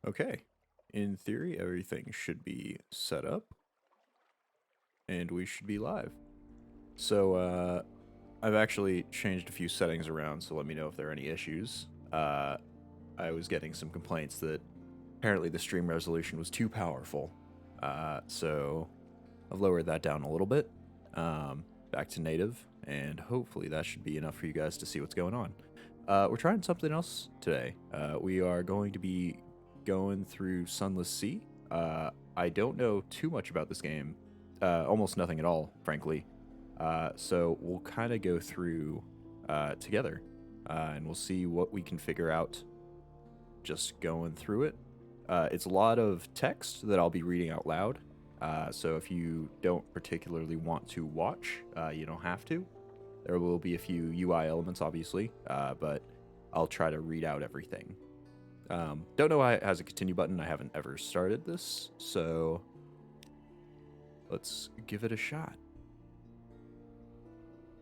Okay. In theory, everything should be set up and we should be live. So, I've actually changed a few settings around, so let me know if there are any issues. I was getting some complaints that apparently the stream resolution was too powerful. So I've lowered that down a little bit, back to native, and hopefully that should be enough for you guys to see what's going on. We're trying something else today. We are going to be going through Sunless Sea. I don't know too much about this game, almost nothing at all, frankly. So we'll kind of go through together, and we'll see what we can figure out just going through it. It's a lot of text that I'll be reading out loud. So if you don't particularly want to watch, you don't have to. There will be a few UI elements, obviously, but I'll try to read out everything. Don't know why it has a continue button. I haven't ever started this, so let's give it a shot.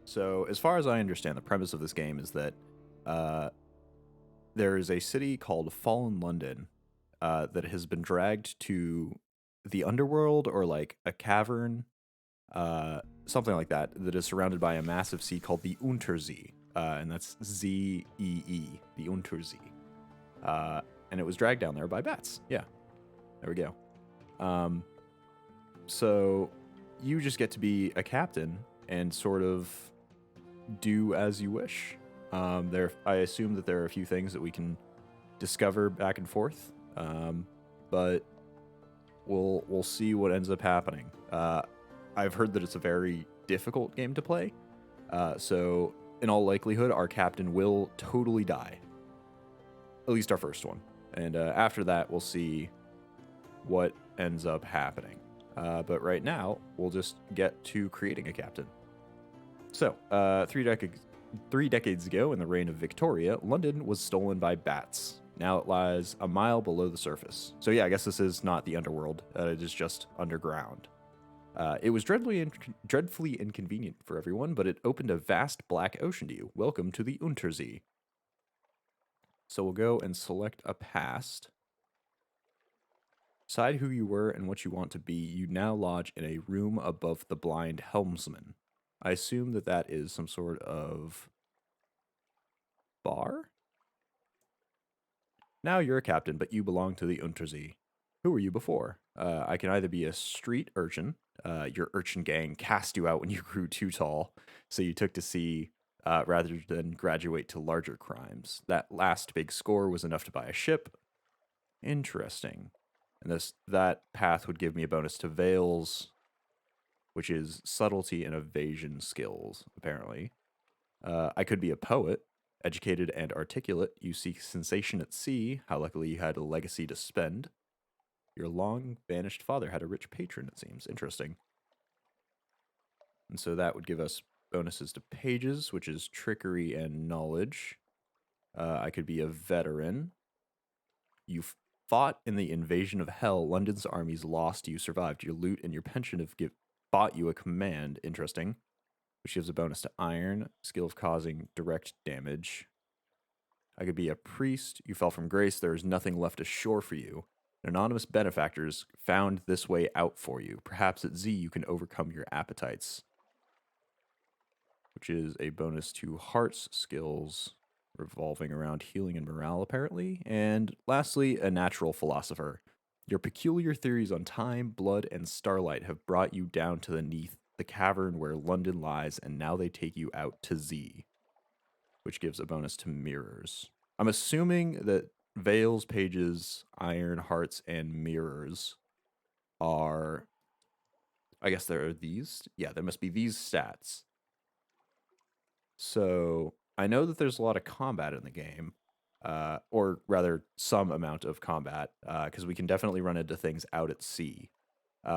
So as far as I understand, the premise of this game is that there is a city called Fallen London that has been dragged to the underworld or like a cavern, something like that, that is surrounded by a massive sea called the Untersee, and that's Zee, the Untersee. And it was dragged down there by bats. Yeah, there we go. So you just get to be a captain and sort of do as you wish. I assume that there are a few things that we can discover back and forth, but we'll see what ends up happening. I've heard that it's a very difficult game to play, so in all likelihood, our captain will totally die. At least our first one, and after that, we'll see what ends up happening. But right now, we'll just get to creating a captain. So, 3 decades ago, in the reign of Victoria, London was stolen by bats. Now it lies a mile below the surface. So yeah, I guess this is not the underworld. It is just underground. It was dreadfully inconvenient for everyone, but it opened a vast black ocean to you. Welcome to the Untersee. So we'll go and select a past. Decide who you were and what you want to be. You now lodge in a room above the blind helmsman. I assume that that is some sort of bar? Now you're a captain, but you belong to the Untersee. Who were you before? I can either be a street urchin. Your urchin gang cast you out when you grew too tall, so you took to sea rather than graduate to larger crimes. That last big score was enough to buy a ship. Interesting. And that path would give me a bonus to veils, which is subtlety and evasion skills, apparently. I could be a poet, educated and articulate. You seek sensation at sea. How luckily you had a legacy to spend. Your long banished father had a rich patron, it seems. Interesting. And so that would give us bonuses to pages, which is trickery and knowledge. I could be a veteran. You fought in the invasion of hell. London's armies lost. You survived. Your loot and your pension have bought you a command. Interesting. Which gives a bonus to iron. Skill of causing direct damage. I could be a priest. You fell from grace. There is nothing left ashore for you. Anonymous benefactors found this way out for you. Perhaps at Z you can overcome your appetites, which is a bonus to hearts skills revolving around healing and morale, apparently. And lastly, a natural philosopher. Your peculiar theories on time, blood, and starlight have brought you down to the cavern where London lies, and now they take you out to Z, which gives a bonus to mirrors. I'm assuming that veils, pages, iron, hearts, and mirrors are. I guess there are these. Yeah, there must be these stats. So I know that there's a lot of combat in the game, or rather, some amount of combat, because we can definitely run into things out at sea.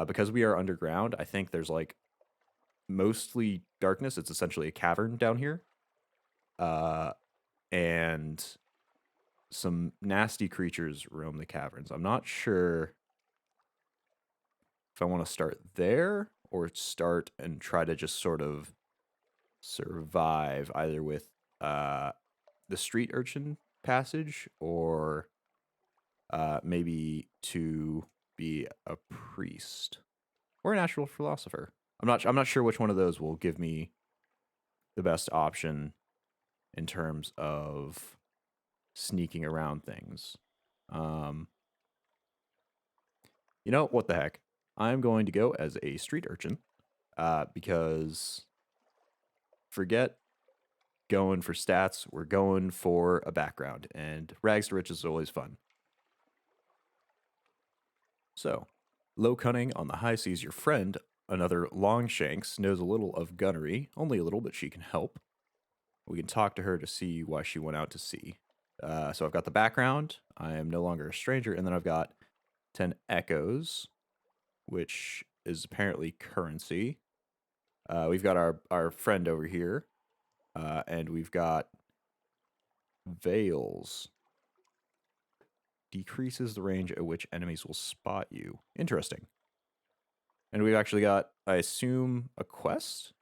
Because we are underground, I think there's like mostly darkness. It's essentially a cavern down here, and some nasty creatures roam the caverns. I'm not sure if I want to start there or start and try to just sort of survive either with the street urchin passage or maybe to be a priest or a natural philosopher. I'm not sure which one of those will give me the best option in terms of sneaking around things. You know, what the heck? I'm going to go as a street urchin because forget going for stats. We're going for a background, and rags to riches is always fun. So, low cunning on the high seas, your friend, another Longshanks, knows a little of gunnery, only a little, but she can help. We can talk to her to see why she went out to sea. So I've got the background. I am no longer a stranger, and then I've got 10 echoes, which is apparently currency. We've got our friend over here, and we've got veils. Decreases the range at which enemies will spot you. Interesting. And we've actually got, I assume, a quest.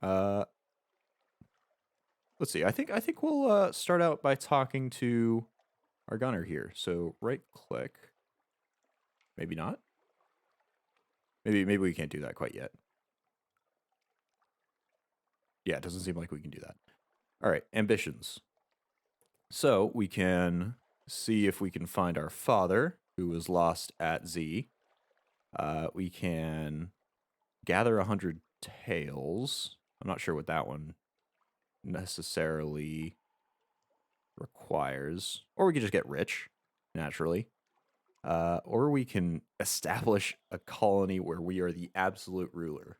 Let's see. I think we'll start out by talking to our gunner here. So right click. Maybe not. Maybe we can't do that quite yet. Yeah, it doesn't seem like we can do that. All right, ambitions. So we can see if we can find our father, who was lost at Z. We can gather 100 tails. I'm not sure what that one necessarily requires. Or we could just get rich, naturally. Or we can establish a colony where we are the absolute ruler.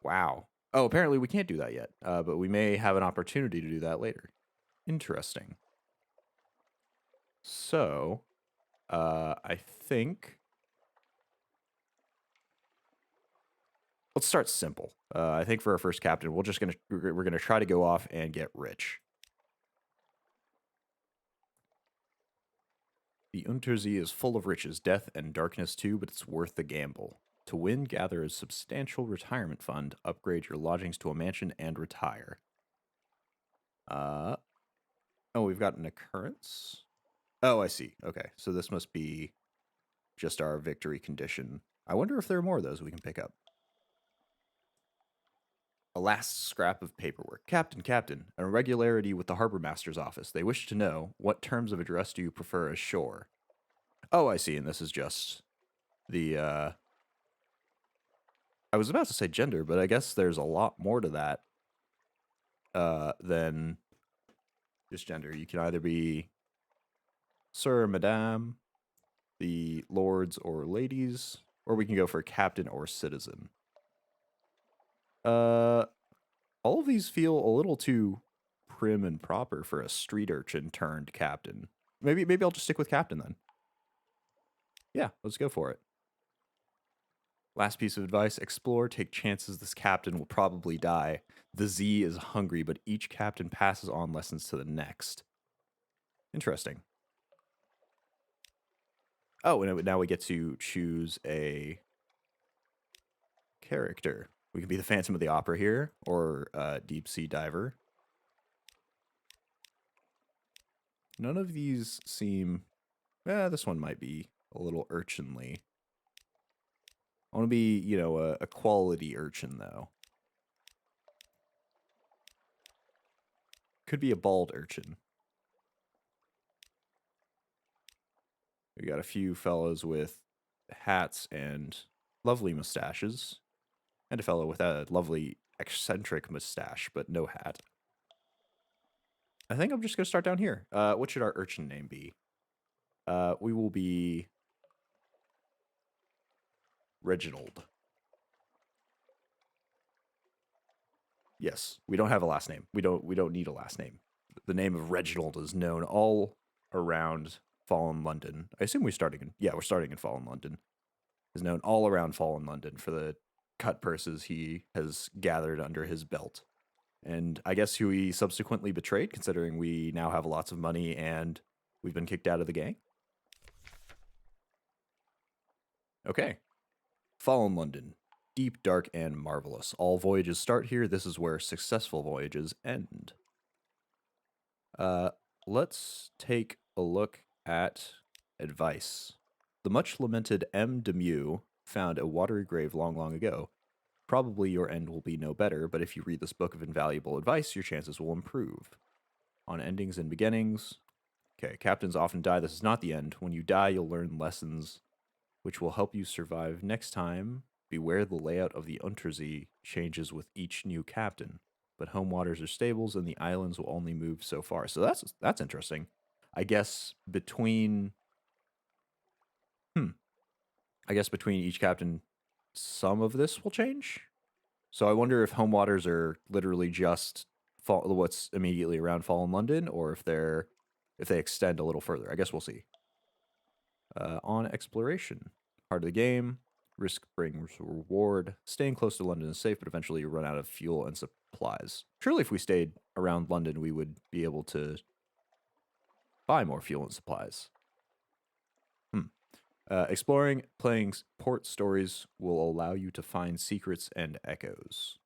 Wow. Oh, apparently we can't do that yet, but we may have an opportunity to do that later. Interesting. So, I think let's start simple. I think for our first captain, we're gonna try to go off and get rich. The Untersee is full of riches, death, and darkness too, but it's worth the gamble. To win, gather a substantial retirement fund, upgrade your lodgings to a mansion, and retire. Oh, we've got an occurrence? Oh, I see. Okay, so this must be just our victory condition. I wonder if there are more of those we can pick up. A last scrap of paperwork. Captain, an irregularity with the harbor master's office. They wish to know, what terms of address do you prefer ashore? Oh, I see, and this is just the, I was about to say gender, but I guess there's a lot more to that than just gender. You can either be sir, madame, the lords or ladies, or we can go for captain or citizen. All of these feel a little too prim and proper for a street urchin turned captain. Maybe I'll just stick with captain then. Yeah, let's go for it. Last piece of advice, explore, take chances. This captain will probably die. The Z is hungry, but each captain passes on lessons to the next. Interesting. Oh, and now we get to choose a character. We can be the Phantom of the Opera here, or Deep Sea Diver. None of these seem... this one might be a little urchinly. I want to be, you know, a quality urchin, though. Could be a bald urchin. We got a few fellows with hats and lovely mustaches. And a fellow with a lovely eccentric mustache, but no hat. I think I'm just going to start down here. What should our urchin name be? We will be Reginald. Yes, we don't have a last name. We don't need a last name. The name of Reginald is known all around Fallen London. I assume we're starting in Fallen London. Is known all around Fallen London for the cut purses he has gathered under his belt. And I guess who he subsequently betrayed, considering we now have lots of money and we've been kicked out of the gang. Okay. Fallen London. Deep, dark, and marvelous. All voyages start here. This is where successful voyages end. Let's take a look at Advice. The much lamented M. Demew found a watery grave long, long ago. Probably your end will be no better, but if you read this book of invaluable advice, your chances will improve. On endings and beginnings. Okay, captains often die. This is not the end. When you die, you'll learn lessons which will help you survive next time. Beware the layout of the Untersee changes with each new captain, but home waters are stables and the islands will only move so far. So that's interesting. I guess between hmm, I guess between each captain, some of this will change. So I wonder if home waters are literally just what's immediately around Fallen London, or if they extend a little further. I guess we'll see. On exploration, part of the game. Risk brings reward. Staying close to London is safe, but eventually you run out of fuel and supplies. Surely, if we stayed around London, we would be able to buy more fuel and supplies. Exploring, playing port stories will allow you to find secrets and echoes.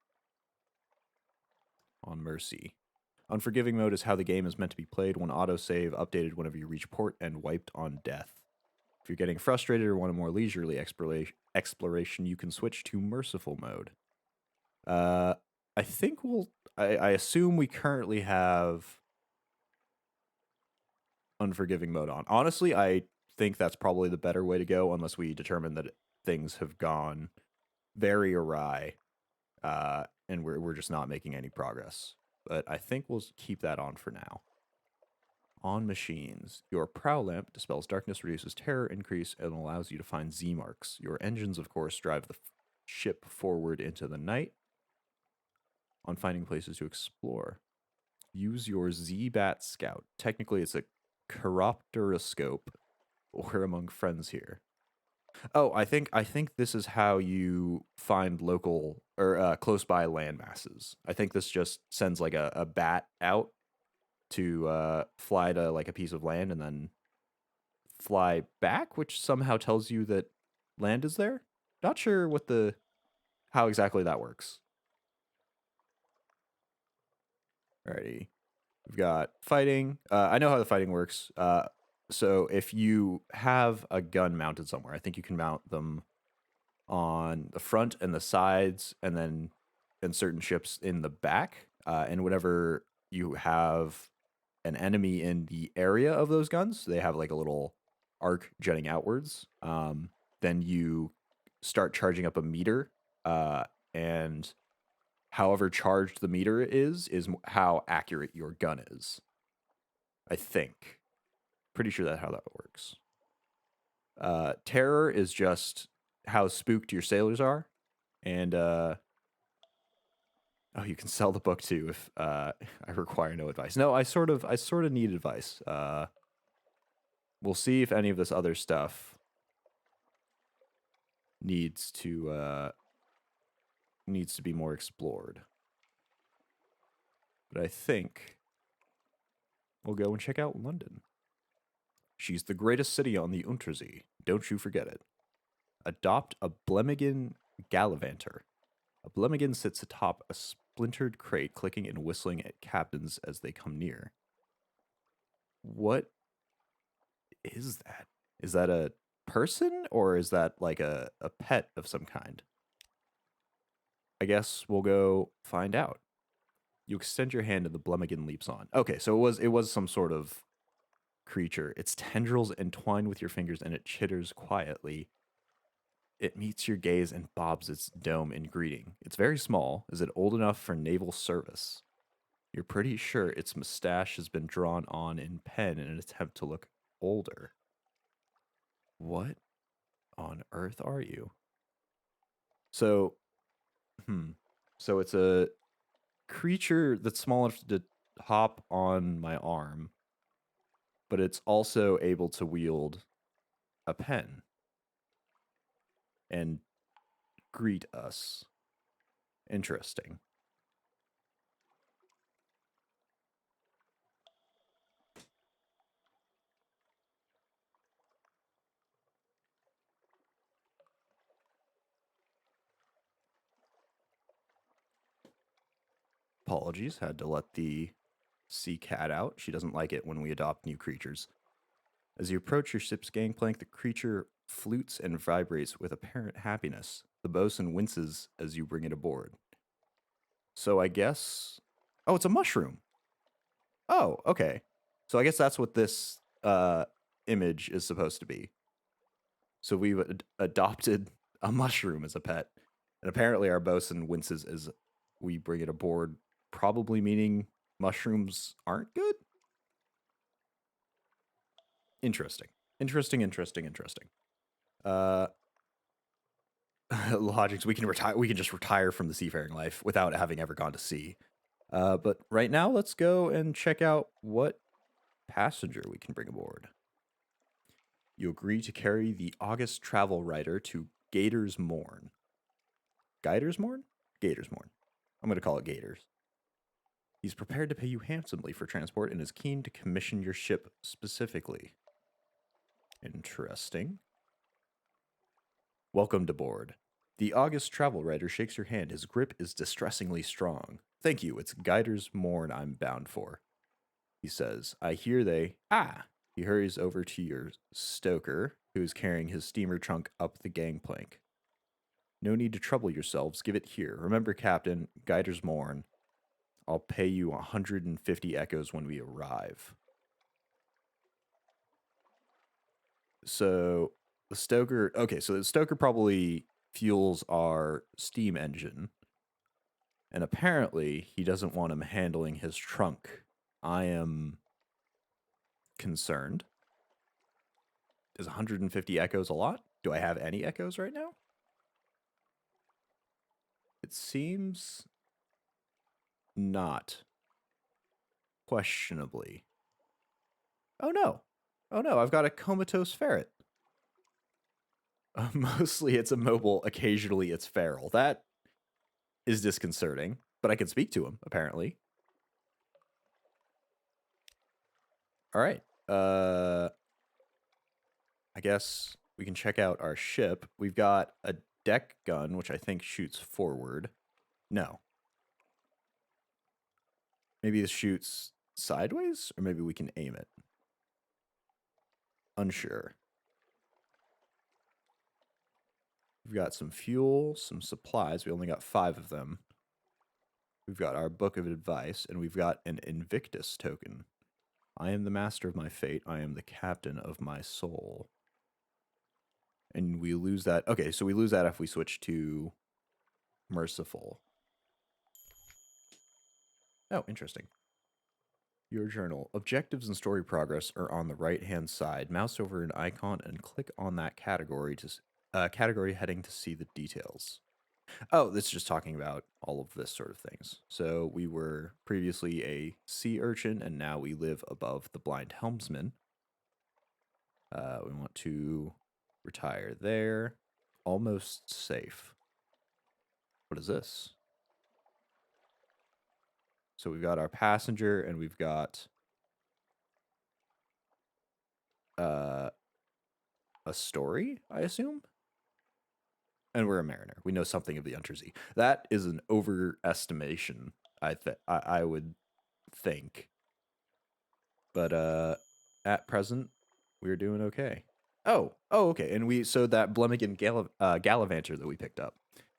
On Mercy. Unforgiving mode is how the game is meant to be played. One autosave updated whenever you reach port and wiped on death. If you're getting frustrated or want a more leisurely exploration, you can switch to merciful mode. I think I assume we currently have unforgiving mode on. Honestly, I think that's probably the better way to go, unless we determine that things have gone very awry, and we're just not making any progress. But I think we'll keep that on for now. On machines, your prow lamp dispels darkness, reduces terror increase, and allows you to find Z marks. Your engines, of course, drive the ship forward into the night. On finding places to explore, use your Z-Bat Scout. Technically, it's a chiropteroscope. We're among friends here. Oh, I think this is how you find local or close by land masses. I think this just sends like a bat out to fly to like a piece of land and then fly back, which somehow tells you that land is there. Not sure how exactly that works. Alrighty. We've got fighting. I know how the fighting works. So if you have a gun mounted somewhere, I think you can mount them on the front and the sides, and then in certain ships in the back. And whenever you have an enemy in the area of those guns, they have like a little arc jutting outwards. Then you start charging up a meter, and however charged the meter is how accurate your gun is. I think. Pretty sure that's how that works. Terror is just how spooked your sailors are, and you can sell the book too if I require no advice. No, I sort of need advice. We'll see if any of this other stuff needs to be more explored. But I think we'll go and check out London. She's the greatest city on the Untersee. Don't you forget it. Adopt a Blemmigan Gallivanter. A Blemmigan sits atop a splintered crate, clicking and whistling at captains as they come near. What is that? Is that a person, or is that like a pet of some kind? I guess we'll go find out. You extend your hand and the Blemmigan leaps on. Okay, so it was some sort of creature. Its tendrils entwine with your fingers and it chitters quietly. It meets your gaze and bobs its dome in greeting. It's very small. Is it old enough for naval service? You're pretty sure its mustache has been drawn on in pen in an attempt to look older. What on earth are you? So, So it's a creature that's small enough to hop on my arm, but it's also able to wield a pen and greet us. Interesting. Apologies, had to let the sea cat out. She doesn't like it when we adopt new creatures. As you approach your ship's gangplank, the creature flutes and vibrates with apparent happiness. The bosun winces as you bring it aboard. So I guess. Oh, it's a mushroom. Oh, okay. So I guess that's what this image is supposed to be. So we've adopted a mushroom as a pet. And apparently our bosun winces as we bring it aboard, probably meaning mushrooms aren't good? Interesting. Interesting. Logics, we can retire. We can just retire from the seafaring life without having ever gone to sea. But right now, let's go and check out what passenger we can bring aboard. You agree to carry the August travel writer to Gator's Morn. Gator's Morn? Gator's Morn. I'm going to call it Gators. He's prepared to pay you handsomely for transport and is keen to commission your ship specifically. Interesting. Welcome to board. The August travel writer shakes your hand. His grip is distressingly strong. Thank you. It's Gator's Morn I'm bound for. He says, I hear they. Ah! He hurries over to your stoker, who is carrying his steamer trunk up the gangplank. No need to trouble yourselves. Give it here. Remember, Captain, Gator's Morn. I'll pay you 150 echoes when we arrive. So the stoker. Okay, so the stoker probably fuels our steam engine. And apparently, he doesn't want him handling his trunk. I am concerned. Is 150 echoes a lot? Do I have any echoes right now? It seems not. Questionably. Oh no. Oh no, I've got a comatose ferret. Mostly it's immobile, occasionally it's feral. That is disconcerting, but I can speak to him, apparently. All right. I guess we can check out our ship. We've got a deck gun, which I think shoots forward. No. Maybe this shoots sideways, or maybe we can aim it. Unsure. We've got some fuel, some supplies. We only got 5 of them. We've got our book of advice, and we've got an Invictus token. I am the master of my fate. I am the captain of my soul. And we lose that. Okay, so we lose that if we switch to merciful. Oh, interesting. Your journal. Objectives and story progress are on the right-hand side. Mouse over an icon and click on that category heading to see the details. Oh, this is just talking about all of this sort of things. So we were previously a sea urchin, and now we live above the blind helmsman. We want to retire there. Almost safe. What is this? So we've got our passenger, and we've got a story, I assume? And we're a mariner. We know something of the Untersea. That is an overestimation, I would think. But at present, we're doing okay. Oh, okay. And so that Blemigan Gallivanter that we picked up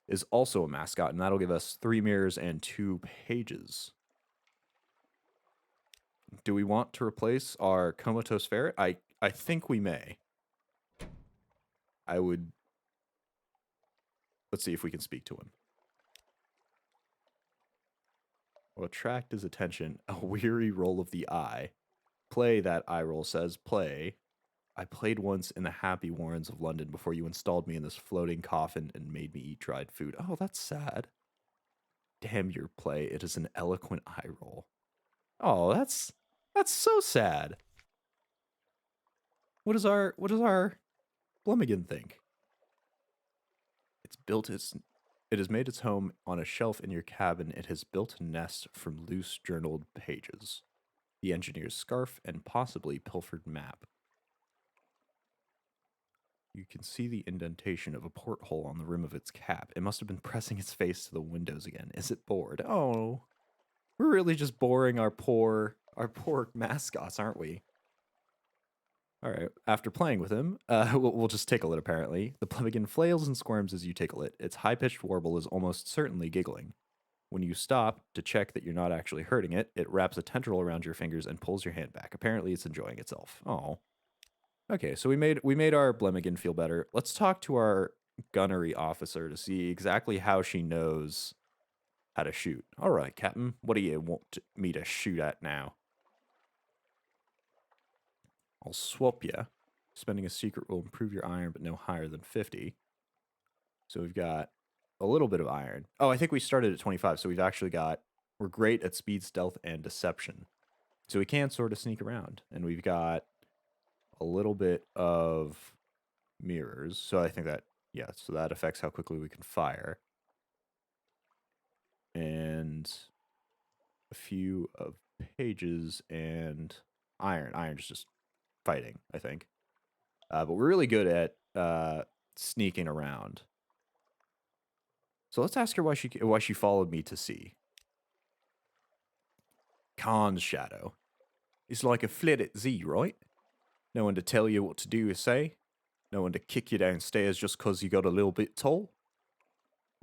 is also a mascot, and that'll give us 3 mirrors and 2 pages. Do we want to replace our comatose ferret? I think we may. I would. Let's see if we can speak to him. Will attract his attention. A weary roll of the eye. Play, that eye roll says. Play. I played once in the happy warrens of London before you installed me in this floating coffin and made me eat dried food. Oh, that's sad. Damn your play. It is an eloquent eye roll. Oh, that's so sad. What does our Blemigan think? It has made its home on a shelf in your cabin. It has built a nest from loose journaled pages, the engineer's scarf, and possibly pilfered map. You can see the indentation of a porthole on the rim of its cap. It must have been pressing its face to the windows again. Is it bored? Oh, we're really just boring our poor mascots, aren't we? All right. After playing with him, we'll just tickle it, apparently. The pemmican flails and squirms as you tickle it. Its high-pitched warble is almost certainly giggling. When you stop to check that you're not actually hurting it, it wraps a tendril around your fingers and pulls your hand back. Apparently, it's enjoying itself. Oh. Okay, so we made our Blemigan feel better. Let's talk to our gunnery officer to see exactly how she knows how to shoot. All right, Captain, what do you want me to shoot at now? I'll swap you. Spending a secret will improve your iron, but no higher than 50. So we've got a little bit of iron. Oh, I think we started at 25, so we're great at speed, stealth, and deception. So we can sort of sneak around. And we've got a little bit of mirrors. So I think that, yeah, so that affects how quickly we can fire. And a few of pages and iron. Iron's just fighting, I think. But we're really good at sneaking around. So let's ask her why she followed me to sea. Khan's shadow. It's like a flit at sea, right? No one to tell you what to do or say. No one to kick you downstairs just 'cause you got a little bit tall.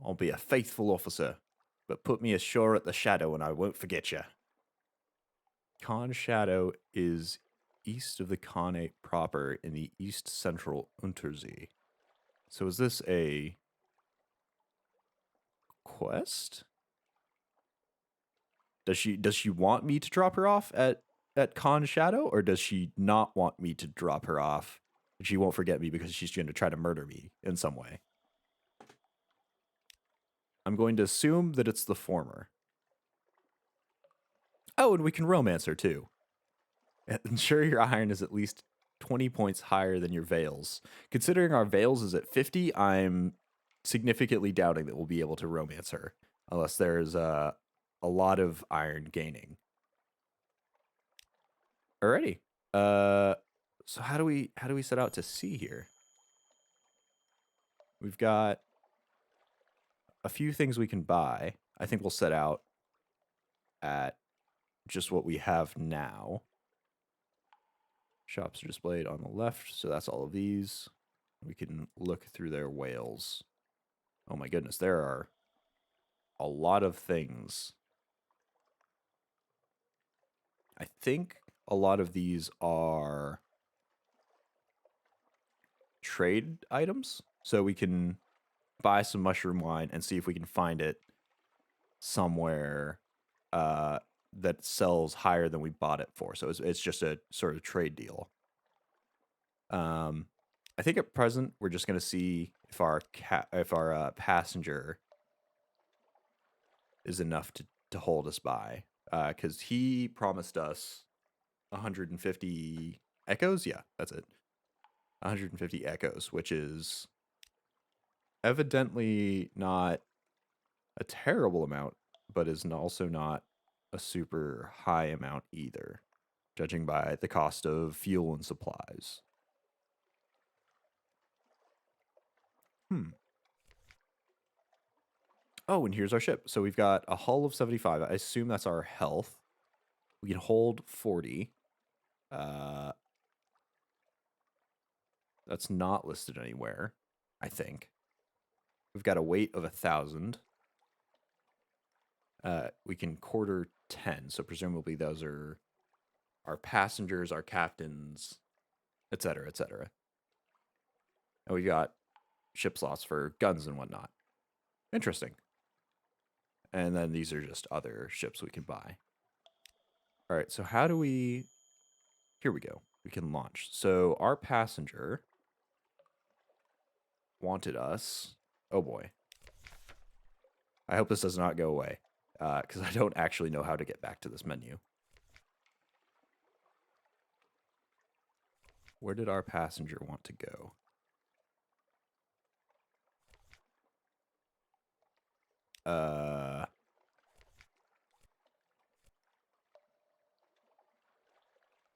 I'll be a faithful officer, but put me ashore at the shadow and I won't forget you. Khan's shadow is east of the Khanate proper in the east central Untersee. So is this a quest? Does she want me to drop her off at Khan's shadow, or does she not want me to drop her off? She won't forget me because she's going to try to murder me in some way. I'm going to assume that it's the former. Oh, and we can romance her too. Ensure your iron is at least 20 points higher than your veils. Considering our veils is at 50, I'm significantly doubting that we'll be able to romance her unless there's a lot of iron gaining. Alrighty. So how do we set out to sea here? We've got a few things we can buy. I think we'll set out at just what we have now. Shops are displayed on the left, so that's all of these. We can look through their whales. Oh my goodness, there are a lot of things. I think a lot of these are trade items, so we can buy some mushroom wine and see if we can find it somewhere that sells higher than we bought it for. So it's just a sort of trade deal. I think at present we're just gonna see if our passenger is enough to hold us by, because he promised us 150 echoes. Yeah, that's it. 150 echoes, which is evidently not a terrible amount, but is also not a super high amount either, judging by the cost of fuel and supplies. Oh, and here's our ship. So we've got a hull of 75. I assume that's our health. We can hold 40. That's not listed anywhere, I think. We've got a weight of 1,000. We can quarter 10, so presumably those are our passengers, our captains, etc., etc. And we got ship slots for guns and whatnot. Interesting. And then these are just other ships we can buy. All right, so how do we... Here we go. We can launch. So our passenger wanted us... Oh boy. I hope this does not go away, because I don't actually know how to get back to this menu. Where did our passenger want to go?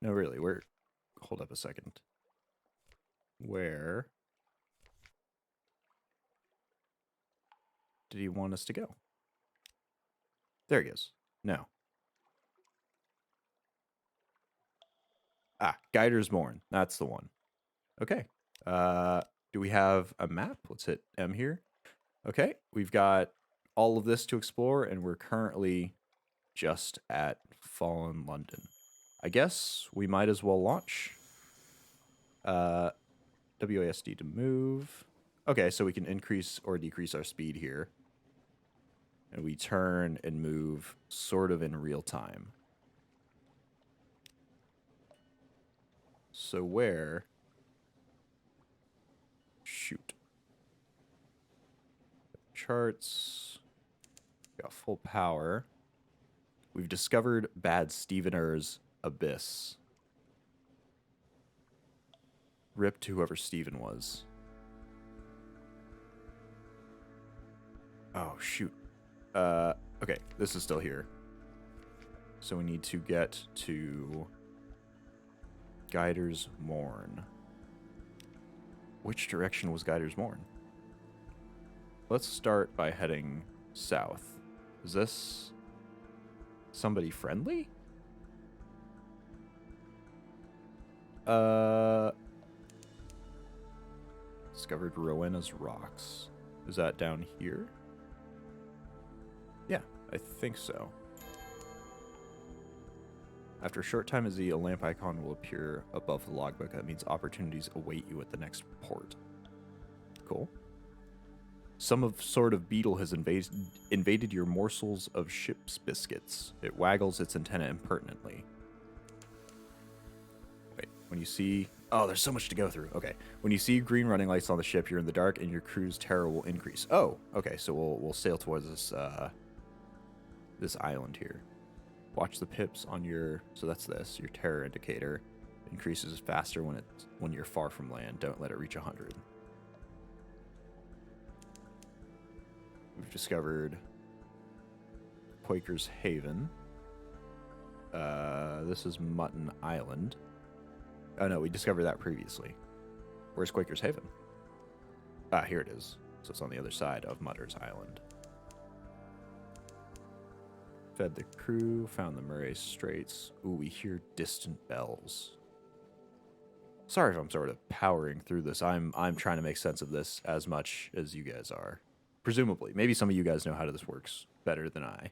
No, really, where... Hold up a second. Where did he want us to go? There he is. No. Guider's Morn. That's the one. Okay. Do we have a map? Let's hit M here. Okay, we've got all of this to explore, and we're currently just at Fallen London. I guess we might as well launch. WASD to move. Okay, so we can increase or decrease our speed here. And we turn and move sort of in real time. So where? Shoot. Charts. Got full power. We've discovered Bad Stevener's Abyss. Rip to whoever Steven was. Oh, shoot. Okay, this is still here. So we need to get to Guider's Morn. Which direction was Guider's Morn? Let's start by heading south. Is this somebody friendly? Discovered Rowena's Rocks. Is that down here? Yeah, I think so. After a short time as a lamp icon will appear above the logbook. That means opportunities await you at the next port. Cool. Some sort of beetle has invaded your morsels of ship's biscuits. It waggles its antenna impertinently. Wait, when you see... Oh, there's so much to go through. Okay. When you see green running lights on the ship, you're in the dark, and your crew's terror will increase. Oh, okay. So we'll sail towards this this island here. Watch the pips on your... So that's this. Your terror indicator increases faster when you're far from land. Don't let it reach 100. We've discovered Quaker's Haven. This is Mutton Island. Oh no, we discovered that previously. Where's Quaker's Haven? Here it is. So it's on the other side of Mutter's Island. Fed the crew, found the Murray Straits. Ooh, we hear distant bells. Sorry if I'm sort of powering through this. I'm trying to make sense of this as much as you guys are. Presumably. Maybe some of you guys know how this works better than I.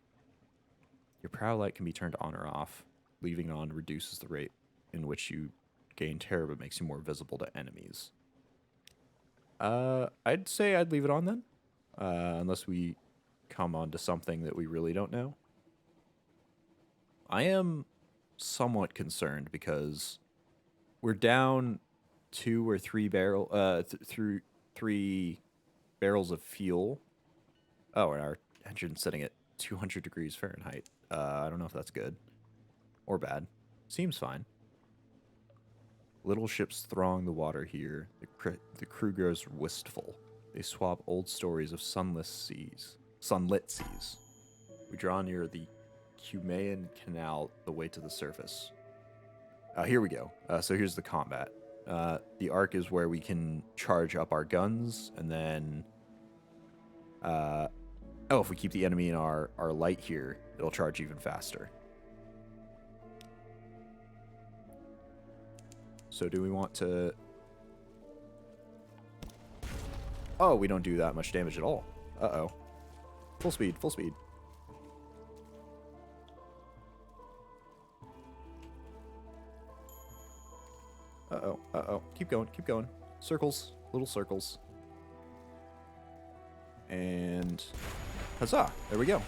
Your prow light can be turned on or off. Leaving it on reduces the rate in which you gain terror, but makes you more visible to enemies. I'd say I'd leave it on then. Unless we come on to something that we really don't know. I am somewhat concerned because we're down 2 or 3 3 barrels of fuel. Oh, and our engine's sitting at 200 degrees Fahrenheit. I don't know if that's good or bad. Seems fine. Little ships throng the water here. The crew grows wistful. They swap old stories of sunlit seas. We draw near the Cumaean Canal, the way to the surface. Here we go. So here's the combat. The arc is where we can charge up our guns, and then... if we keep the enemy in our light here, it'll charge even faster. So do we want to... Oh, we don't do that much damage at all. Uh-oh. Full speed, full speed. Uh-oh, uh-oh. Keep going, keep going. Circles, little circles. And... Huzzah! There we go.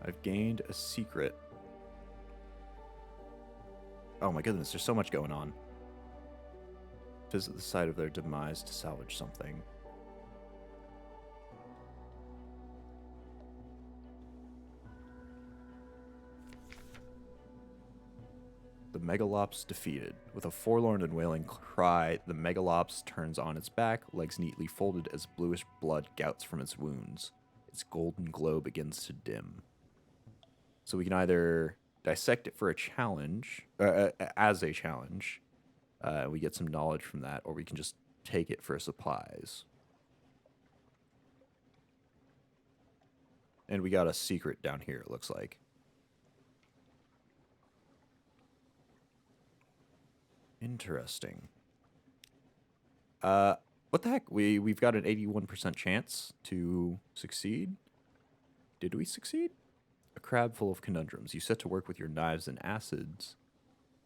I've gained a secret. Oh my goodness, there's so much going on. Visit the site of their demise to salvage something. The Megalops defeated. With a forlorn and wailing cry, the Megalops turns on its back, legs neatly folded as bluish blood gouts from its wounds. Its golden glow begins to dim. So we can either dissect it for a challenge, as a challenge, we get some knowledge from that, or we can just take it for supplies. And we got a secret down here, it looks like. Interesting. What the heck? We've got an 81% chance to succeed. Did we succeed? A crab full of conundrums. You set to work with your knives and acids.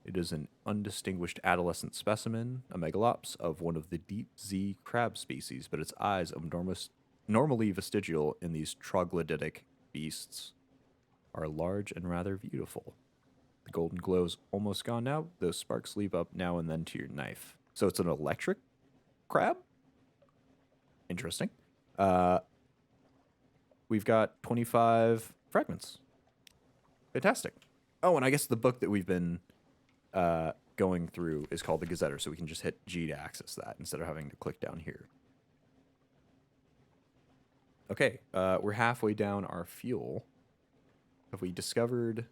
It is an undistinguished adolescent specimen, a megalops of one of the deep Z crab species, but its eyes, normally vestigial in these troglodytic beasts, are large and rather beautiful. The golden glow's almost gone now. Those sparks leap up now and then to your knife. So it's an electric crab? Interesting. We've got 25 fragments. Fantastic. Oh, and I guess the book that we've been going through is called the Gazetter, so we can just hit G to access that instead of having to click down here. Okay, we're halfway down our fuel. Have we discovered...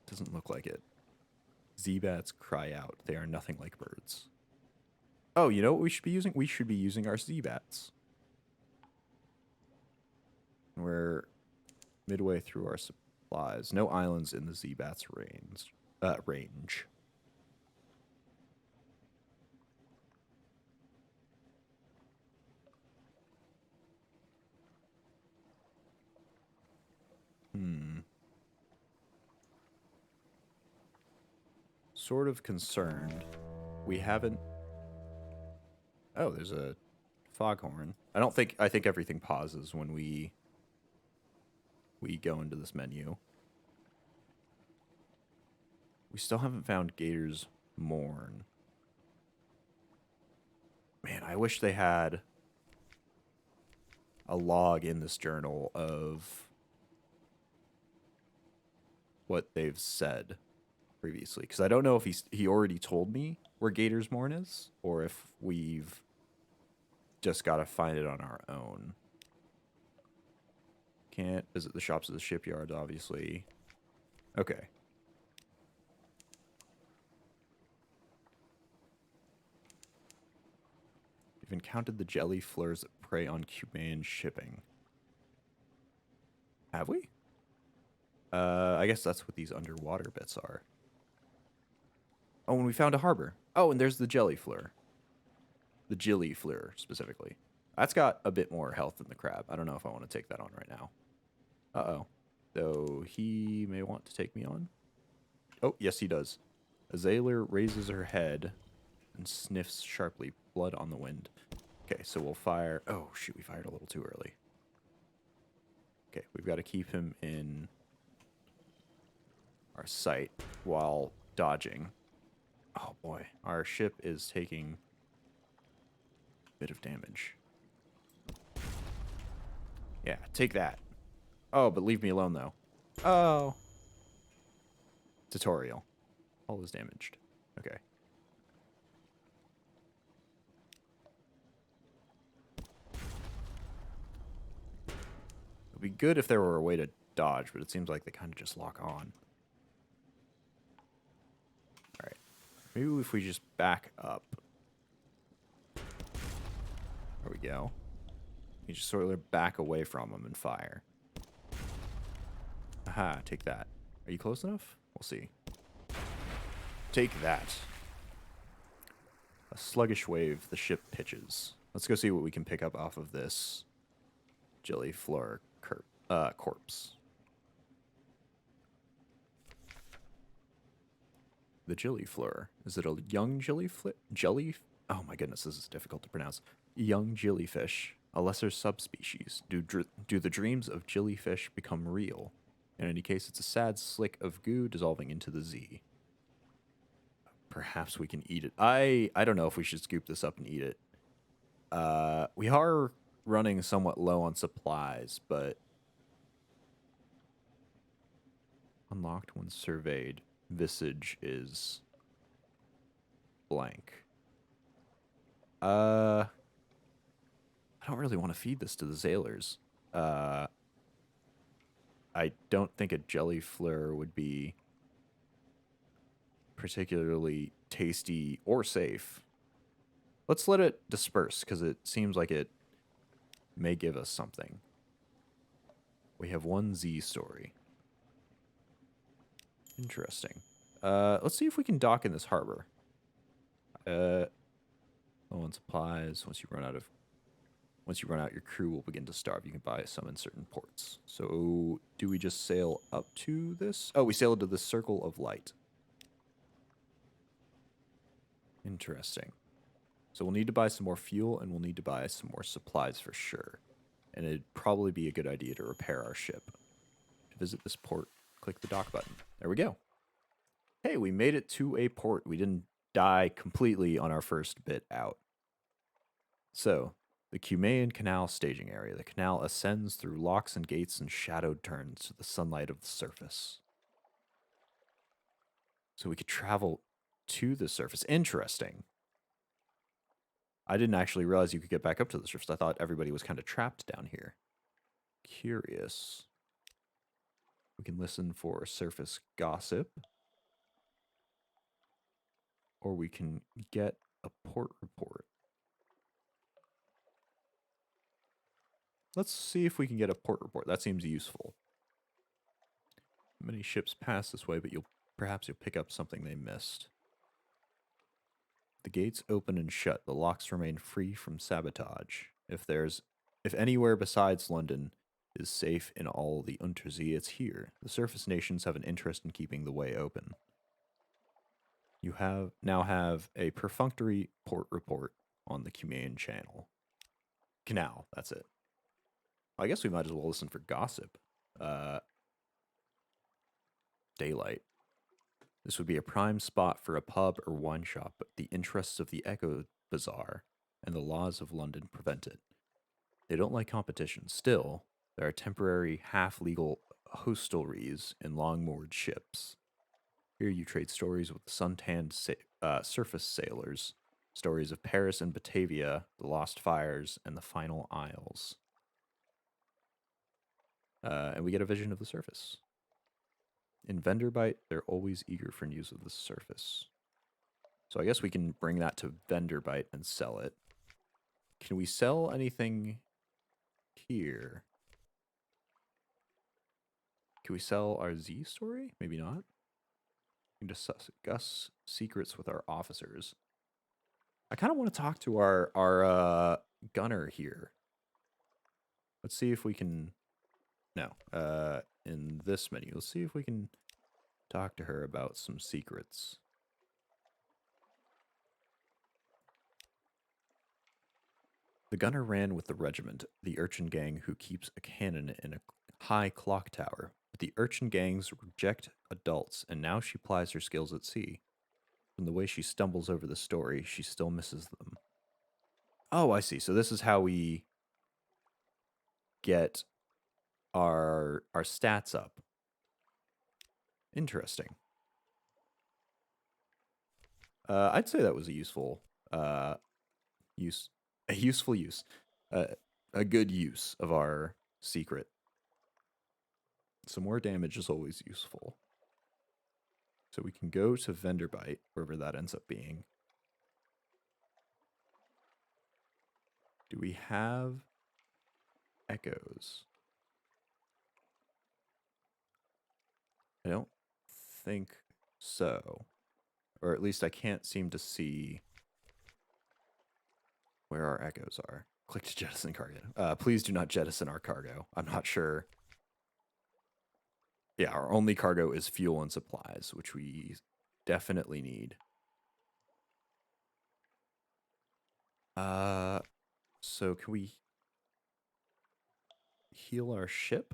Doesn't look like it. Z-bats cry out. They are nothing like birds. Oh, you know what we should be using? We should be using our Z-bats. We're midway through our supplies. No islands in the Z-bats range. Sort of concerned. We haven't... Oh, there's a foghorn. I think everything pauses when we go into this menu. We still haven't found Gator's Mourn. Man, I wish they had a log in this journal of what they've said previously, because I don't know if he already told me where Gator's Mourn is, or if we've just got to find it on our own. Can't visit the shops of the shipyards, obviously. Okay. We've encountered the jelly flurs that prey on Cumaean shipping. Have we? I guess that's what these underwater bits are. Oh, and we found a harbor. Oh, and there's the jelly fleur. The jilly fleur, specifically. That's got a bit more health than the crab. I don't know if I want to take that on right now. Uh-oh. Though he may want to take me on. Oh, yes, he does. A Zailor raises her head and sniffs sharply, blood on the wind. Okay, so we'll fire... Oh, shoot, we fired a little too early. Okay, we've got to keep him in our sight while dodging. Oh, boy. Our ship is taking a bit of damage. Yeah, take that. Oh, but leave me alone, though. Oh. Tutorial. All is damaged. Okay. It would be good if there were a way to dodge, but it seems like they kind of just lock on. Alright. Maybe if we just back up. There we go. You just sort of back away from them and fire. Aha, take that. Are you close enough? We'll see. Take that. A sluggish wave, the ship pitches. Let's go see what we can pick up off of this jelly fleur corpse. The jelly fleur. Is it a young jelly? Oh my goodness, this is difficult to pronounce. Young jellyfish, a lesser subspecies. Do the dreams of jellyfish become real? In any case, it's a sad slick of goo dissolving into the Z. Perhaps we can eat it. I don't know if we should scoop this up and eat it. We are running somewhat low on supplies, but... Unlocked when surveyed. Visage is... blank. I don't really want to feed this to the Zailors. I don't think a jelly fleur would be particularly tasty or safe. Let's let it disperse, because it seems like it may give us something. We have one Z story. Interesting. Let's see if we can dock in this harbor. Low on supplies. Once you run out, your crew will begin to starve. You can buy some in certain ports. So, do we just sail up to this? Oh, we sail into the Circle of Light. Interesting. So we'll need to buy some more fuel, and we'll need to buy some more supplies for sure. And it'd probably be a good idea to repair our ship. To visit this port, click the dock button. There we go. Hey, we made it to a port. We didn't die completely on our first bit out. So, the Cumaean Canal staging area. The canal ascends through locks and gates and shadowed turns to the sunlight of the surface. So we could travel to the surface. Interesting. I didn't actually realize you could get back up to the surface. I thought everybody was kind of trapped down here. Curious. We can listen for surface gossip. Or we can get a port report. Let's see if we can get a port report. That seems useful. Many ships pass this way, but perhaps you'll pick up something they missed. The gates open and shut. The locks remain free from sabotage. If anywhere besides London is safe in all the Untersee, it's here. The surface nations have an interest in keeping the way open. You now have a perfunctory port report on the Cumaean Canal. That's it. I guess we might as well listen for gossip. Daylight. This would be a prime spot for a pub or wine shop, but the interests of the Echo Bazaar and the laws of London prevent it. They don't like competition. Still, there are temporary, half-legal hostelries and long-moored ships. Here you trade stories with suntanned surface sailors, stories of Paris and Batavia, the lost fires, and the final isles. And we get a vision of the surface. In Venderbite, they're always eager for news of the surface. So I guess we can bring that to Venderbite and sell it. Can we sell anything here? Can we sell our Z story? Maybe not. We can discuss secrets with our officers. I kind of want to talk to our gunner here. Let's see if we can... No. In this menu, let's see if we can talk to her about some secrets. The gunner ran with the regiment, the urchin gang who keeps a cannon in a high clock tower. But the urchin gangs reject adults, and now she plies her skills at sea. From the way she stumbles over the story, she still misses them. Oh, I see. So this is how we get our stats up. Interesting. I'd say that was a useful use. A useful use. A good use of our secret. Some more damage is always useful. So we can go to Venderbite, wherever that ends up being. Do we have echoes? I don't think so. Or at least I can't seem to see where our echoes are. Click to jettison cargo. Please do not jettison our cargo. I'm not sure. Yeah, our only cargo is fuel and supplies, which we definitely need. So can we heal our ship?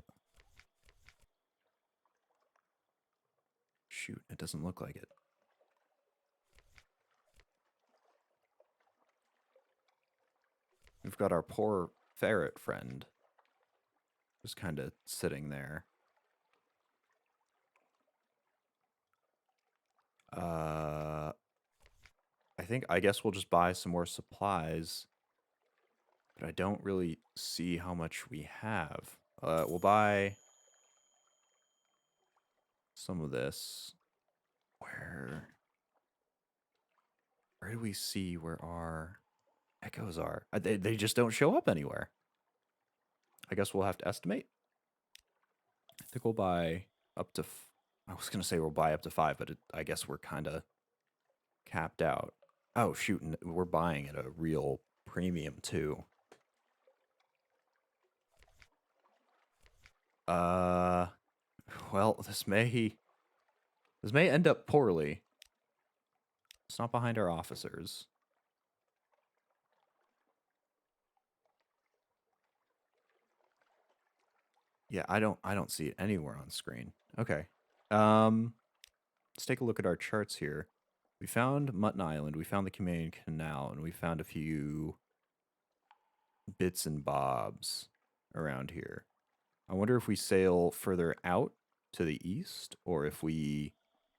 Shoot, it doesn't look like it. We've got our poor ferret friend just kind of sitting there. I guess we'll just buy some more supplies, but I don't really see how much we have. We'll buy some of this. Where do we see where our echoes are? They just don't show up anywhere. I guess we'll have to estimate. I think we'll buy up to I was going to say we'll buy up to 5, but I guess we're kind of capped out. Oh, shoot. We're buying at a real premium, too. Well, this may end up poorly. It's not behind our officers. Yeah, I don't see it anywhere on screen. Okay. Let's take a look at our charts here. We found Mutton Island, we found the Cumaean Canal, and we found a few bits and bobs around here. I wonder if we sail further out to the east, or if we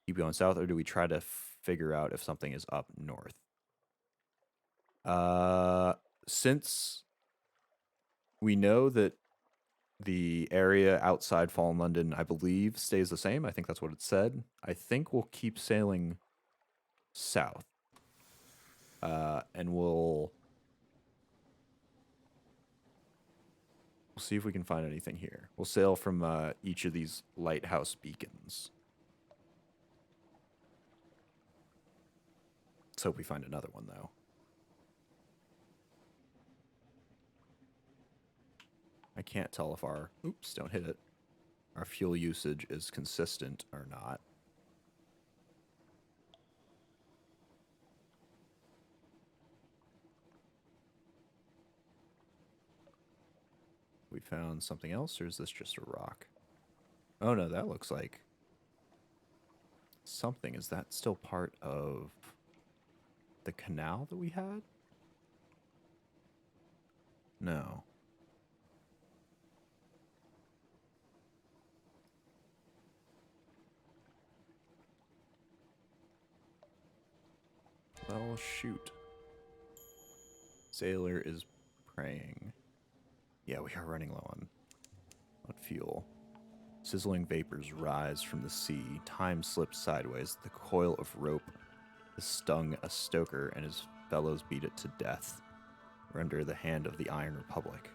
keep going south, or do we try to figure out if something is up north? Since we know that the area outside Fallen London, I believe, stays the same. I think that's what it said. I think we'll keep sailing south. And we'll see if we can find anything here. We'll sail from each of these lighthouse beacons. Let's hope we find another one, though. I can't tell if our... Oops, don't hit it. Our fuel usage is consistent or not. We found something else, or is this just a rock? Oh, no, that looks like something. Is that still part of the canal that we had? No. Well, shoot. Zailor is praying. Yeah, we are running low on fuel. Sizzling vapors rise from the sea. Time slips sideways. The coil of rope has stung a stoker, and his fellows beat it to death. We're under the hand of the Iron Republic.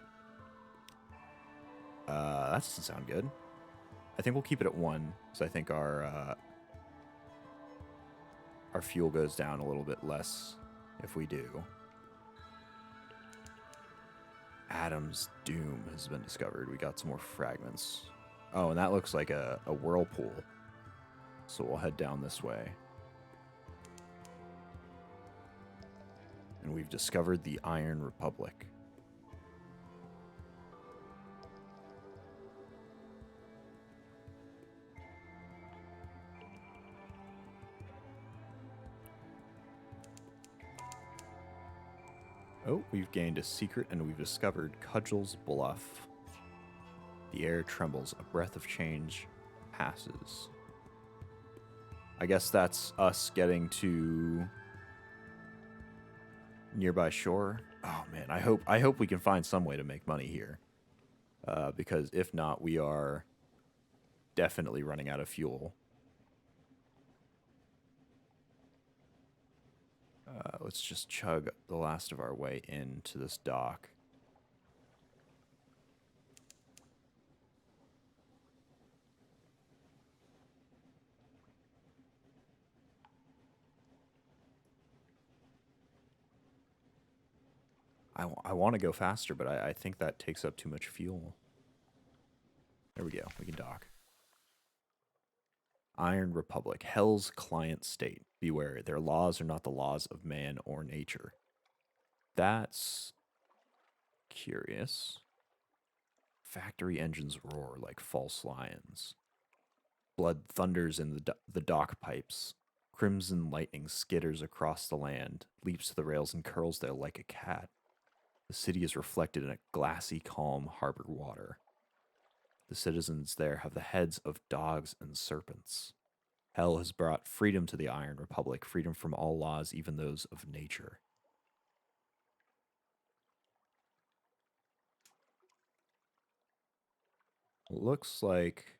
That doesn't sound good. I think we'll keep it at 1, because I think our fuel goes down a little bit less if we do. Adam's Doom has been discovered. We got some more fragments. Oh, and that looks like a whirlpool. So we'll head down this way. And we've discovered the Iron Republic. Oh, we've gained a secret, and we've discovered Cudgel's Bluff. The air trembles. A breath of change passes. I guess that's us getting to nearby shore. Oh man, I hope we can find some way to make money here. Because if not, we are definitely running out of fuel. Let's just chug the last of our way into this dock. I want to go faster, but I think that takes up too much fuel. There we go. We can dock. Iron Republic, Hell's client state. Beware, their laws are not the laws of man or nature. That's curious. Factory engines roar like false lions. Blood thunders in the dock pipes. Crimson lightning skitters across the land, leaps to the rails and curls there like a cat. The city is reflected in a glassy, calm harbor water. The citizens there have the heads of dogs and serpents. Hell has brought freedom to the Iron Republic, freedom from all laws, even those of nature. Looks like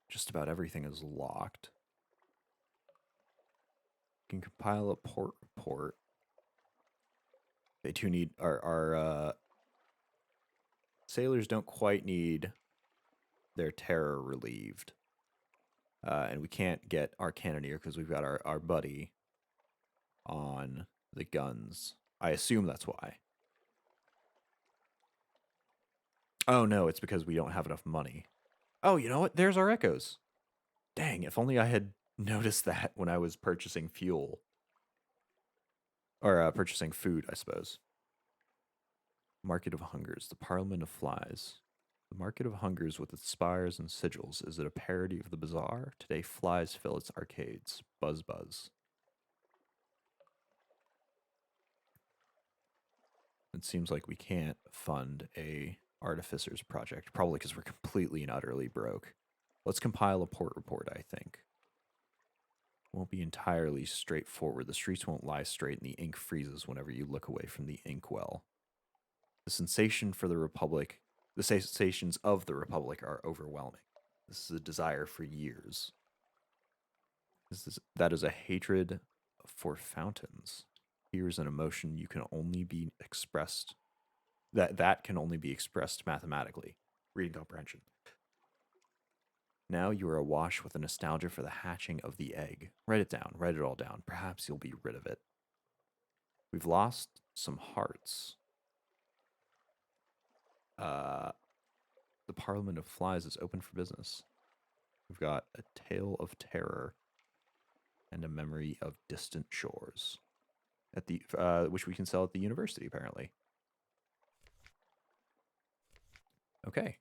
just about everything is locked. You can compile a port report. They too need our sailors don't quite need their terror relieved. And we can't get our cannoneer because we've got our buddy on the guns. I assume that's why. Oh, no, it's because we don't have enough money. Oh, you know what? There's our echoes. Dang, if only I had noticed that when I was purchasing fuel. Or purchasing food, I suppose. Market of Hungers, the Parliament of Flies. The Market of Hungers with its spires and sigils. Is it a parody of the bazaar? Today flies fill its arcades. Buzz buzz. It seems like we can't fund a artificer's project, probably because we're completely and utterly broke. Let's compile a port report, I think. Won't be entirely straightforward. The streets won't lie straight and the ink freezes whenever you look away from the inkwell. The sensations of the Republic are overwhelming. This is a desire for years. That is a hatred for fountains. Here is an emotion you can only be expressed. That can only be expressed mathematically. Reading comprehension. Now you are awash with a nostalgia for the hatching of the egg. Write it down. Write it all down. Perhaps you'll be rid of it. We've lost some hearts. The Parliament of Flies is open for business. We've got a tale of terror and a memory of distant shores, at the which we can sell at the university apparently. Okay.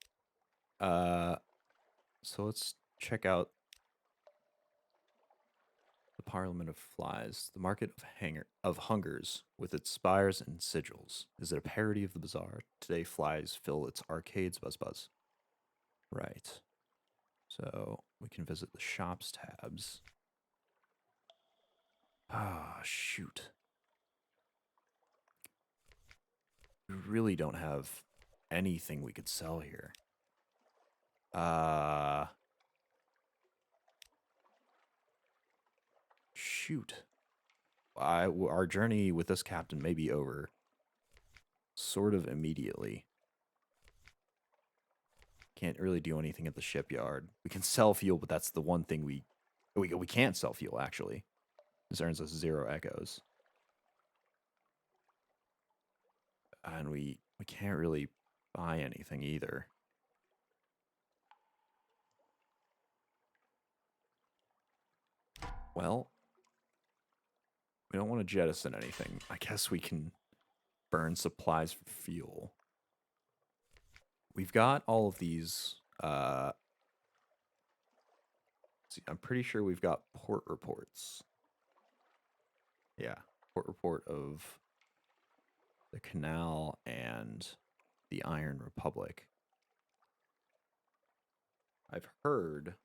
So let's check out the Parliament of Flies, the Market of Hungers with its spires and sigils. Is it a parody of the bazaar? Today flies fill its arcades. Buzz buzz. Right. So we can visit the shops tabs. Ah, shoot. We really don't have anything we could sell here. Shoot. Our journey with this captain may be over sort of immediately. Can't really do anything at the shipyard. We can sell fuel, but that's the one thing we can't sell fuel, actually. This earns us 0 echoes. And we can't really buy anything either. Well, we don't want to jettison anything. I guess we can burn supplies for fuel. We've got all of these. See, I'm pretty sure we've got port reports. Yeah, port report of the Canal and the Iron Republic. I've heard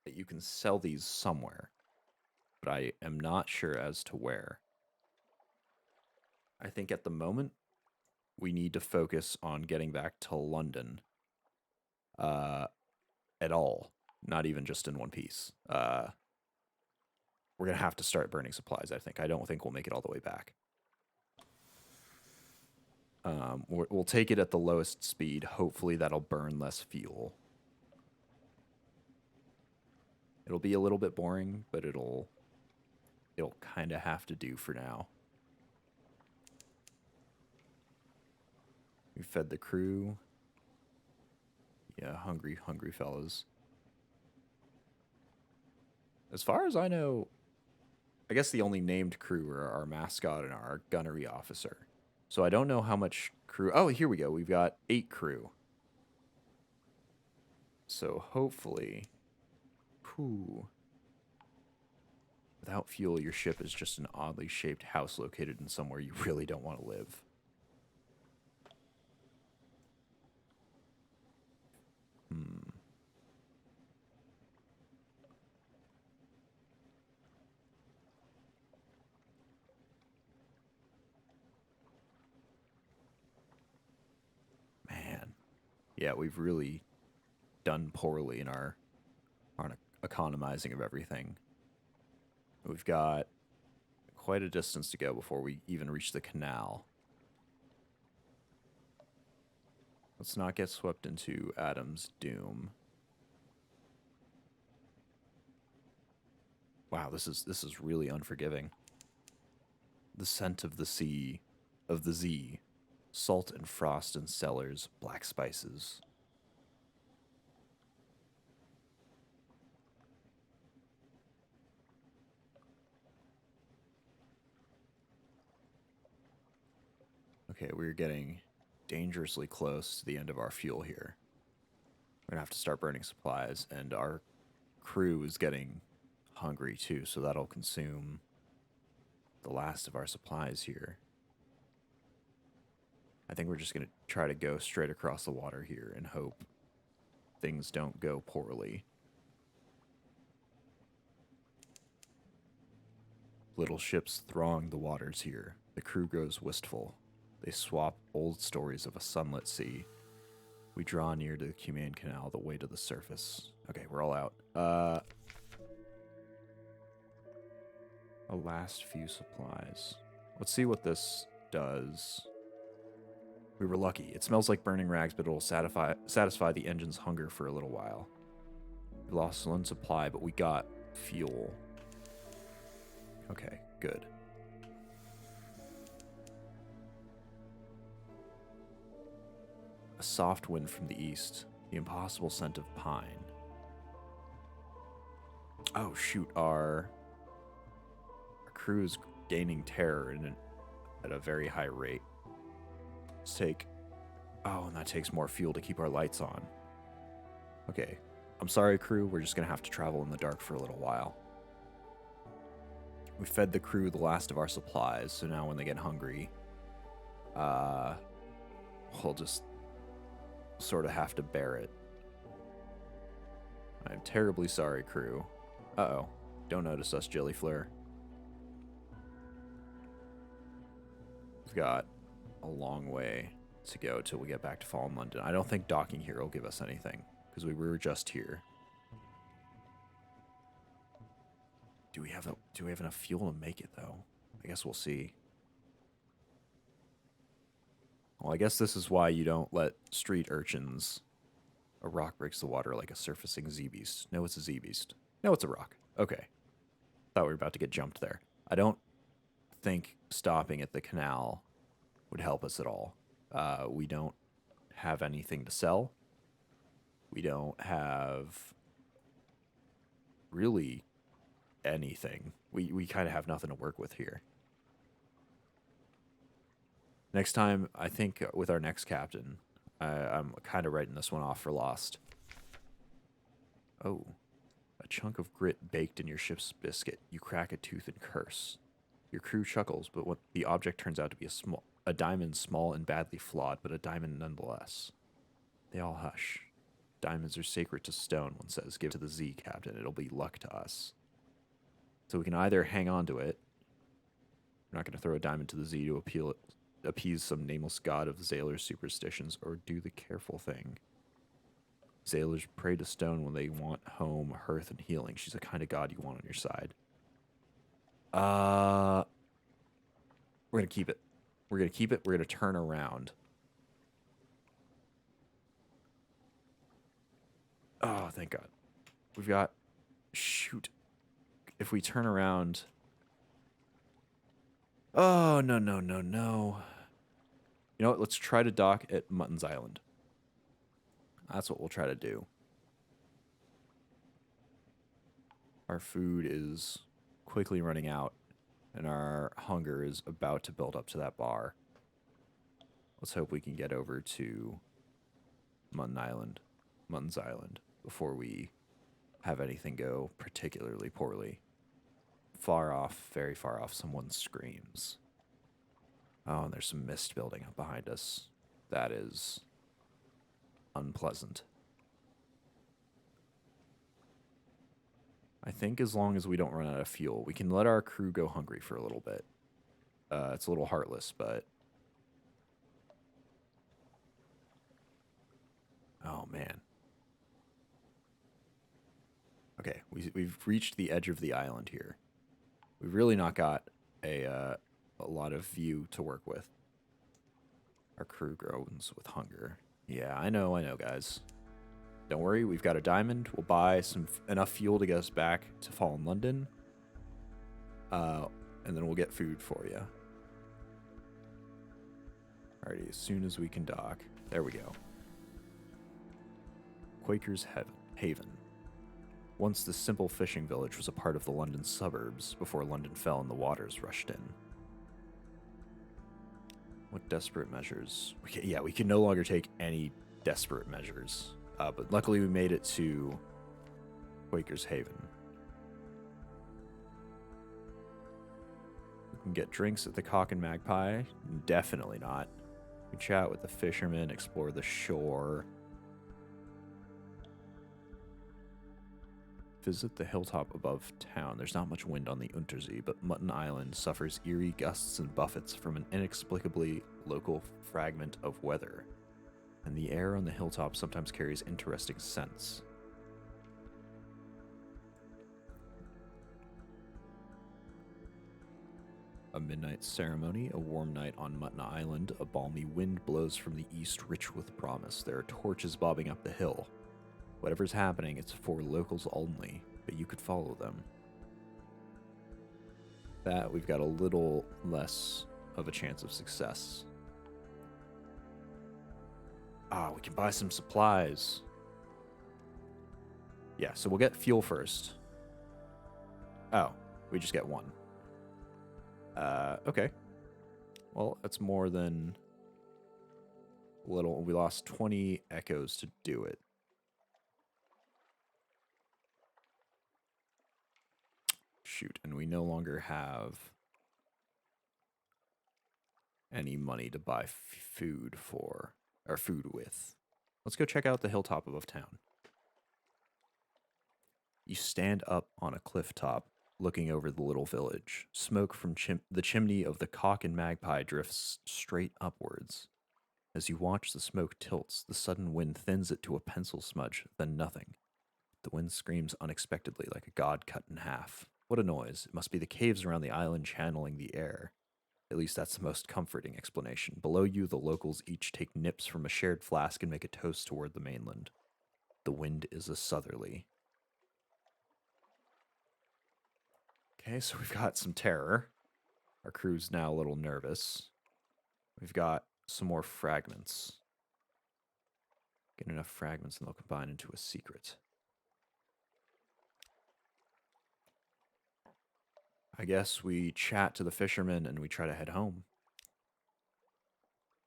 that you can sell these somewhere, but I am not sure as to where. I think at the moment, we need to focus on getting back to London at all, not even just in one piece. We're going to have to start burning supplies, I think. I don't think we'll make it all the way back. We'll take it at the lowest speed. Hopefully that'll burn less fuel. It'll be a little bit boring, but it'll kind of have to do for now. We fed the crew. Yeah, hungry fellas. As far as I know, I guess the only named crew are our mascot and our gunnery officer. So I don't know how much crew... Oh, here we go. We've got 8 crew. So hopefully... Whew. Without fuel, your ship is just an oddly shaped house located in somewhere you really don't want to live. Man. Yeah, we've really done poorly in our economizing of everything. We've got quite a distance to go before we even reach the canal. Let's not get swept into Adam's doom. Wow, this is really unforgiving. The scent of the sea, of the Z, salt and frost and cellars, black spices. Okay, we're getting dangerously close to the end of our fuel here. We're gonna have to start burning supplies, and our crew is getting hungry too, so that'll consume the last of our supplies here. I think we're just gonna try to go straight across the water here and hope things don't go poorly. Little ships throng the waters here. The crew grows wistful. They swap old stories of a sunlit sea. We draw near to the Cumaean Canal, the way to the surface. Okay, we're all out. A last few supplies. Let's see what this does. We were lucky. It smells like burning rags, but it'll satisfy the engine's hunger for a little while. We lost one supply, but we got fuel. Okay, good. A soft wind from the east, the impossible scent of pine. Oh shoot, our crew's gaining terror at a very high rate. Let's take... Oh, and that takes more fuel to keep our lights on. Okay, I'm sorry, crew. We're just going to have to travel in the dark for a little while. We fed the crew the last of our supplies, so now when they get hungry, we'll just sort of have to bear it. I'm terribly sorry, crew. Uh-oh. Don't notice us, Jellyfleur. We've got a long way to go till we get back to Fallen London. I don't think docking here will give us anything, because we were just here. Do we have enough fuel to make it, though? I guess we'll see. Well, I guess this is why you don't let street urchins... A rock breaks the water like a surfacing Z-beast. No, it's a Z-beast. No, it's a rock. Okay. Thought we were about to get jumped there. I don't think stopping at the canal would help us at all. We don't have anything to sell. We don't have really anything. We kind of have nothing to work with here. Next time, I think with our next captain, I'm kind of writing this one off for lost. Oh, a chunk of grit baked in your ship's biscuit. You crack a tooth and curse. Your crew chuckles, but what the object turns out to be a diamond small and badly flawed, but a diamond nonetheless. They all hush. Diamonds are sacred to stone, one says. Give it to the Z, Captain. It'll be luck to us. So we can either hang on to it. We're not going to throw a diamond to the Z to appease some nameless god of Zailor's superstitions, or do the careful thing. Zailors pray to stone when they want home, hearth, and healing. She's the kind of god you want on your side. We're going to keep it. We're going to keep it. We're going to turn around. Oh, thank God. We've got... Shoot. If we turn around... Oh, no, no, no, no. You know what? Let's try to dock at Mutton's Island. That's what we'll try to do. Our food is quickly running out, and our hunger is about to build up to that bar. Let's hope we can get over to Mutton's Island, before we have anything go particularly poorly. Far off, very far off, someone screams. Oh, and there's some mist building up behind us. That is unpleasant. I think as long as we don't run out of fuel, we can let our crew go hungry for a little bit. It's a little heartless, but... Oh, man. Okay, we've reached the edge of the island here. We've really not got a lot of view to work with. Our crew groans with hunger. Yeah, I know, guys. Don't worry, we've got a diamond. We'll buy enough fuel to get us back to Fallen London. And then we'll get food for you. Alrighty, as soon as we can dock. There we go. Quaker's Haven. Once this simple fishing village was a part of the London suburbs before London fell and the waters rushed in. What desperate measures? We can no longer take any desperate measures. But luckily we made it to Quaker's Haven. We can get drinks at the Cock and Magpie? Definitely not. We can chat with the fishermen, explore the shore. Visit the hilltop above town. There's not much wind on the Untersee, but Mutton Island suffers eerie gusts and buffets from an inexplicably local fragment of weather. And the air on the hilltop sometimes carries interesting scents. A midnight ceremony, a warm night on Mutton Island, a balmy wind blows from the east rich with promise. There are torches bobbing up the hill. Whatever's happening, it's for locals only, but you could follow them. That, we've got a little less of a chance of success. We can buy some supplies. Yeah, so we'll get fuel first. Oh, we just get one. Okay. Well, that's more than little. We lost 20 echoes to do it. Shoot, and we no longer have any money to buy food for, or food with. Let's go check out the hilltop above town. You stand up on a cliff top, looking over the little village. Smoke from the chimney of the Cock and Magpie drifts straight upwards. As you watch, the smoke tilts. The sudden wind thins it to a pencil smudge, then nothing. The wind screams unexpectedly like a god cut in half. What a noise. It must be the caves around the island channeling the air. At least that's the most comforting explanation. Below you, the locals each take nips from a shared flask and make a toast toward the mainland. The wind is a southerly. Okay, so we've got some terror. Our crew's now a little nervous. We've got some more fragments. Get enough fragments and they'll combine into a secret. I guess we chat to the fishermen and we try to head home.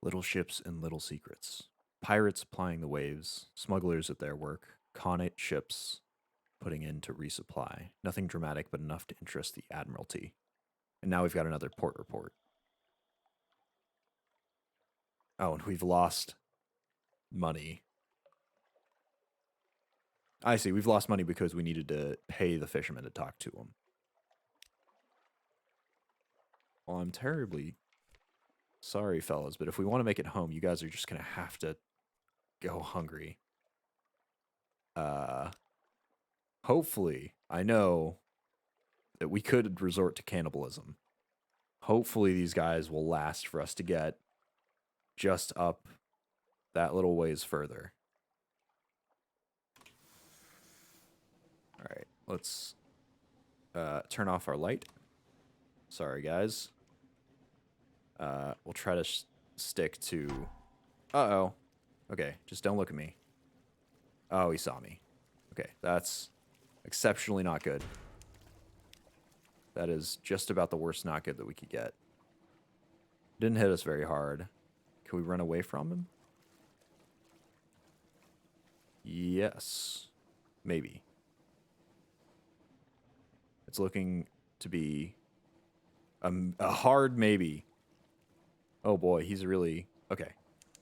Little ships and little secrets. Pirates plying the waves, smugglers at their work, connate ships putting in to resupply. Nothing dramatic, but enough to interest the Admiralty. And now we've got another port report. Oh, and we've lost money. I see, we've lost money because we needed to pay the fishermen to talk to them. Well, I'm terribly sorry, fellas, but if we want to make it home, you guys are just going to have to go hungry. Hopefully, I know that we could resort to cannibalism. Hopefully these guys will last for us to get just up that little ways further. All right, let's turn off our light. Sorry, guys. We'll try to stick to... Uh-oh. Okay, just don't look at me. Oh, he saw me. Okay, that's exceptionally not good. That is just about the worst not good that we could get. Didn't hit us very hard. Can we run away from him? Yes. Maybe. It's looking to be a hard maybe. Oh boy, he's really... Okay.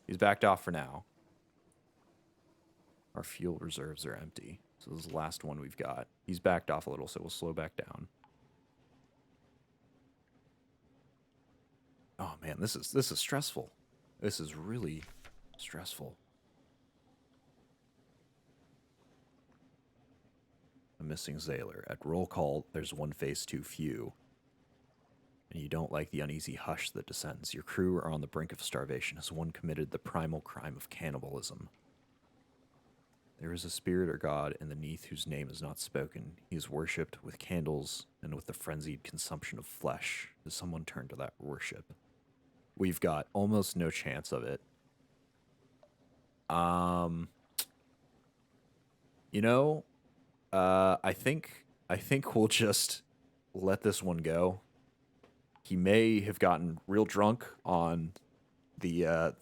He's backed off for now. Our fuel reserves are empty. So this is the last one we've got. He's backed off a little, so we'll slow back down. Oh man, this is stressful. This is really stressful. A missing Zailor. At roll call, there's one face too few. and you don't like the uneasy hush that descends. Your crew are on the brink of starvation as one committed the primal crime of cannibalism. There is a spirit or god in the Neath whose name is not spoken. He is worshipped with candles and with the frenzied consumption of flesh. Does someone turn to that worship? We've got almost no chance of it. You know, I think we'll just let this one go. He may have gotten real drunk on the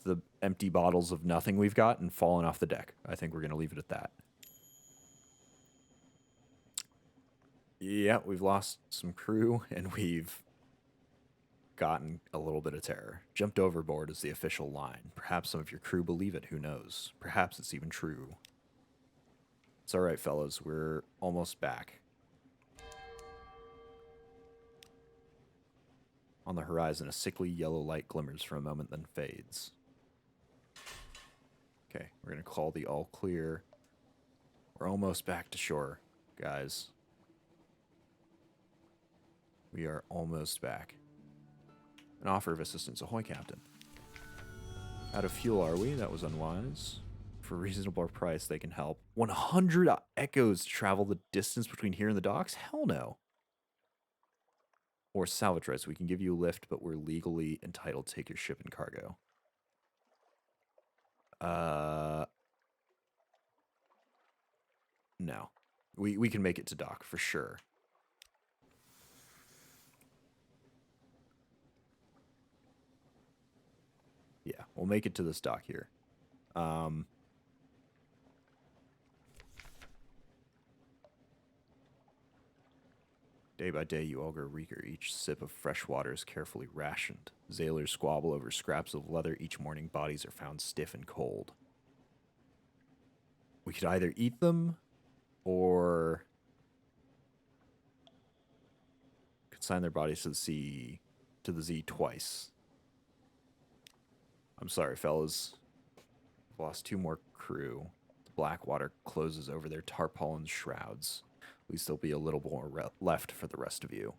empty bottles of nothing we've got and fallen off the deck. I think we're gonna leave it at that. Yeah, we've lost some crew and we've gotten a little bit of terror. Jumped overboard is the official line. Perhaps some of your crew believe it, who knows? Perhaps it's even true. It's alright, fellas, we're almost back. On the horizon, a sickly yellow light glimmers for a moment, then fades. Okay, we're gonna call the all clear. We're almost back to shore, guys. We are almost back. An offer of assistance. Ahoy, Captain. Out of fuel, are we? That was unwise. For a reasonable price, they can help. 100 echoes to travel the distance between here and the docks? Hell no. Or salvage rights. We can give you a lift, but we're legally entitled to take your ship and cargo. No. We can make it to dock, for sure. Yeah, we'll make it to this dock here. Day by day, you all grow weaker. Each sip of fresh water is carefully rationed. Zailors squabble over scraps of leather. Each morning, bodies are found stiff and cold. We could either eat them or consign their bodies to the Z twice. I'm sorry, fellas. We've lost 2 more crew. The black water closes over their tarpaulin shrouds. At least there'll be a little more left for the rest of you.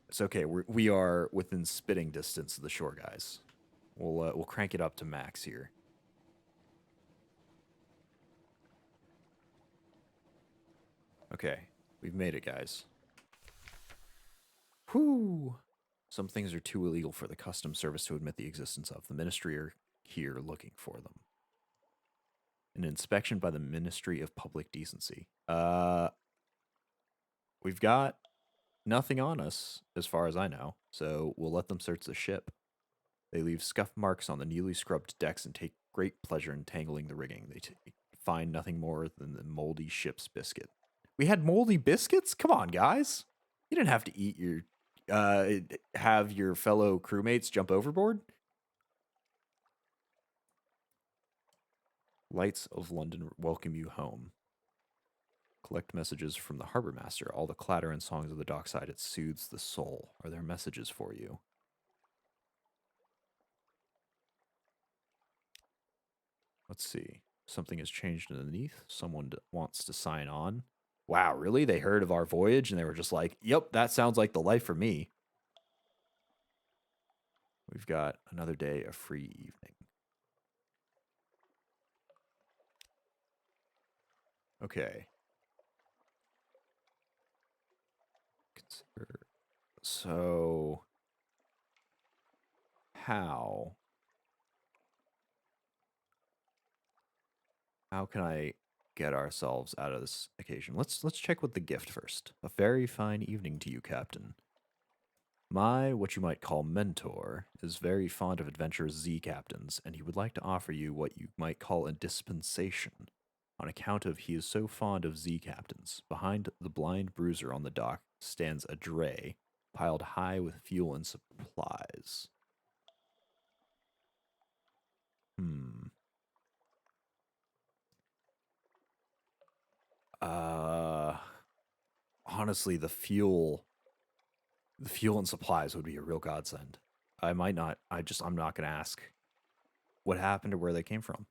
It's okay. We are within spitting distance of the shore, guys. We'll crank it up to max here. Okay, we've made it, guys. Whew. Some things are too illegal for the customs service to admit the existence of. The ministry are here looking for them. An inspection by the Ministry of Public Decency. We've got nothing on us, as far as I know, so we'll let them search the ship. They leave scuff marks on the newly scrubbed decks and take great pleasure in tangling the rigging. They find nothing more than the moldy ship's biscuit. We had moldy biscuits? Come on, guys. You didn't have to eat your, have your fellow crewmates jump overboard? Lights of London welcome you home. Collect messages from the harbor master. All the clatter and songs of the dockside, it soothes the soul. Are there messages for you? Let's see. Something has changed underneath. Someone wants to sign on. Wow, really? They heard of our voyage and they were just like, yep, that sounds like the life for me. We've got another day of free evening. Okay. Consider. So, how can I get ourselves out of this occasion? Let's check with the gift first. A very fine evening to you, Captain. My, what you might call mentor, is very fond of adventurous Z captains, and he would like to offer you what you might call a dispensation, on account of he is so fond of Z captains. Behind the blind bruiser on the dock stands a dray, piled high with fuel and supplies. Honestly, the fuel and supplies would be a real godsend. I'm not going to ask what happened or where they came from.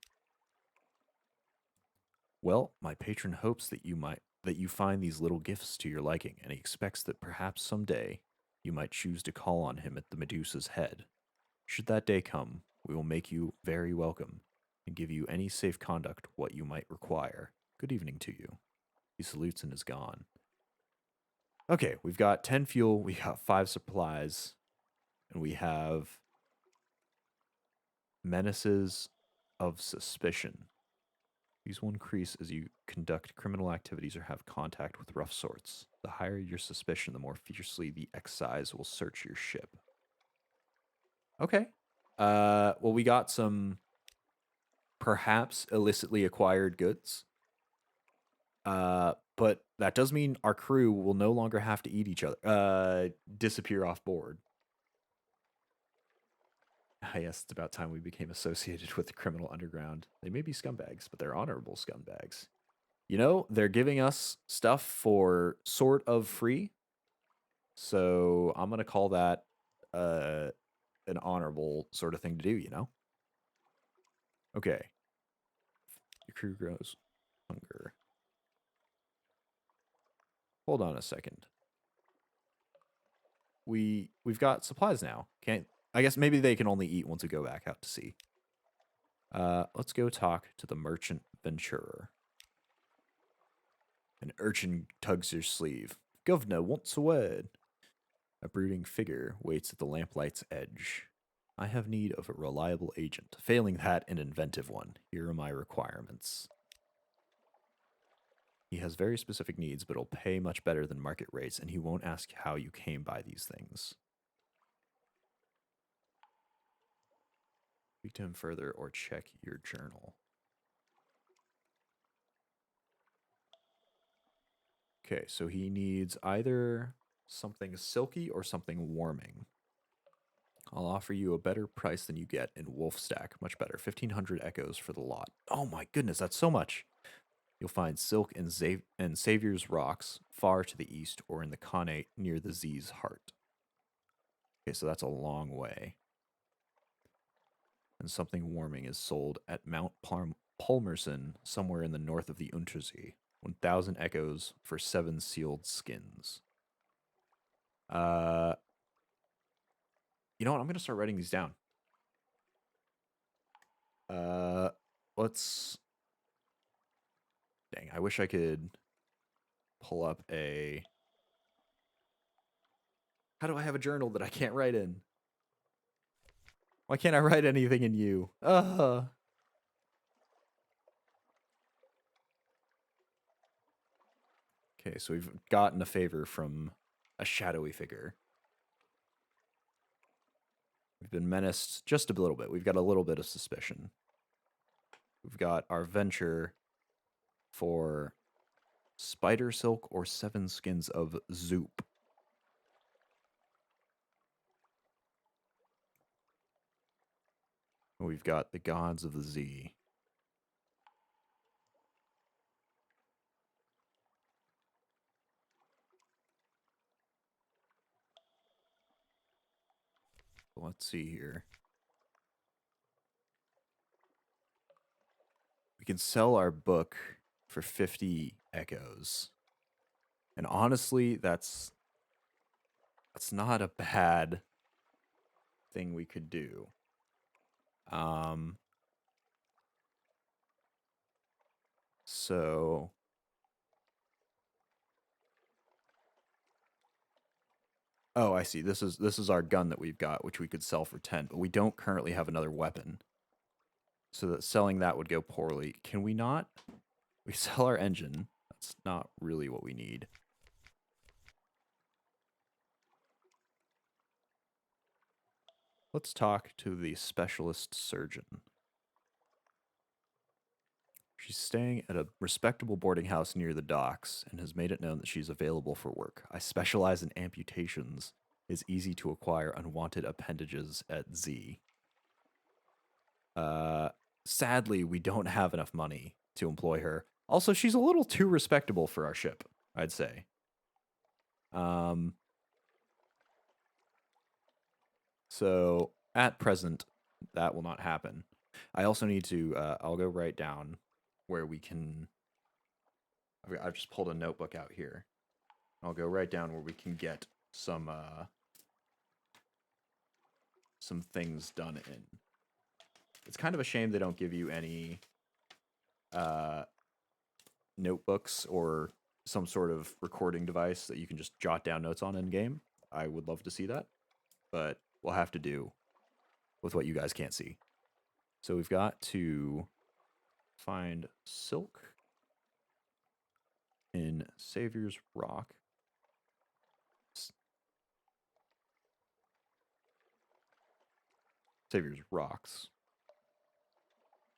Well, my patron hopes that you might that you find these little gifts to your liking, and he expects that perhaps someday you might choose to call on him at the Medusa's head. Should that day come, we will make you very welcome and give you any safe conduct what you might require. Good evening to you. He salutes and is gone. Okay, we've got 10 fuel, we got 5 supplies, and we have menaces of suspicion. These will increase as you conduct criminal activities or have contact with rough sorts. The higher your suspicion, the more fiercely the excise will search your ship. Okay. Well, we got some perhaps illicitly acquired goods. But that does mean our crew will no longer have to eat each other. Disappear off board. Ah, yes, it's about time we became associated with the criminal underground. They may be scumbags, but they're honorable scumbags. You know, they're giving us stuff for sort of free. So I'm going to call that an honorable sort of thing to do, you know? Okay. Your crew grows hunger. Hold on a second. We've got supplies now. Can't I guess maybe they can only eat once we go back out to sea. Let's go talk to the merchant venturer. An urchin tugs your sleeve. Governor wants a word. A brooding figure waits at the lamplight's edge. I have need of a reliable agent. Failing that, an inventive one. Here are my requirements. He has very specific needs, but he'll pay much better than market rates, and he won't ask how you came by these things. Speak to him further or check your journal. Okay, so he needs either something silky or something warming. I'll offer you a better price than you get in Wolf Stack. Much better. 1,500 echoes for the lot. Oh my goodness, that's so much. You'll find silk and Savior's Rocks far to the east or in the Connate near the Z's heart. Okay, so that's a long way. And something warming is sold at Mount Palmerston, somewhere in the north of the Untersee. 1,000 echoes for 7 sealed skins. You know what? I'm going to start writing these down. Let's... Dang, I wish I could pull up a... How do I have a journal that I can't write in? Why can't I write anything in you? Okay, so we've gotten a favor from a shadowy figure. We've been menaced just a little bit. We've got a little bit of suspicion. We've got our venture for spider silk or 7 skins of zoop. We've got the gods of the Z. Let's see here. We can sell our book for 50 echoes. And honestly, that's not a bad thing we could do. So oh, I see. This is our gun that we've got, which we could sell for 10, but we don't currently have another weapon. So that selling that would go poorly. Can we not? We sell our engine. That's not really what we need. Let's talk to the specialist surgeon. She's staying at a respectable boarding house near the docks and has made it known that she's available for work. I specialize in amputations. It's easy to acquire unwanted appendages at Z. Sadly, we don't have enough money to employ her. Also, she's a little too respectable for our ship, I'd say. So, at present, that will not happen. I also need to, I'll go write down where we can I've just pulled a notebook out here. I'll go right down where we can get some things done in. It's kind of a shame they don't give you any notebooks or some sort of recording device that you can just jot down notes on in game. I would love to see that, but we'll have to do with what you guys can't see. So we've got to find silk in Savior's Rock. Savior's Rocks.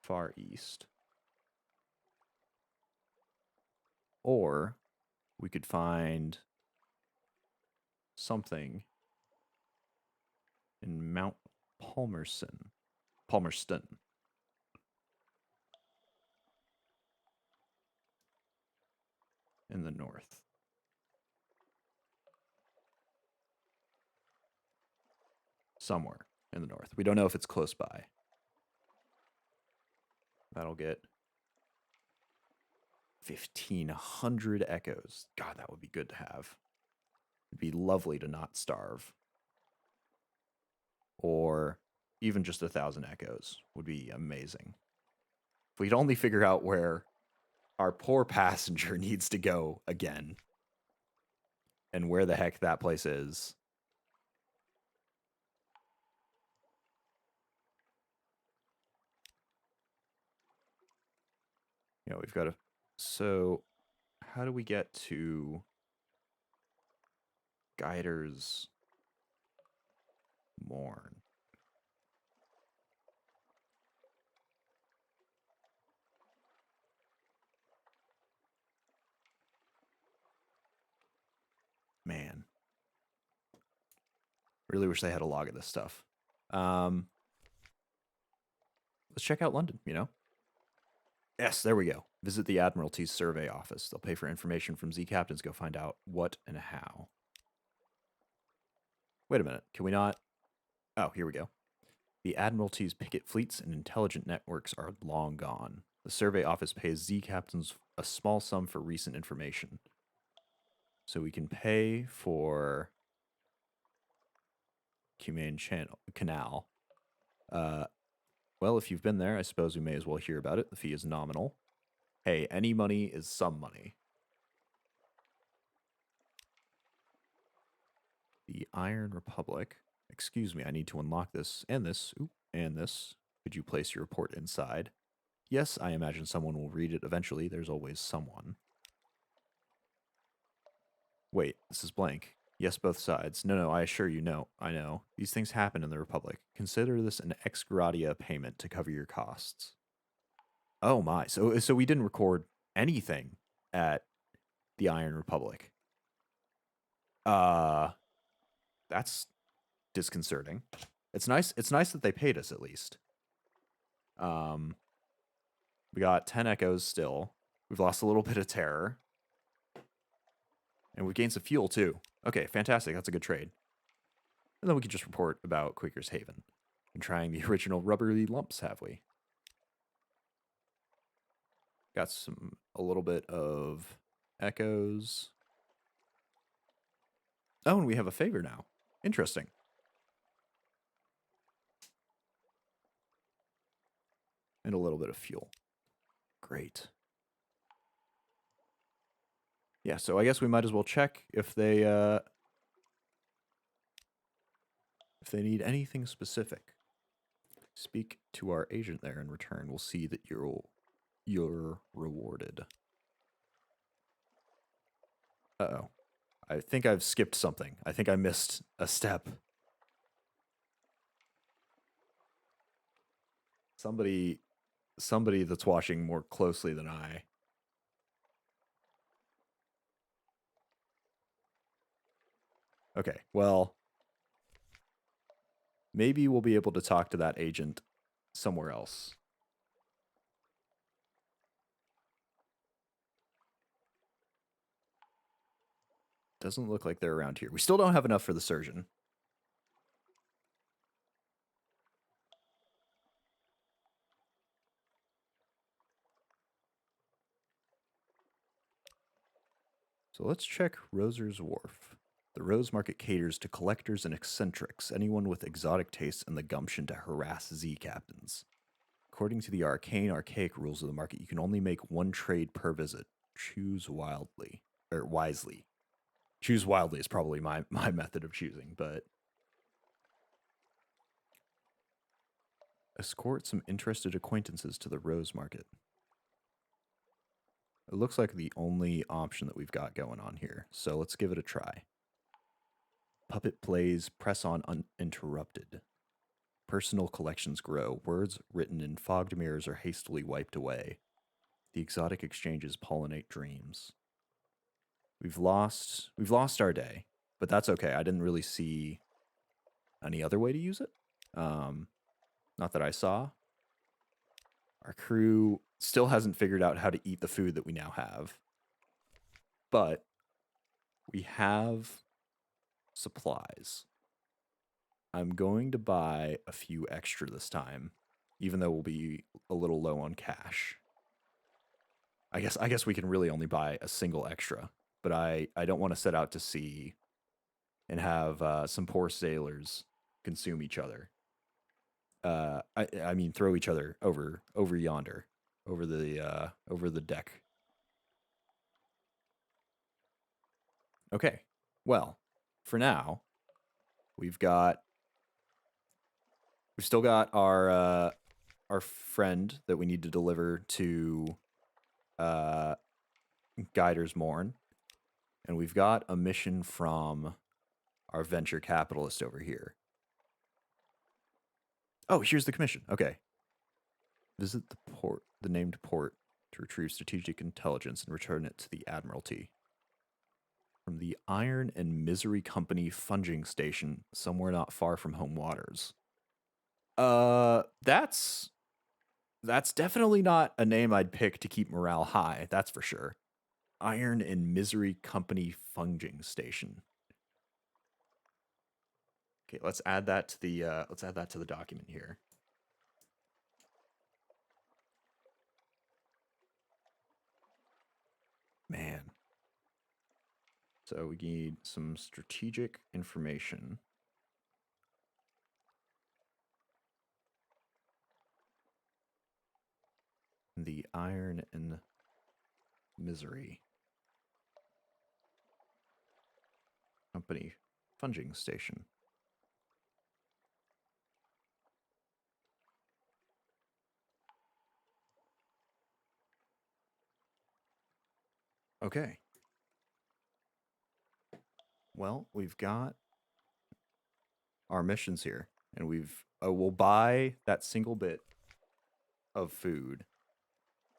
Far East. Or we could find something in Mount Palmerston. In the north. Somewhere in the north. We don't know if it's close by. That'll get 1,500 echoes. God, that would be good to have. It'd be lovely to not starve. Or even just 1,000 echoes would be amazing. If we'd only figure out where our poor passenger needs to go again and where the heck that place is. You know, we've got to... So, how do we get to Guider's Mourn? Man. Really wish they had a log of this stuff. Let's check out London, you know? Yes, there we go. Visit the Admiralty's survey office. They'll pay for information from Z captains. Go find out what and how. Wait a minute. Can we not? Oh, here we go. The Admiralty's picket fleets and intelligent networks are long gone. The survey office pays Z captains a small sum for recent information. So we can pay for Cumaean Canal. Well, if you've been there, I suppose we may as well hear about it. The fee is nominal. Hey, any money is some money. The Iron Republic. Excuse me, I need to unlock this and this. Ooh, and this. Could you place your report inside? Yes, I imagine someone will read it eventually. There's always someone. Wait, this is blank. Yes, both sides. No, I assure you, no. I know. These things happen in the Republic. Consider this an ex gratia payment to cover your costs. Oh my. So we didn't record anything at the Iron Republic. That's disconcerting. It's nice that they paid us at least. We got 10 echoes still. We've lost a little bit of terror. And we gained some fuel too. Okay, fantastic. That's a good trade. And then we can just report about Quaker's Haven. And trying the original rubbery lumps, have we? Got a little bit of echoes. Oh, and we have a favor now. Interesting. And a little bit of fuel. Great. Yeah, so I guess we might as well check if they need anything specific. Speak to our agent there in return. We'll see that you're rewarded. Uh-oh. I think I've skipped something. I think I missed a step. Somebody that's watching more closely than I. Okay, well, maybe we'll be able to talk to that agent somewhere else. Doesn't look like they're around here. We still don't have enough for the surgeon. So let's check Roser's Wharf. The Rose Market caters to collectors and eccentrics, anyone with exotic tastes and the gumption to harass Z captains. According to the archaic rules of the market, you can only make one trade per visit. Choose wisely. Choose wildly is probably my method of choosing, but escort some interested acquaintances to the Rose Market. It looks like the only option that we've got going on here, so let's give it a try. Puppet plays press on uninterrupted. Personal collections grow. Words written in fogged mirrors are hastily wiped away. The exotic exchanges pollinate dreams. We've lost our day, but that's okay. I didn't really see any other way to use it. Not that I saw. Our crew still hasn't figured out how to eat the food that we now have. But we have supplies. I'm going to buy a few extra this time, even though we'll be a little low on cash. I guess we can really only buy a single extra, but I don't want to set out to sea and have some poor sailors consume each other. I mean, throw each other over yonder, over the deck. Okay, well, for now, we've still got our friend that we need to deliver to Guider's Morn, and we've got a mission from our venture capitalist over here. Oh, here's the commission. Okay. Visit the named port to retrieve strategic intelligence and return it to the Admiralty. From the Iron and Misery Company funging station, somewhere not far from home waters. That's definitely not a name I'd pick to keep morale high, that's for sure. Iron and Misery Company funging station. Okay, let's add that to the document here. Man. So we need some strategic information. The Iron and Misery Company funging station. Okay. Well, we've got our missions here, and we'll buy that single bit of food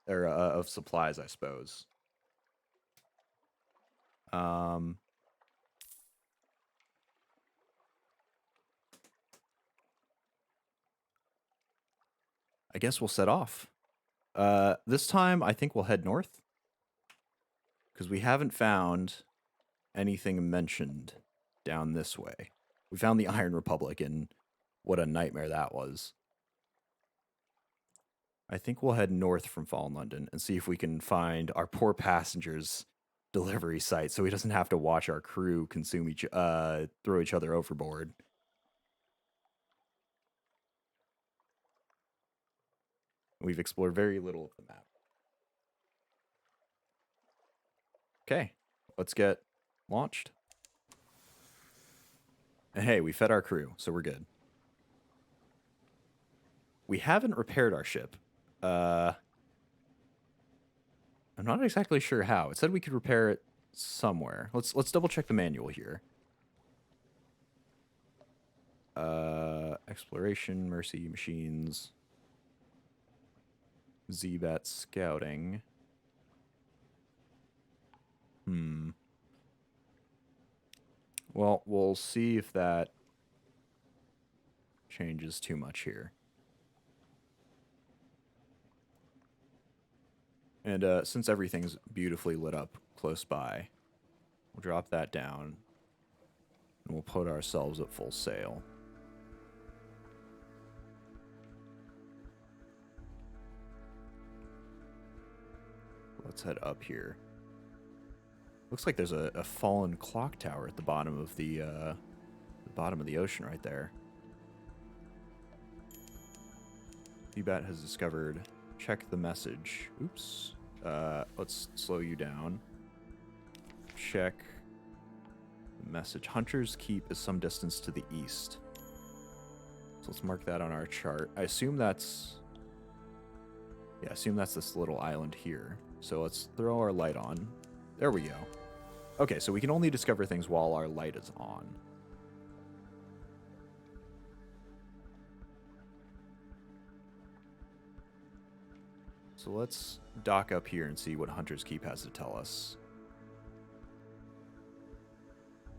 or of supplies, I suppose. I guess we'll set off. This time, I think we'll head north because we haven't found anything mentioned down this way. We found the Iron Republic, and what a nightmare that was. I think we'll head north from Fallen London and see if we can find our poor passengers' delivery site so he doesn't have to watch our crew consume throw each other overboard. We've explored very little of the map. Okay, let's get launched. And hey, we fed our crew, so we're good. We haven't repaired our ship. I'm not exactly sure how. It said we could repair it somewhere. Let's double check the manual here. Exploration, Mercy, Machines, Z-Bat Scouting. Well, we'll see if that changes too much here. And since everything's beautifully lit up close by, we'll drop that down and we'll put ourselves at full sail. Let's head up here. Looks like there's a fallen clock tower at the bottom of the ocean right there. Febat has discovered. Check the message. Oops. Let's slow you down. Check the message. Hunter's Keep is some distance to the east. So let's mark that on our chart. I assume that's... Yeah, I assume that's this little island here. So let's throw our light on. There we go. Okay, so we can only discover things while our light is on. So let's dock up here and see what Hunter's Keep has to tell us.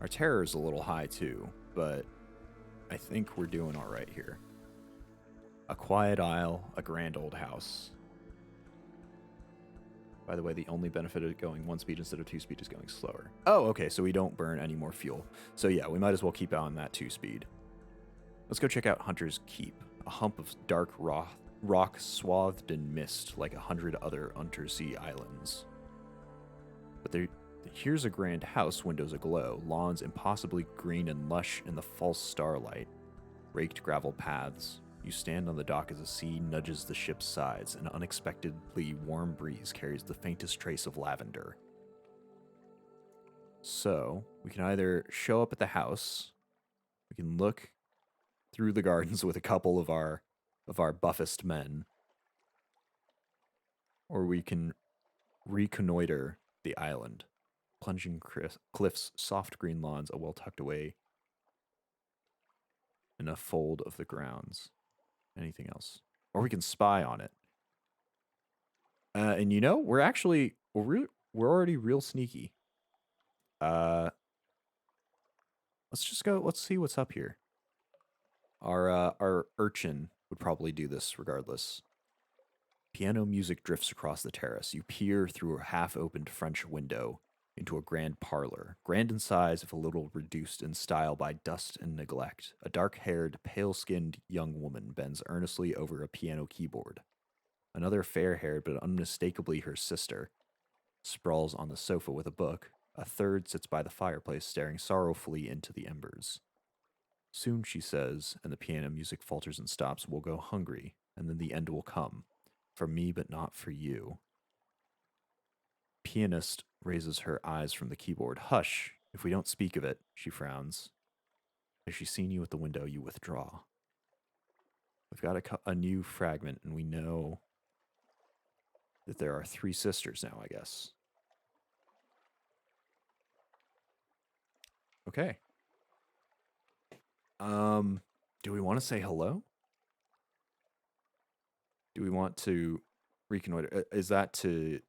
Our terror is a little high too, but I think we're doing all right here. A quiet isle, a grand old house. By the way, the only benefit of going 1 speed instead of 2 speed is going slower. Oh, okay, so we don't burn any more fuel. So yeah, we might as well keep on that 2 speed. Let's go check out Hunter's Keep, a hump of dark rock swathed in mist like 100 other undersea islands. But here's a grand house, windows aglow, lawns impossibly green and lush in the false starlight, raked gravel paths. You stand on the dock as the sea nudges the ship's sides. An unexpectedly warm breeze carries the faintest trace of lavender. So, we can either show up at the house, we can look through the gardens with a couple of our buffest men, or we can reconnoiter the island. Plunging cliffs, soft green lawns, a well tucked away in a fold of the grounds. Anything else? Or we can spy on it. And you know, we're already real sneaky. Let's just go. Let's see what's up here. Our urchin would probably do this regardless. Piano music drifts across the terrace. You peer through a half-opened French window into a grand parlor, grand in size if a little reduced in style by dust and neglect. A dark-haired, pale-skinned young woman bends earnestly over a piano keyboard. Another fair-haired but unmistakably her sister sprawls on the sofa with a book. A third sits by the fireplace staring sorrowfully into the embers. Soon, she says, and the piano music falters and stops, we'll go hungry, and then the end will come. For me, but not for you. Pianist raises her eyes from the keyboard. Hush, if we don't speak of it, she frowns. Has she seen you at the window, you withdraw. We've got a new fragment, and we know that there are 3 sisters now, I guess. Okay. Do we want to say hello? Do we want to reconnoiter? Is that to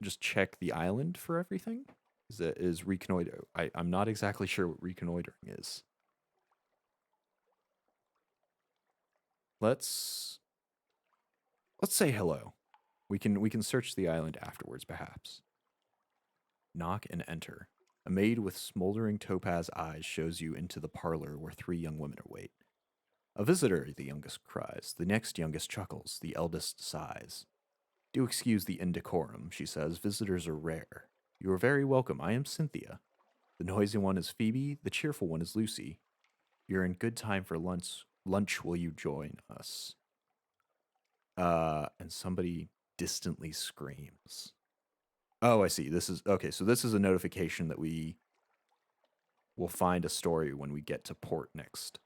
just check the island for everything? Is reconnoiter? I'm not exactly sure what reconnoitering is. Let's say hello. We can search the island afterwards, perhaps. Knock and enter. A maid with smoldering topaz eyes shows you into the parlor where 3 young women await. A visitor, the youngest cries. The next youngest chuckles. The eldest sighs. Do excuse the indecorum, she says. Visitors are rare. You are very welcome. I am Cynthia. The noisy one is Phoebe. The cheerful one is Lucy. You're in good time for lunch. Lunch, will you join us? And somebody distantly screams. Oh, I see. This is okay. So this is a notification that we will find a story when we get to port next.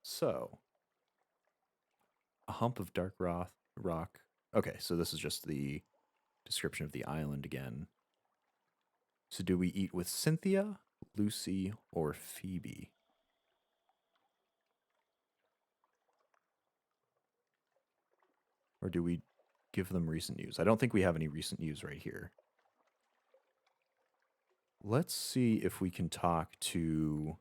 So, a hump of dark rock. Okay, so this is just the description of the island again. So do we eat with Cynthia, Lucy, or Phoebe? Or do we give them recent news? I don't think we have any recent news right here. Let's see if we can talk to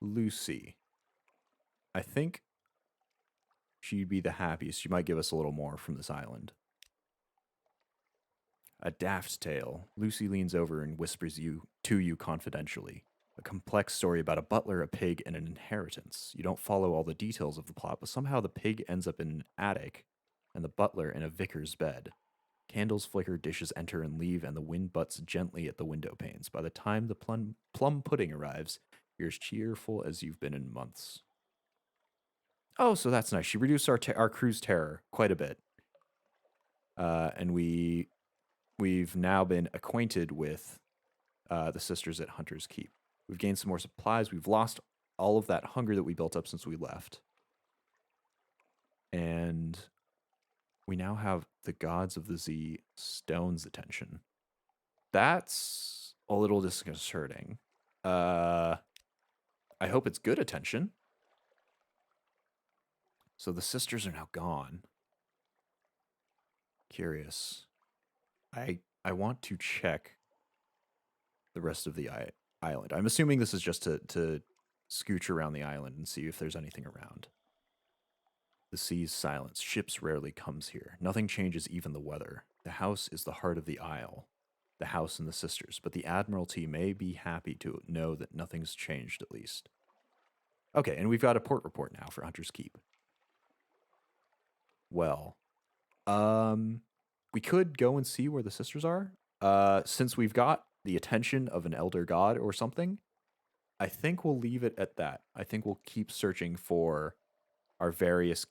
Lucy. I think she'd be the happiest. She might give us a little more from this island. A daft tale. Lucy leans over and whispers to you confidentially. A complex story about a butler, a pig, and an inheritance. You don't follow all the details of the plot, but somehow the pig ends up in an attic and the butler in a vicar's bed. Candles flicker, dishes enter and leave, and the wind butts gently at the window panes. By the time the plum pudding arrives, you're as cheerful as you've been in months. Oh, so that's nice. She reduced our crew's terror quite a bit. And we've now been acquainted with the sisters at Hunter's Keep. We've gained some more supplies. We've lost all of that hunger that we built up since we left. And we now have the gods of the Z Stone's attention. That's a little disconcerting. I hope it's good attention. So the sisters are now gone. Curious. I want to check the rest of the island. I'm assuming this is just to scooch around the island and see if there's anything around. The sea's silence. Ships rarely comes here. Nothing changes, even the weather. The house is the heart of the isle. The house and the sisters. But the Admiralty may be happy to know that nothing's changed, at least. Okay, and we've got a port report now for Hunter's Keep. Well, we could go and see where the sisters are. Since we've got the attention of an elder god or something, I think we'll leave it at that. I think we'll keep searching for our various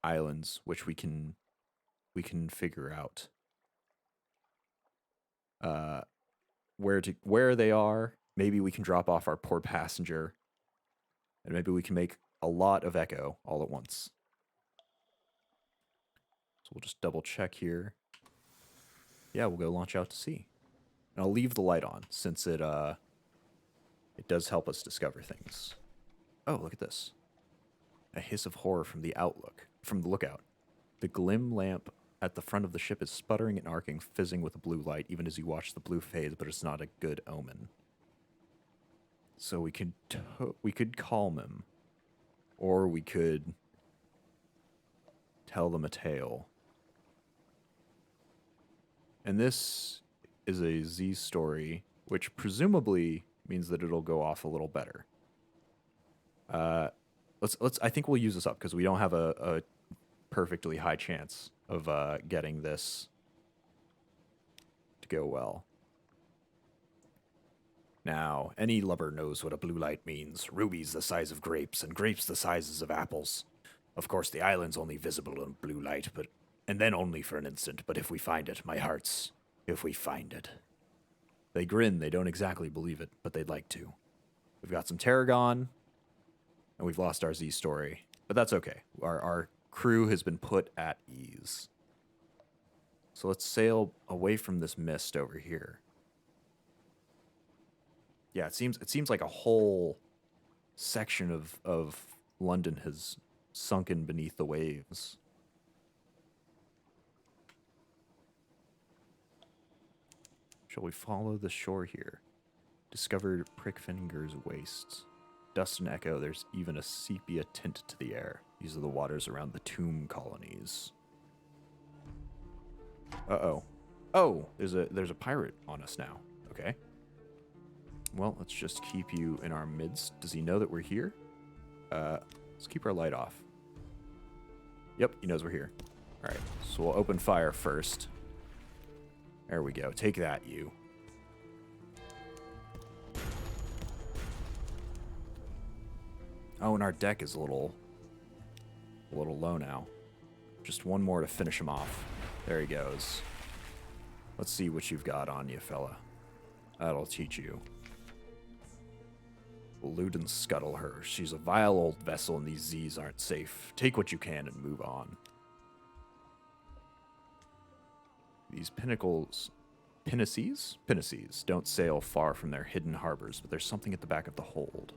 islands, which we can figure out where they are. Maybe we can drop off our poor passenger, and maybe we can make a lot of echo all at once. So we'll just double check here. Yeah, we'll go launch out to sea. And I'll leave the light on since it does help us discover things. Oh, look at this. A hiss of horror from the lookout. The glim lamp at the front of the ship is sputtering and arcing, fizzing with a blue light, even as you watch the blue fade, but it's not a good omen. So we could calm him, or we could tell them a tale. And this is a Z story, which presumably means that it'll go off a little better. I think we'll use this up because we don't have a perfectly high chance of getting this to go well. Now, any lover knows what a blue light means. Rubies the size of grapes, and grapes the sizes of apples. Of course, the island's only visible in blue light, and then only for an instant. But if we find it, my hearts, if we find it. They grin, they don't exactly believe it, but they'd like to. We've got some tarragon, and we've lost our Z story. But that's okay. Our crew has been put at ease. So let's sail away from this mist over here. Yeah, it seems like a whole section of London has sunken beneath the waves. Shall we follow the shore here? Discovered Prickfinger's wastes. Dust and echo, there's even a sepia tint to the air. These are the waters around the tomb colonies. Uh-oh. Oh, there's a pirate on us now. Okay. Well, let's just keep you in our midst. Does he know that we're here? Let's keep our light off. Yep, he knows we're here. All right, so we'll open fire first. There we go. Take that, you. Oh, and our deck is a little low now. Just one more to finish him off. There he goes. Let's see what you've got on you, fella. That'll teach you. Loot and scuttle her. She's a vile old vessel and these Z's aren't safe. Take what you can and move on. These pinnaces don't sail far from their hidden harbors, but there's something at the back of the hold.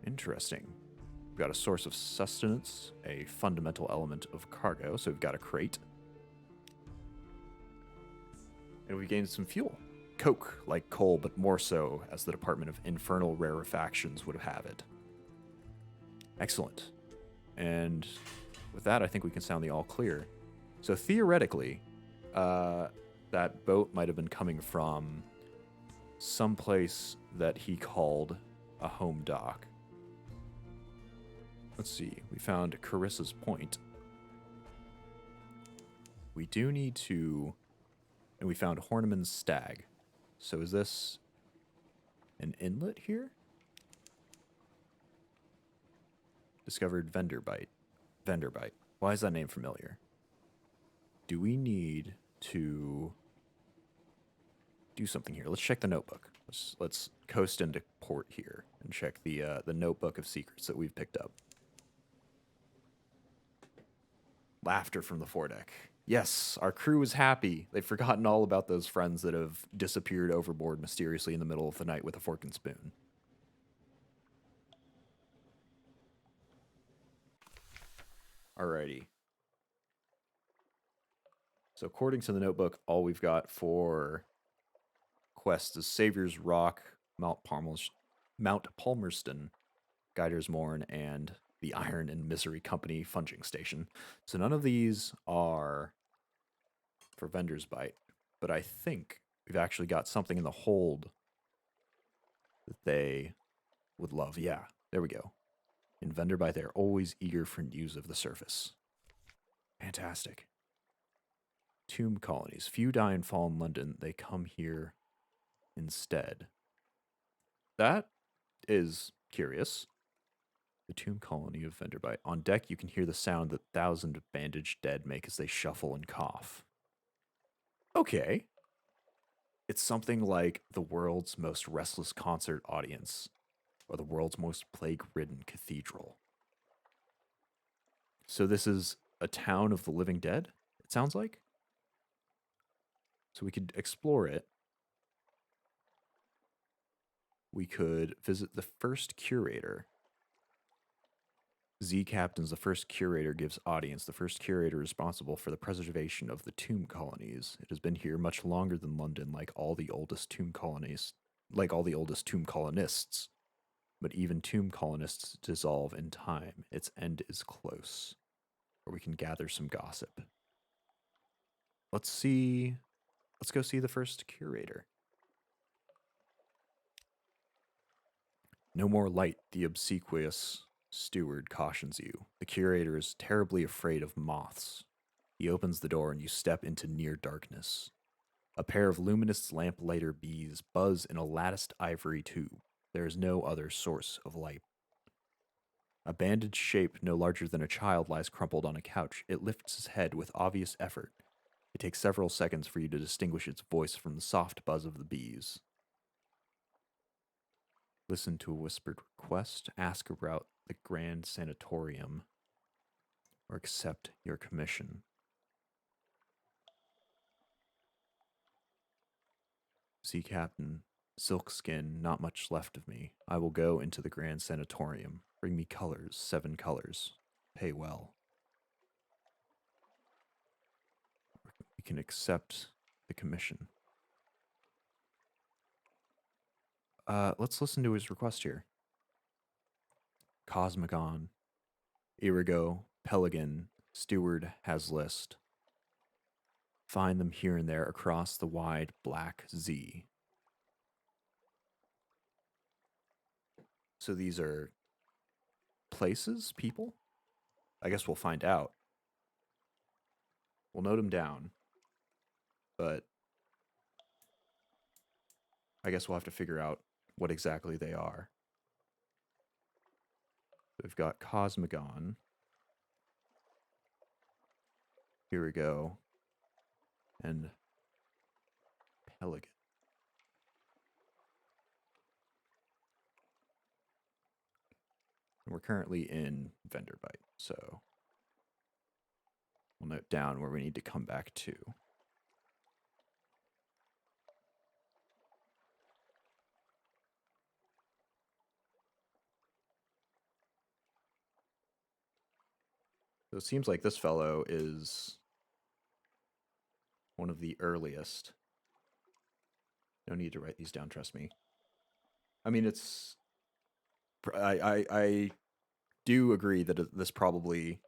Interesting. We've got a source of sustenance, a fundamental element of cargo, so we've got a crate. And we gained some fuel. Coke, like coal, but more so, as the Department of Infernal Rarefactions would have it. Excellent. And with that, I think we can sound the all clear. So theoretically, that boat might have been coming from someplace that he called a home dock. Let's see. We found Carissa's Point. we do need to... And we found Horniman's Stag. So is this an inlet here? Discovered vendor bite. Vendor bite. Why is that name familiar? Do we need to do something here? Let's check the notebook. Let's coast into port here and check the notebook of secrets that we've picked up. Laughter from the foredeck. Yes, our crew is happy. They've forgotten all about those friends that have disappeared overboard mysteriously in the middle of the night with a fork and spoon. Alrighty. So according to the notebook, all we've got for quests is Savior's Rock, Mount Palmerston, Guider's Morn, and the Iron and Misery Company Funging Station. So none of these are for Vendor's Bite, but I think we've actually got something in the hold that they would love. Yeah, there we go. In Vendor Bite, they're always eager for news of the surface. Fantastic. Tomb colonies. Few die and fall in London. They come here instead. That is curious. The tomb colony of Venderbite. On deck, you can hear the sound that 1,000 bandaged dead make as they shuffle and cough. Okay. It's something like the world's most restless concert audience, or the world's most plague-ridden cathedral. So this is a town of the living dead, it sounds like? So we could explore it. We could visit the first curator. Z Captains, the first curator, gives audience. The first curator responsible for the preservation of the tomb colonies. It has been here much longer than London, like all the oldest tomb colonies, like all the oldest tomb colonists. But even tomb colonists dissolve in time. Its end is close. Or we can gather some gossip. Let's go see the first curator. No more light, the obsequious steward cautions you. The curator is terribly afraid of moths. He opens the door and you step into near darkness. A pair of luminous lamplighter bees buzz in a latticed ivory tube. There is no other source of light. A bandaged shape no larger than a child lies crumpled on a couch. It lifts its head with obvious effort. It takes several seconds for you to distinguish its voice from the soft buzz of the bees. Listen to a whispered request, ask about the Grand Sanatorium, or accept your commission. Sea Captain, silkskin, not much left of me. I will go into the Grand Sanatorium. Bring me colors, 7 colors. Pay well. We can accept the commission. Let's listen to his request here. Cosmogon, Irigo, Pelican, Steward has list. Find them here and there across the wide black Z. So these are places, people? I guess we'll find out. We'll note them down. But I guess we'll have to figure out what exactly they are. We've got Cosmogon. Here we go. And Pelican. And we're currently in Venderbite, so we'll note down where we need to come back to. So it seems like this fellow is one of the earliest. No need to write these down, trust me. I mean, it's... I do agree that this probably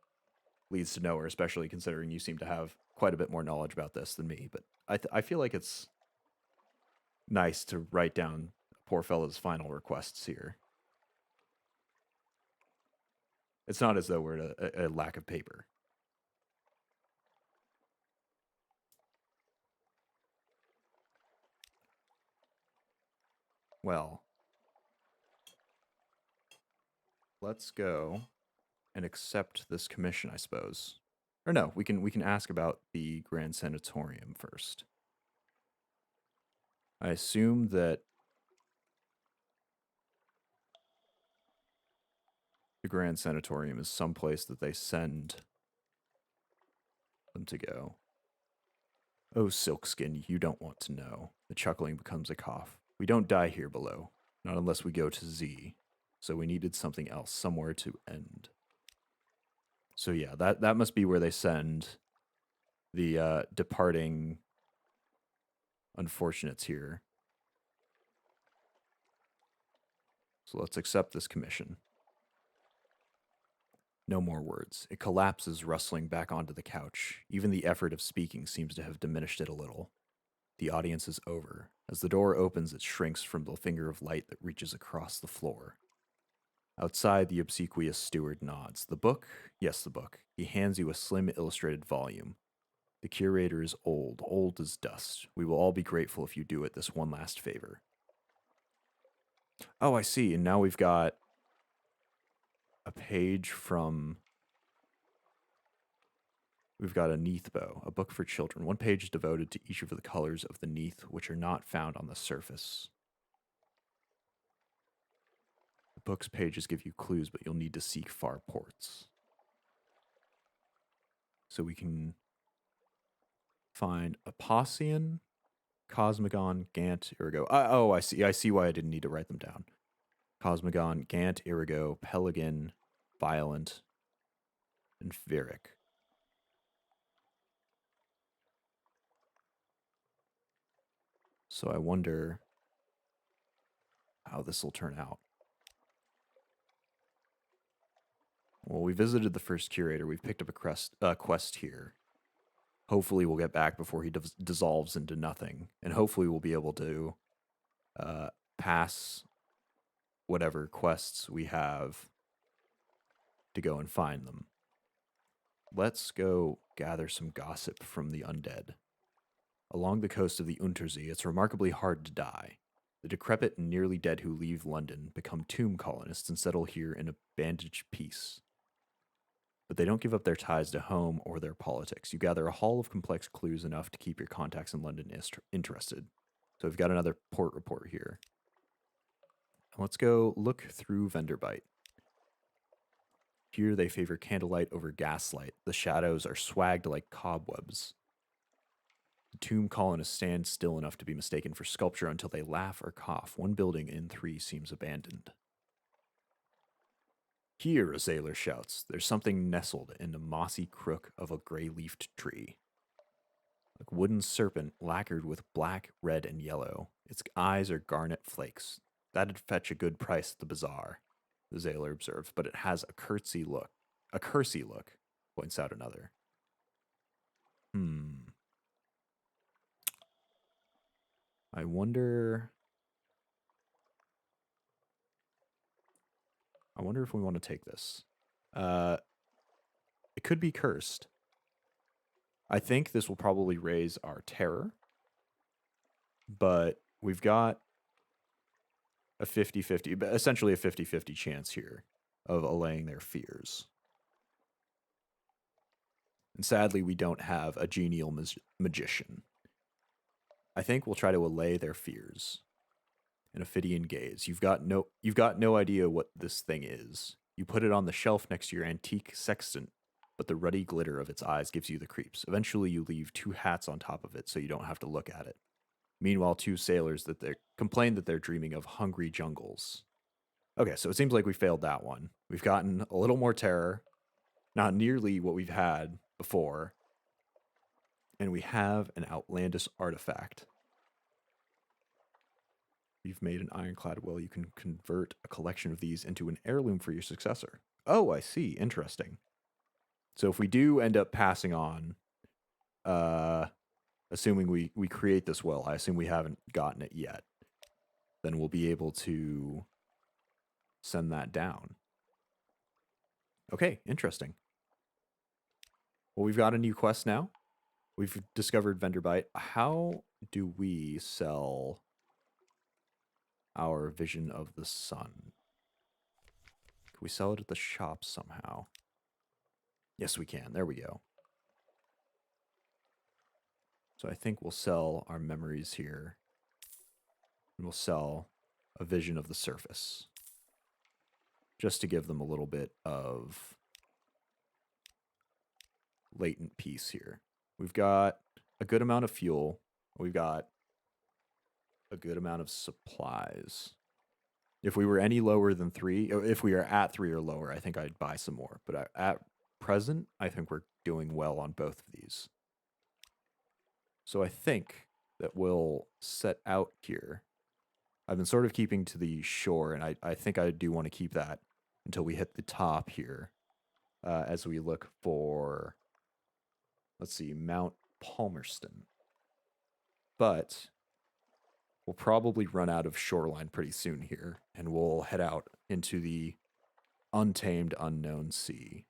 leads to nowhere, especially considering you seem to have quite a bit more knowledge about this than me. But I feel like it's nice to write down poor fellow's final requests here. It's not as though we're at a lack of paper. Well, let's go and accept this commission, I suppose. Or no, we can ask about the Grand Sanatorium first. I assume that the Grand Sanatorium is someplace that they send them to go. Oh, Silkskin, you don't want to know. The chuckling becomes a cough. We don't die here below, not unless we go to Z. So we needed something else, somewhere to end. So yeah, that must be where they send the departing unfortunates here. So let's accept this commission. No more words. It collapses, rustling back onto the couch. Even the effort of speaking seems to have diminished it a little. The audience is over. As the door opens, it shrinks from the finger of light that reaches across the floor. Outside, the obsequious steward nods. The book? Yes, the book. He hands you a slim illustrated volume. The curator is old, old as dust. We will all be grateful if you do it this one last favor. Oh, I see. And now we've got a page from... We've got a Neathbow, a book for children. One page is devoted to each of the colors of the Neath, which are not found on the surface. The book's pages give you clues, but you'll need to seek far ports. So we can find Apossian, Cosmogon, Gant, Irigo. Oh, I see. I see why I didn't need to write them down. Cosmogon, Gant, Irigo, Pelican, Violent, and Viric. So I wonder how this will turn out. Well, we visited the first curator. We've picked up a quest here. Hopefully we'll get back before he dissolves into nothing. And hopefully we'll be able to pass whatever quests we have to go and find them. Let's go gather some gossip from the undead. Along the coast of the Untersee, it's remarkably hard to die. The decrepit and nearly dead who leave London become tomb colonists and settle here in a bandaged peace. But they don't give up their ties to home or their politics. You gather a haul of complex clues enough to keep your contacts in London interested. So we've got another port report here. Let's go look through Venderbite. Here they favor candlelight over gaslight. The shadows are swagged like cobwebs. The tomb colonists stand still enough to be mistaken for sculpture until they laugh or cough. One building in 3 seems abandoned. Here, a Zailor shouts. There's something nestled in the mossy crook of a gray-leafed tree. A wooden serpent lacquered with black, red, and yellow. Its eyes are garnet flakes. That'd fetch a good price at the bazaar, the Zailor observes, but it has a curtsy look. A cursy look, points out another. I wonder if we want to take this. It could be cursed. I think this will probably raise our terror. But we've got a 50-50, essentially a 50-50 chance here of allaying their fears. And sadly, we don't have a genial magician. I think we'll try to allay their fears. An Ophidian gaze. You've got no idea what this thing is. You put it on the shelf next to your antique sextant, but the ruddy glitter of its eyes gives you the creeps. Eventually, you leave 2 hats on top of it so you don't have to look at it. Meanwhile, 2 sailors complain that they're dreaming of hungry jungles. Okay, so it seems like we failed that one. We've gotten a little more terror, not nearly what we've had before, and we have an outlandish artifact. You've made an ironclad well. You can convert a collection of these into an heirloom for your successor. Oh, I see. Interesting. So if we do end up passing on, assuming we create this well, I assume we haven't gotten it yet, then we'll be able to send that down. Okay, interesting. Well, we've got a new quest now. We've discovered Venderbite. How do we sell our vision of the sun. Can we sell it at the shop somehow? Yes, we can. There we go. So I think we'll sell our memories here. And we'll sell a vision of the surface. Just to give them a little bit of latent peace here. We've got a good amount of fuel. We've got a good amount of supplies. If we were any lower than 3, or if we are at 3 or lower, I think I'd buy some more. But at present, I think we're doing well on both of these. So I think that we'll set out here. I've been sort of keeping to the shore, and I think I do want to keep that until we hit the top here. As we look for, let's see, Mount Palmerston. But we'll probably run out of shoreline pretty soon here, and we'll head out into the untamed, unknown sea.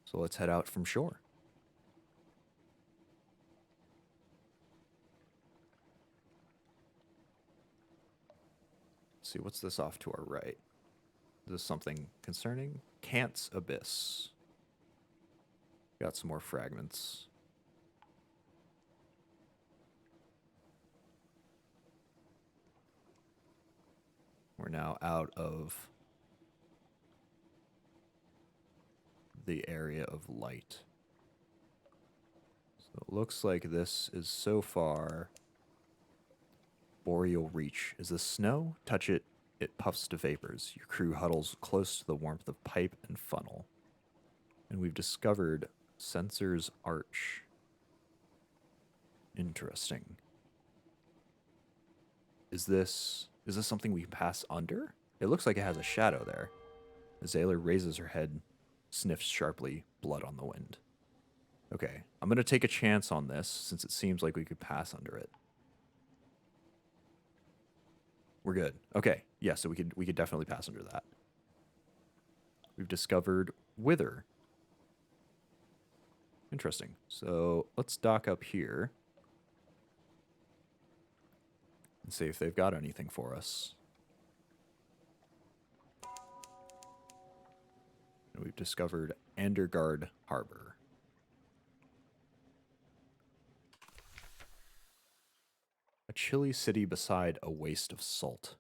So let's head out from shore. Let's see, what's this off to our right? Is this something concerning? Cant's Abyss. Got some more fragments. We're now out of the area of light. So it looks like this is so far Boreal Reach. Is this snow? Touch it, it puffs to vapors. Your crew huddles close to the warmth of pipe and funnel. And we've discovered Censor's Arch. Interesting. Is this something we can pass under? It looks like it has a shadow there. The Zailor raises her head, sniffs sharply, blood on the wind. Okay, I'm going to take a chance on this since it seems like we could pass under it. We're good. Okay, yeah, so we could definitely pass under that. We've discovered Wither. Interesting. So let's dock up here and see if they've got anything for us. And we've discovered Andergard Harbor. A chilly city beside a waste of salt.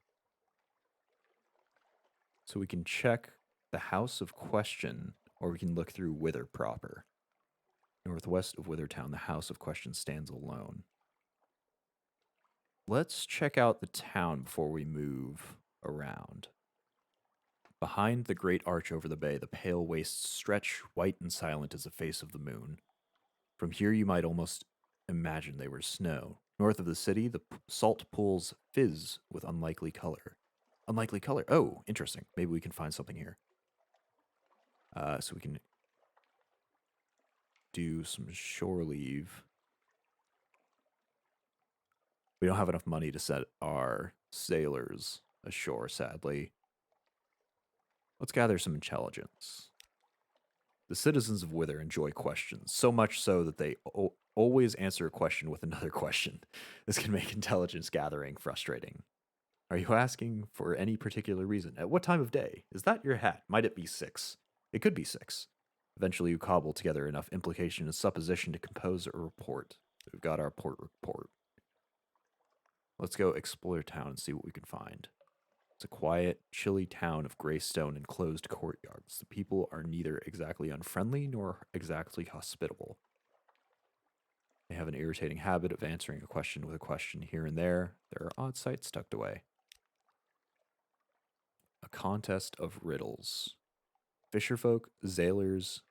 So we can check the House of Question, or we can look through Wither proper. Northwest of Withertown, the House of Question stands alone. Let's check out the town before we move around. Behind the great arch over the bay, the pale wastes stretch, white and silent as the face of the moon. From here you might almost imagine they were snow. North of the city, the salt pools fizz with unlikely color. Unlikely color? Oh, interesting. Maybe we can find something here. So we can do some shore leave. We don't have enough money to set our sailors ashore, sadly. Let's gather some intelligence. The citizens of Wither enjoy questions, so much so that they always answer a question with another question. This can make intelligence gathering frustrating. Are you asking for any particular reason? At what time of day? Is that your hat? Might it be 6? It could be 6. Eventually you cobble together enough implication and supposition to compose a report. We've got our port report. Let's go explore town and see what we can find. It's a quiet, chilly town of gray stone and closed courtyards. The people are neither exactly unfriendly nor exactly hospitable. They have an irritating habit of answering a question with a question here and there. There are odd sights tucked away. A contest of riddles. Fisherfolk, zailors,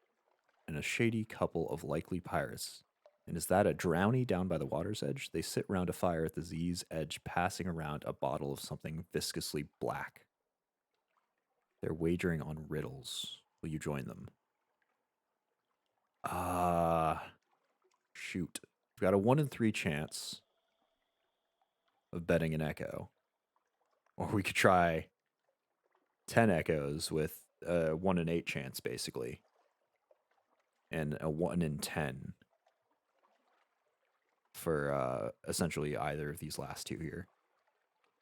and a shady couple of likely pirates. And is that a drowny down by the water's edge? They sit round a fire at the Z's edge, passing around a bottle of something viscously black. They're wagering on riddles. Will you join them? Shoot. We've got a 1 in 3 chance of betting an echo. Or we could try 10 echoes with a 1 in 8 chance, basically. And a 1 in 10 for essentially either of these last two here.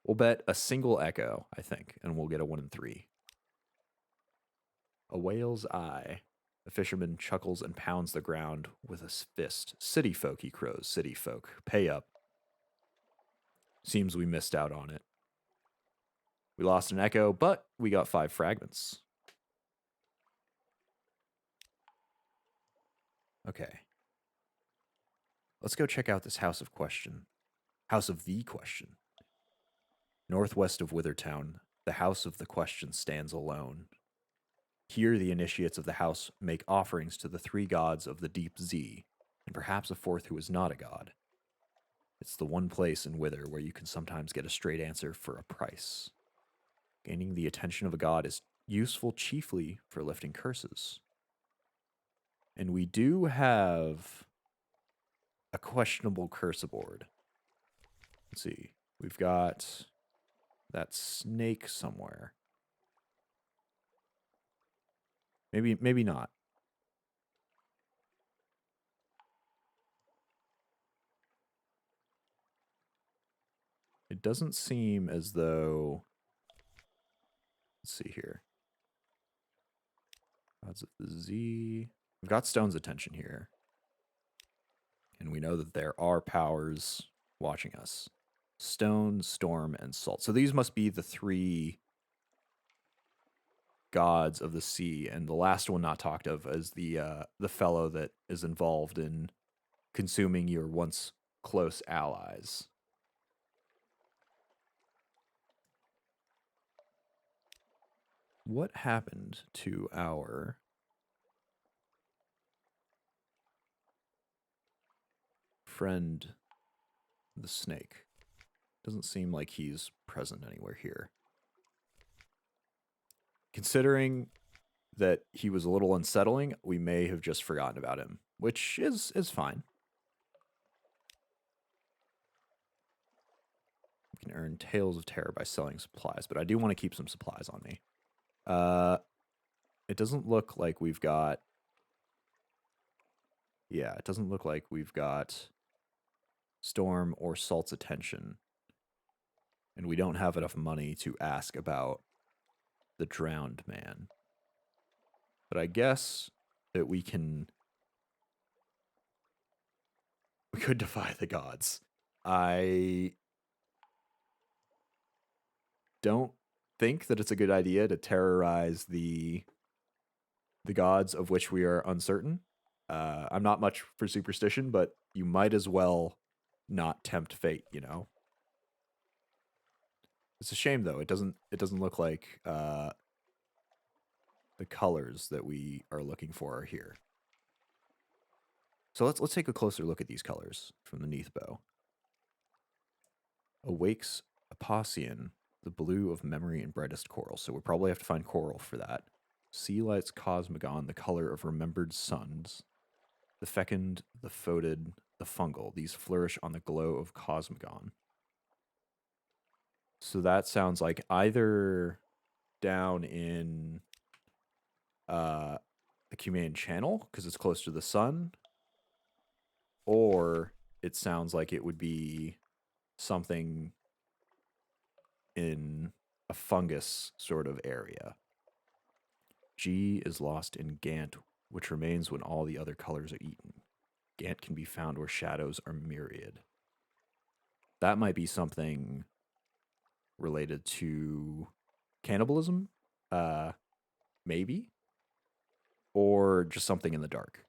We'll bet a single echo, I think, and we'll get a 1 in 3. A whale's eye. The fisherman chuckles and pounds the ground with his fist. City folk, he crows. City folk. Pay up. Seems we missed out on it. We lost an echo, but we got 5 fragments. Okay. Let's go check out this House of Question. House of the Question. Northwest of Withertown, the House of the Question stands alone. Here the initiates of the house make offerings to the 3 gods of the deep Z, and perhaps a 4th who is not a god. It's the one place in Wither where you can sometimes get a straight answer for a price. Gaining the attention of a god is useful chiefly for lifting curses. And we do have a questionable curse aboard. Let's see. We've got that snake somewhere. Maybe not. It doesn't seem as though... Let's see here. Gods of the Z. We've got Stone's attention here. And we know that there are powers watching us. Stone, Storm, and Salt. So these must be the 3 gods of the sea. And the last one not talked of is the fellow that is involved in consuming your once close allies. What happened to our friend, the snake? Doesn't seem like he's present anywhere here. Considering that he was a little unsettling, we may have just forgotten about him, which is fine. We can earn Tales of Terror by selling supplies, but I do want to keep some supplies on me. It doesn't look like we've got... Yeah, it doesn't look like we've got Storm or Salt's attention. And we don't have enough money to ask about the drowned man. But I guess that we could defy the gods. I don't think that it's a good idea to terrorize the gods of which we are uncertain. I'm not much for superstition, but you might as well not tempt fate, you know? It's a shame though. It doesn't look like the colors that we are looking for are here. So let's take a closer look at these colors from the Neathbow. Awakes Apocean, the blue of memory and brightest coral. So we'll probably have to find coral for that. Sea lights Cosmogon, the color of remembered suns. The fecund, the fotid, the fungal. These flourish on the glow of Cosmogon. So that sounds like either down in the Cumaean Channel, because it's close to the sun, or it sounds like it would be something in a fungus sort of area. G is lost in Gant, which remains when all the other colors are eaten. Gant can be found where shadows are myriad. That might be something related to cannibalism, maybe, or just something in the dark.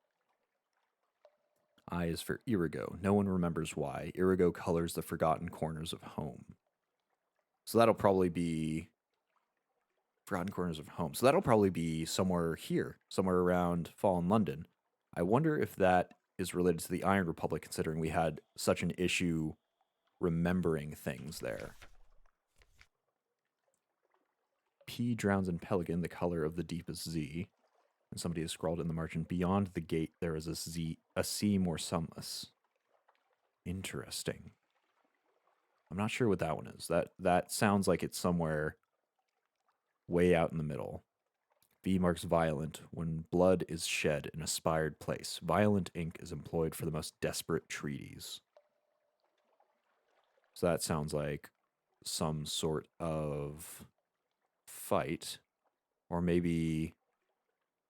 I is for Irigo. No one remembers why. Irigo colors the forgotten corners of home. So that'll probably be forgotten corners of home. So that'll probably be somewhere here, somewhere around Fallen London. I wonder if that is related to the Iron Republic, considering we had such an issue remembering things there. P drowns in Pelican, the color of the deepest Z. And somebody has scrawled in the margin, beyond the gate there is a sea more sunless. Interesting. I'm not sure what that one is. That sounds like it's somewhere way out in the middle. V marks violent when blood is shed in aspired place. Violent ink is employed for the most desperate treaties. So that sounds like some sort of fight, or maybe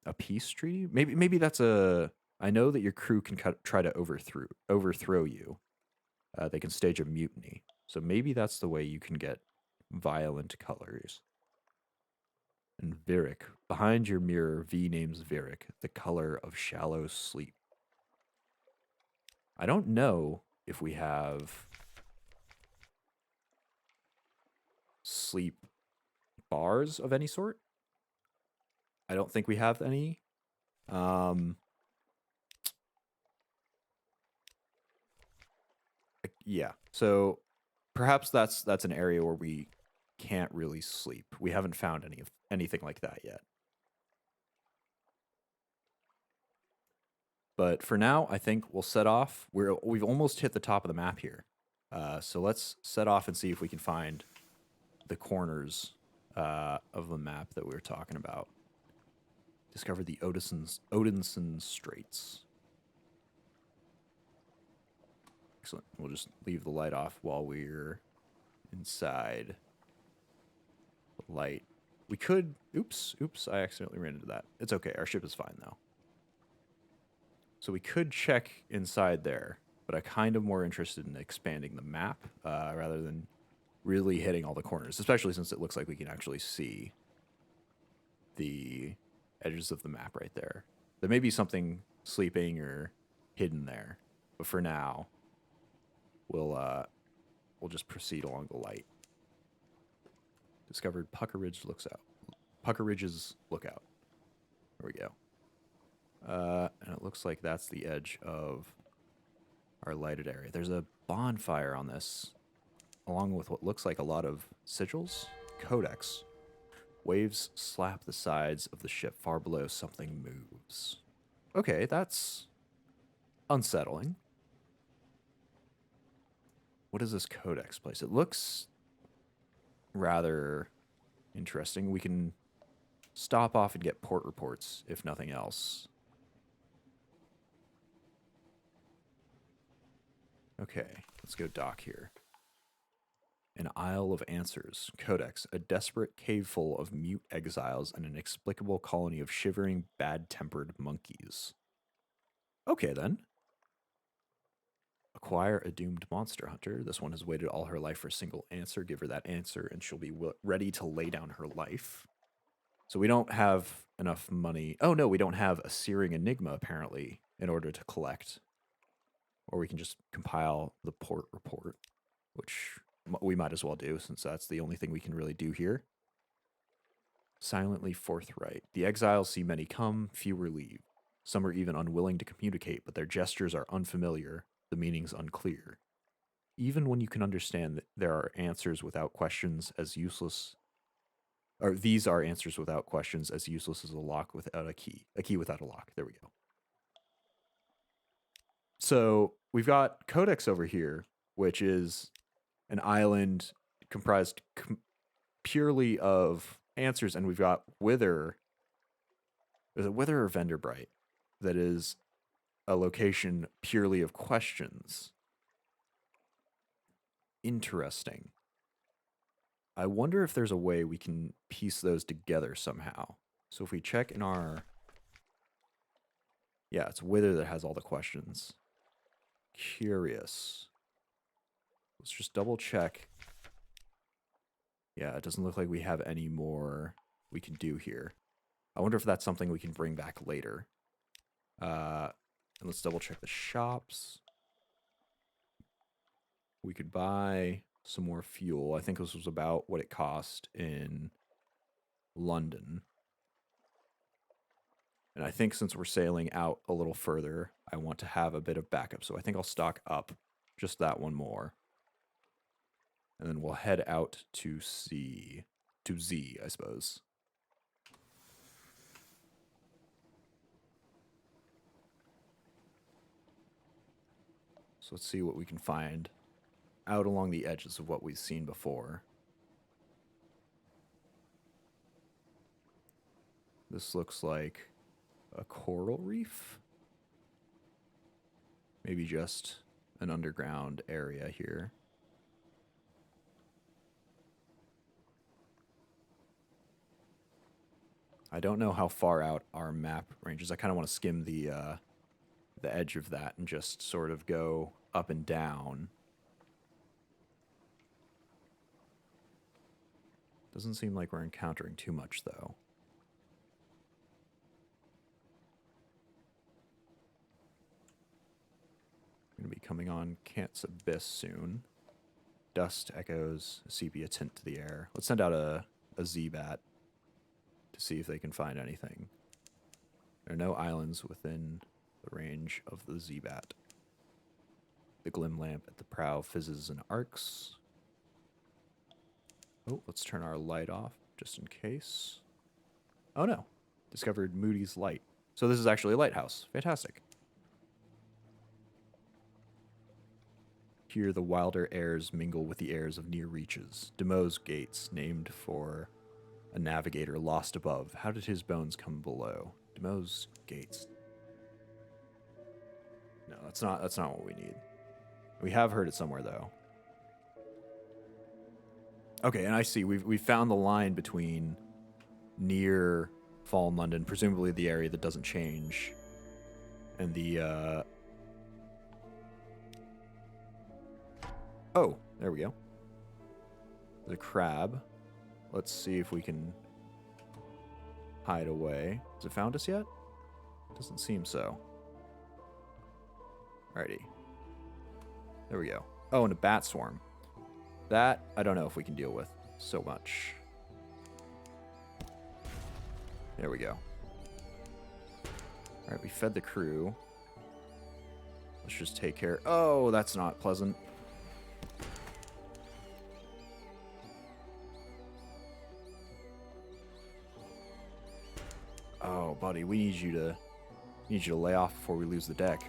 a peace treaty. Maybe that's a. I know that your crew can try to overthrow you. They can stage a mutiny. So maybe that's the way you can get violent colors. And Virik. Behind your mirror, V names Virik, the color of shallow sleep. I don't know if we have sleep bars of any sort. I don't think we have any. Yeah. So perhaps that's an area where we can't really sleep. We haven't found anything like that yet. But for now, I think we'll set off. We've almost hit the top of the map here. So let's set off and see if we can find the corners of the map that we were talking about. Discover the Odinson Straits. Excellent. We'll just leave the light off while we're inside. The light. We could... Oops, I accidentally ran into that. It's okay. Our ship is fine, though. So we could check inside there, but I'm kind of more interested in expanding the map rather than really hitting all the corners, especially since it looks like we can actually see the edges of the map right there. There may be something sleeping or hidden there, but for now, we'll just proceed along the light. Discovered Pucker Ridge Pucker Ridge's lookout. There we go. And it looks like that's the edge of our lighted area. There's a bonfire on this, along with what looks like a lot of sigils. Codex. Waves slap the sides of the ship. Far below, something moves. Okay, that's unsettling. What is this codex place? It looks rather interesting. We can stop off and get port reports, if nothing else. Okay, let's go dock here. An Isle of Answers. Codex. A desperate cave full of mute exiles and an inexplicable colony of shivering, bad-tempered monkeys. Okay, then. Acquire a doomed monster hunter. This one has waited all her life for a single answer. Give her that answer, and she'll be ready to lay down her life. So we don't have enough money. Oh, no, we don't have a searing enigma, apparently, in order to collect. Or we can just compile the port report, which we might as well do, since that's the only thing we can really do here. Silently forthright. The exiles see many come, fewer leave. Some are even unwilling to communicate, but their gestures are unfamiliar, the meanings unclear. Even when you can understand that there are answers without questions as useless, or these are answers without questions as useless as a lock without a key without a lock. There we go. So we've got Codex over here, which is an island comprised purely of answers, and we've got Wither. There's a Wither or Venderbright that is a location purely of questions. Interesting. I wonder if there's a way we can piece those together somehow. So if we check in our... Yeah, it's Wither that has all the questions. Curious. Let's just double check. Yeah, it doesn't look like we have any more we can do here. I wonder if that's something we can bring back later. And let's double check the shops. We could buy some more fuel. I think this was about what it cost in London. And I think since we're sailing out a little further, I want to have a bit of backup. So I think I'll stock up just that one more. And then we'll head out to Z, I suppose. So let's see what we can find out along the edges of what we've seen before. This looks like a coral reef. Maybe just an underground area here. I don't know how far out our map ranges. I kind of want to skim the edge of that and just sort of go up and down. Doesn't seem like we're encountering too much, though. Going to be coming on Cant's Abyss soon. Dust echoes, sepia tint to the air. Let's send out a Z-Bat to see if they can find anything. There are no islands within the range of the Z-Bat. The glim lamp at the prow fizzes and arcs. Oh, let's turn our light off just in case. Oh no, discovered Moody's light. So this is actually a lighthouse. Fantastic. Here the wilder airs mingle with the airs of near reaches. Demo's gates, named for a navigator lost above. How did his bones come below? Demo's gates. No, that's not what we need. We have heard it somewhere though. Okay, and I see we found the line between near Fallen London, presumably the area that doesn't change, and the oh, there we go. The crab. Let's see if we can hide away. Has it found us yet? Doesn't seem so. Alrighty. There we go. Oh, and a bat swarm. That, I don't know if we can deal with so much. There we go. Alright, we fed the crew. Let's just take care. Oh, that's not pleasant. Oh, buddy, we need you to lay off before we lose the deck.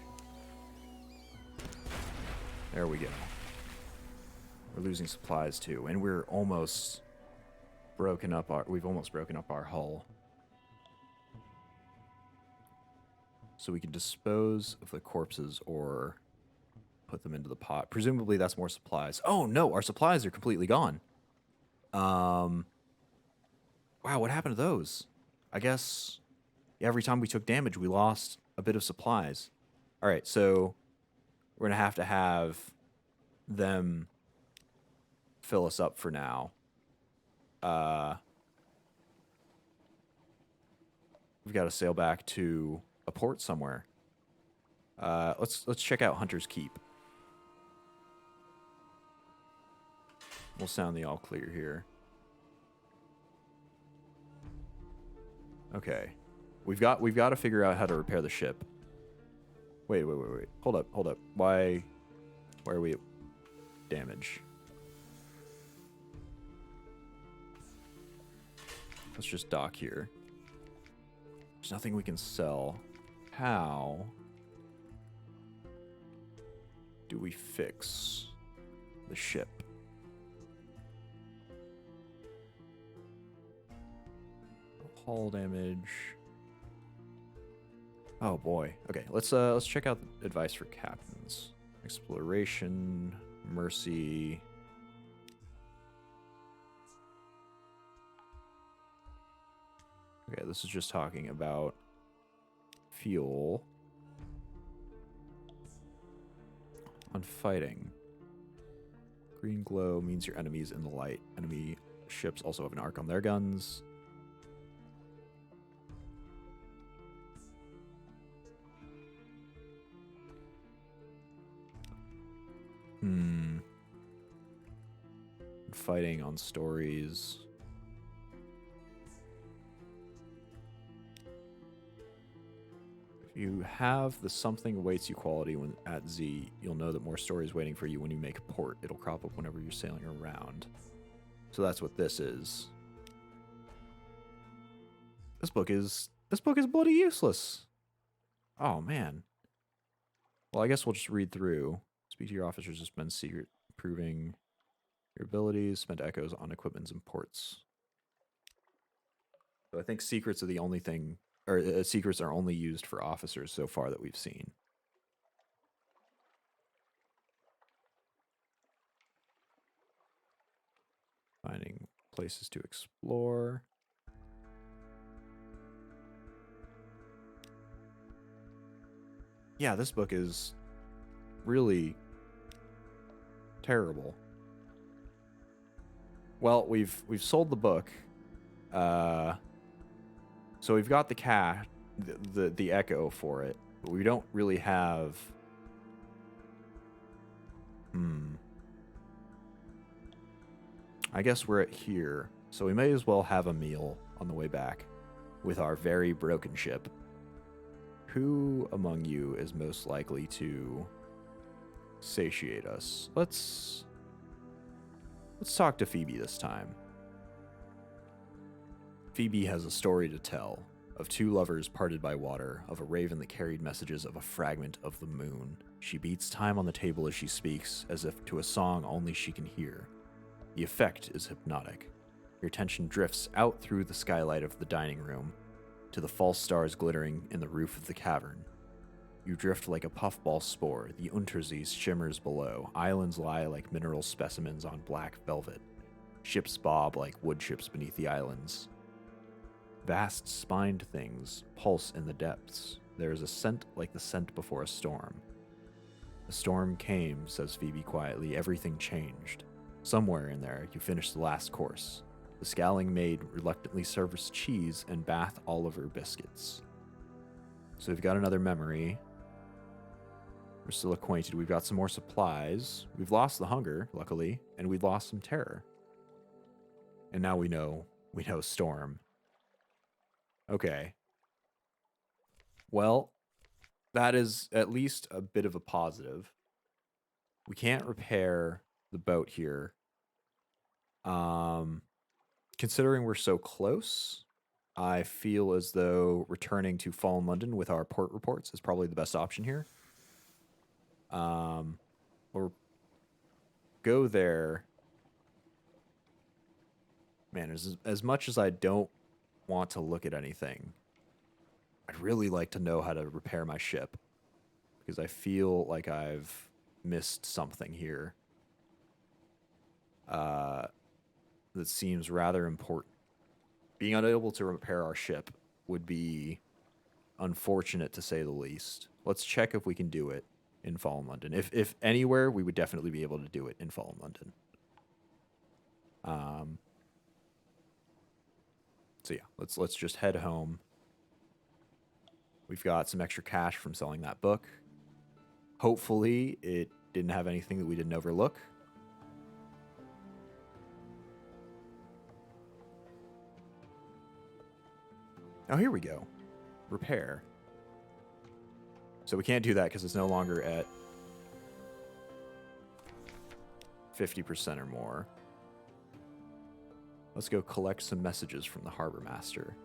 There we go. We're losing supplies too, and we're almost we've almost broken up our hull. So we can dispose of the corpses or put them into the pot. Presumably that's more supplies. Oh no, our supplies are completely gone. Wow, what happened to those? I guess every time we took damage, we lost a bit of supplies. All right, so we're going to have them fill us up for now. We've got to sail back to a port somewhere. Let's check out Hunter's Keep. We'll sound the all clear here. Okay. We've got to figure out how to repair the ship. Wait. Hold up. Why are we at damage? Let's just dock here. There's nothing we can sell. How do we fix the ship? Hull damage. Oh boy. Okay, let's check out advice for captains. Exploration, mercy. Okay, this is just talking about fuel. On fighting. Green glow means your enemy's in the light. Enemy ships also have an arc on their guns. Fighting on stories. If you have the something awaits you quality when at Z, you'll know that more stories waiting for you when you make a port. It'll crop up whenever you're sailing around. So that's what this is. This book is bloody useless. Oh man. Well, I guess we'll just read through. Speak to your officers to spend secret, improving your abilities, spend echoes on equipments and ports. So I think secrets are the only thing, or secrets are only used for officers so far that we've seen. Finding places to explore. Yeah, this book is really terrible. Well, we've sold the book. Uh, so we've got the cat, the echo for it, but we don't really have. I guess we're at here, so we may as well have a meal on the way back with our very broken ship. Who among you is most likely to satiate us? Let's talk to Phoebe this time. Phoebe has a story to tell of two lovers parted by water, of a raven that carried messages of a fragment of the moon. She beats time on the table as she speaks, as if to a song only she can hear. The effect is hypnotic. Your attention drifts out through the skylight of the dining room to the false stars glittering in the roof of the cavern. You drift like a puffball spore. The Untersee shimmers below. Islands lie like mineral specimens on black velvet. Ships bob like wood chips beneath the islands. Vast spined things pulse in the depths. There is a scent like the scent before a storm. The storm came, says Phoebe quietly. Everything changed. Somewhere in there, you finish the last course. The scowling maid reluctantly serves cheese and Bath Oliver biscuits. So we've got another memory. We're still acquainted. We've got some more supplies. We've lost the hunger, luckily, and we've lost some terror. And now we know storm. Okay. Well, that is at least a bit of a positive. We can't repair the boat here. Considering we're so close, I feel as though returning to Fallen London with our port reports is probably the best option here. Or go there. Man, as much as I don't want to look at anything, I'd really like to know how to repair my ship, because I feel like I've missed something here that seems rather important. Being unable to repair our ship would be unfortunate, to say the least. Let's check if we can do it in Fallen London. If anywhere, we would definitely be able to do it in Fallen London. So yeah, let's just head home. We've got some extra cash from selling that book. Hopefully, it didn't have anything that we didn't overlook. Oh, here we go. Repair. So we can't do that because it's no longer at 50% or more. Let's go collect some messages from the harbor master.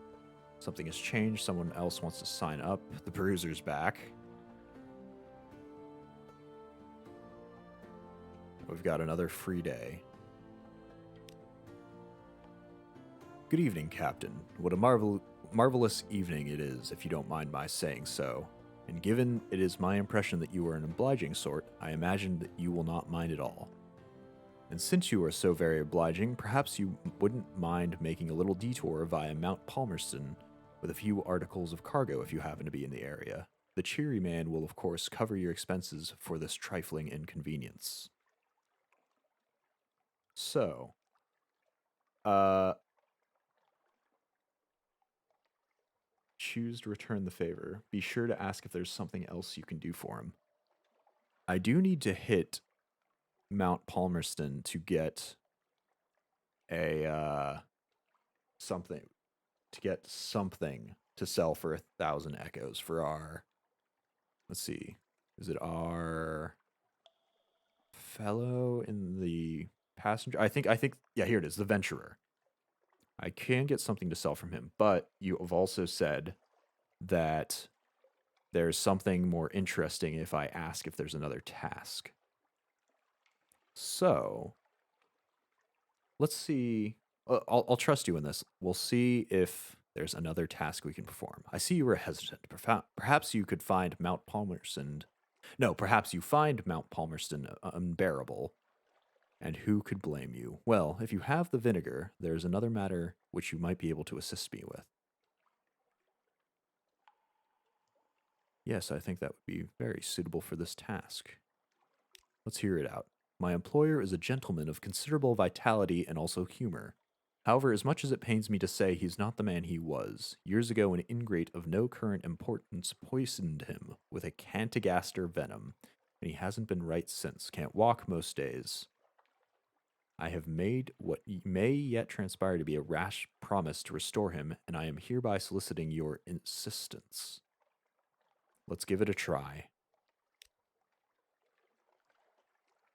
Something has changed. Someone else wants to sign up. The bruiser's back. We've got another free day. Good evening, Captain. What a marvelous evening it is, if you don't mind my saying so. And given it is my impression that you are an obliging sort, I imagine that you will not mind at all. And since you are so very obliging, perhaps you wouldn't mind making a little detour via Mount Palmerston with a few articles of cargo if you happen to be in the area. The cheery man will, of course, cover your expenses for this trifling inconvenience. So, choose to return the favor. Be sure to ask if there's something else you can do for him. I do need to hit Mount Palmerston to get something to sell for 1,000 echoes for our, let's see, is it our fellow in the passenger? I think, yeah, here it is, the Venturer. I can get something to sell from him, but you have also said that there's something more interesting if I ask if there's another task. So, let's see. I'll trust you in this. We'll see if there's another task we can perform. I see you were hesitant. Perhaps you could find Mount Palmerston. No, perhaps you find Mount Palmerston unbearable. And who could blame you? Well, if you have the vinegar, there's another matter which you might be able to assist me with. Yes, I think that would be very suitable for this task. Let's hear it out. My employer is a gentleman of considerable vitality and also humor. However, as much as it pains me to say he's not the man he was, years ago an ingrate of no current importance poisoned him with a cantigaster venom, and he hasn't been right since. Can't walk most days. I have made what may yet transpire to be a rash promise to restore him, and I am hereby soliciting your insistence. Let's give it a try.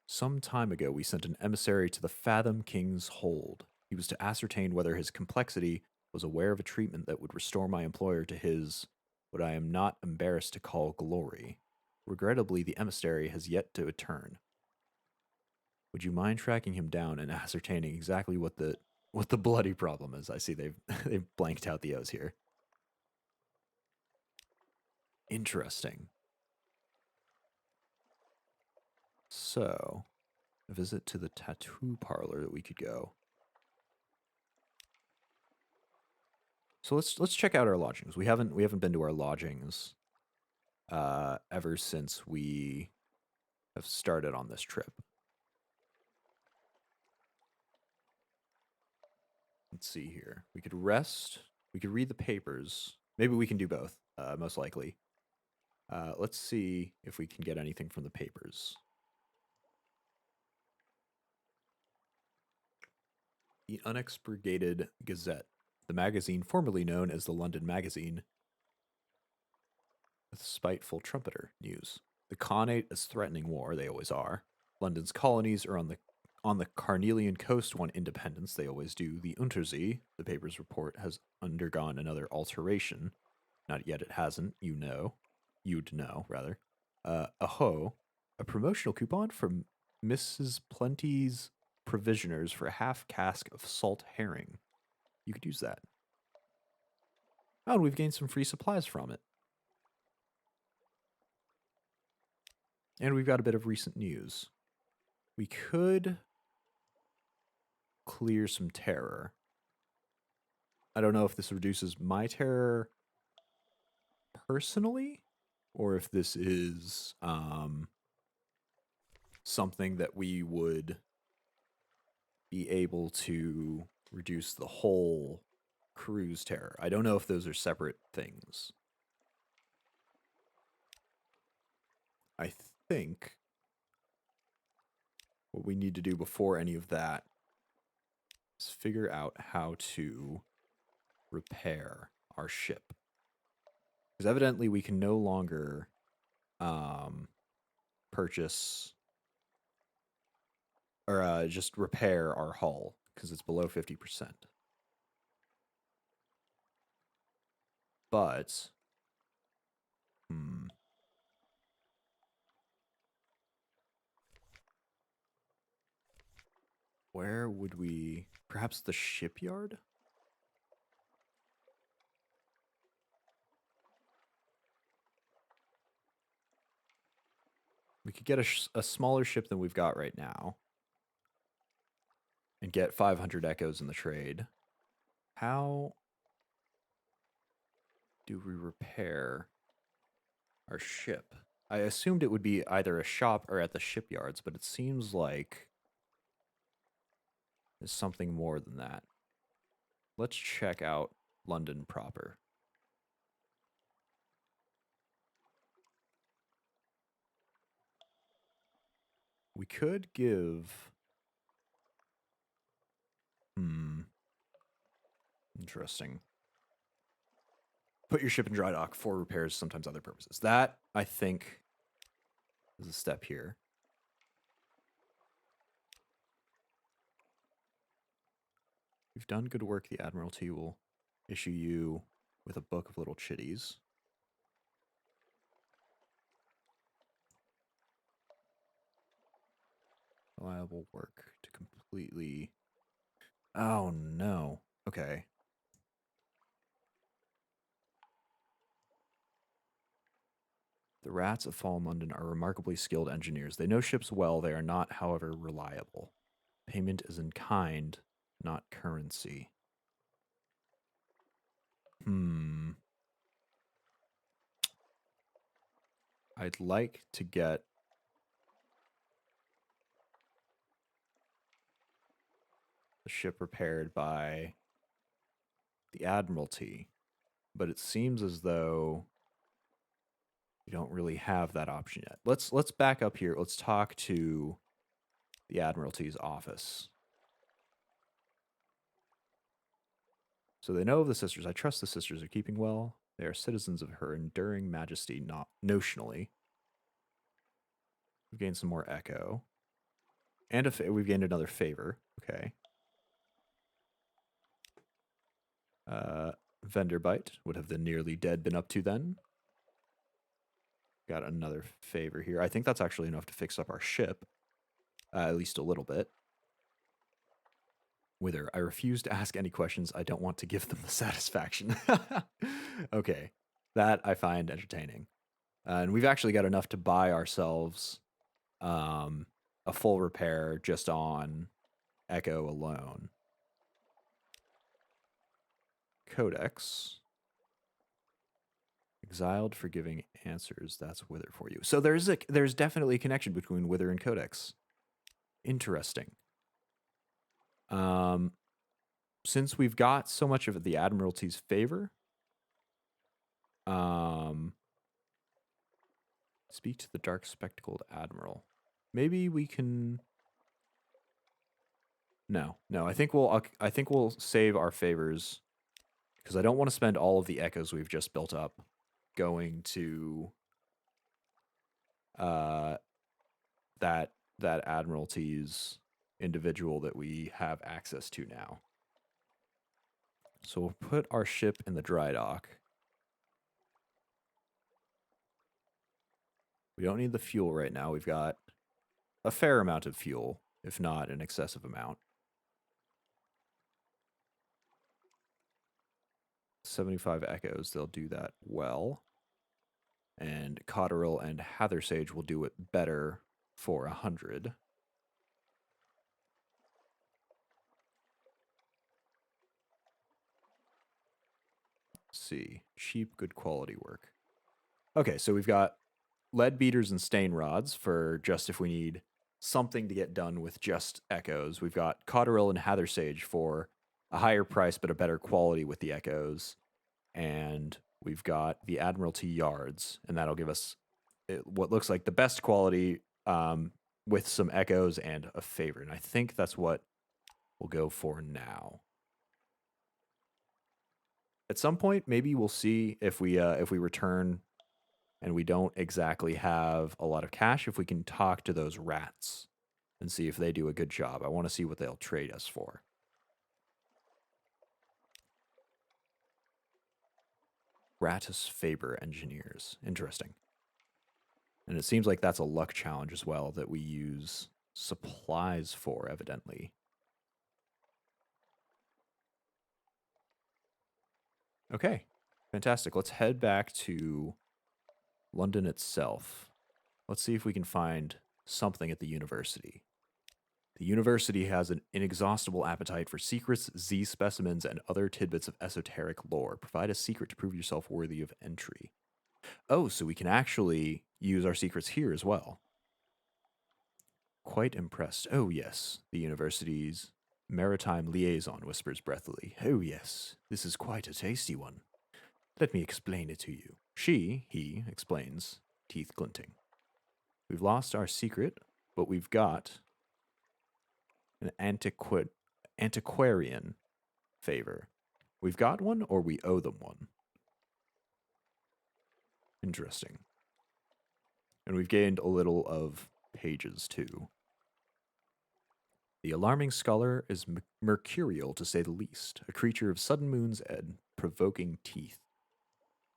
Some time ago, we sent an emissary to the Fathom King's hold. He was to ascertain whether his complexity was aware of a treatment that would restore my employer to his, what I am not embarrassed to call, glory. Regrettably, the emissary has yet to return. Would you mind tracking him down and ascertaining exactly what the bloody problem is? I see they've they've blanked out the O's here. Interesting. So, a visit to the tattoo parlor that we could go. So let's check out our lodgings. We haven't been to our lodgings ever since we have started on this trip. Let's see here. We could rest. We could read the papers. Maybe we can do both. Most likely. Let's see if we can get anything from the papers. The Unexpected Gazette, the magazine formerly known as the London Magazine, with spiteful trumpeter news. The Khanate is threatening war, they always are. London's colonies are on the Carnelian coast want independence, they always do. The Untersee, the paper's report, has undergone another alteration. Not yet it hasn't, you know. You'd know, rather. Aho, a promotional coupon from Mrs. Plenty's Provisioners for a half cask of salt herring. You could use that. Oh, and we've gained some free supplies from it. And we've got a bit of recent news. We could clear some terror. I don't know if this reduces my terror personally, or if this is something that we would be able to reduce the whole crew's terror. I don't know if those are separate things. I think what we need to do before any of that is figure out how to repair our ship. Because evidently we can no longer purchase or just repair our hull because it's below 50%. But, where would we... Perhaps the shipyard? We could get a smaller ship than we've got right now. And get 500 echoes in the trade. How do we repair our ship? I assumed it would be either a shop or at the shipyards, but it seems like there's something more than that. Let's check out London proper. We could give... Interesting. Put your ship in dry dock for repairs, sometimes other purposes. That, I think, is a step here. You've done good work. The Admiralty will issue you with a book of little chitties. Reliable work to completely... Oh, no. Okay. The rats of Fallen London are remarkably skilled engineers. They know ships well. They are not, however, reliable. Payment is in kind, not currency. I'd like to get the ship repaired by the Admiralty, but it seems as though we don't really have that option yet. Let's back up here. Let's talk to the Admiralty's office. So they know of the sisters. I trust the sisters are keeping well. They are citizens of her enduring majesty, not notionally. We've gained some more echo. And we've gained another favor. Okay. Vendor bite. What have the nearly dead been up to then? Got another favor here. I think that's actually enough to fix up our ship. At least a little bit. Wither, I refuse to ask any questions. I don't want to give them the satisfaction. Okay. That I find entertaining. And we've actually got enough to buy ourselves a full repair just on Echo alone. Codex. Exiled for giving answers. That's Wither for you. So there's definitely a connection between Wither and Codex. Interesting. Since we've got so much of the Admiralty's favor, speak to the dark spectacled admiral. Maybe we can. No. I think we'll save our favors because I don't want to spend all of the echoes we've just built up going to that Admiralty's individual that we have access to now. So we'll put our ship in the dry dock. We don't need the fuel right now. We've got a fair amount of fuel, if not an excessive amount. 75 echoes, they'll do that well. And Cotterill and Hathersage will do it better for 100. Let's see. Cheap, good quality work. Okay, so we've got lead beaters and stain rods for just if we need something to get done with just echoes. We've got Cotterill and Hathersage for a higher price but a better quality with the echoes. And we've got the Admiralty yards, and that'll give us what looks like the best quality with some echoes and a favor. And I think that's what we'll go for now. At some point, maybe we'll see if we return and we don't exactly have a lot of cash, if we can talk to those rats and see if they do a good job. I want to see what they'll trade us for. Gratis Faber engineers. Interesting. And it seems like that's a luck challenge as well that we use supplies for, evidently. Okay, fantastic. Let's head back to London itself. Let's see if we can find something at the university. The university has an inexhaustible appetite for secrets, Z specimens, and other tidbits of esoteric lore. Provide a secret to prove yourself worthy of entry. Oh, so we can actually use our secrets here as well. Quite impressed. Oh, yes, the university's maritime liaison whispers breathily. Oh, yes, this is quite a tasty one. Let me explain it to you. He explains, teeth glinting. We've lost our secret, but we've got an antiquarian favor. We've got one, or we owe them one. Interesting. And we've gained a little of pages, too. The alarming scholar is mercurial, to say the least, a creature of sudden moons and provoking teeth.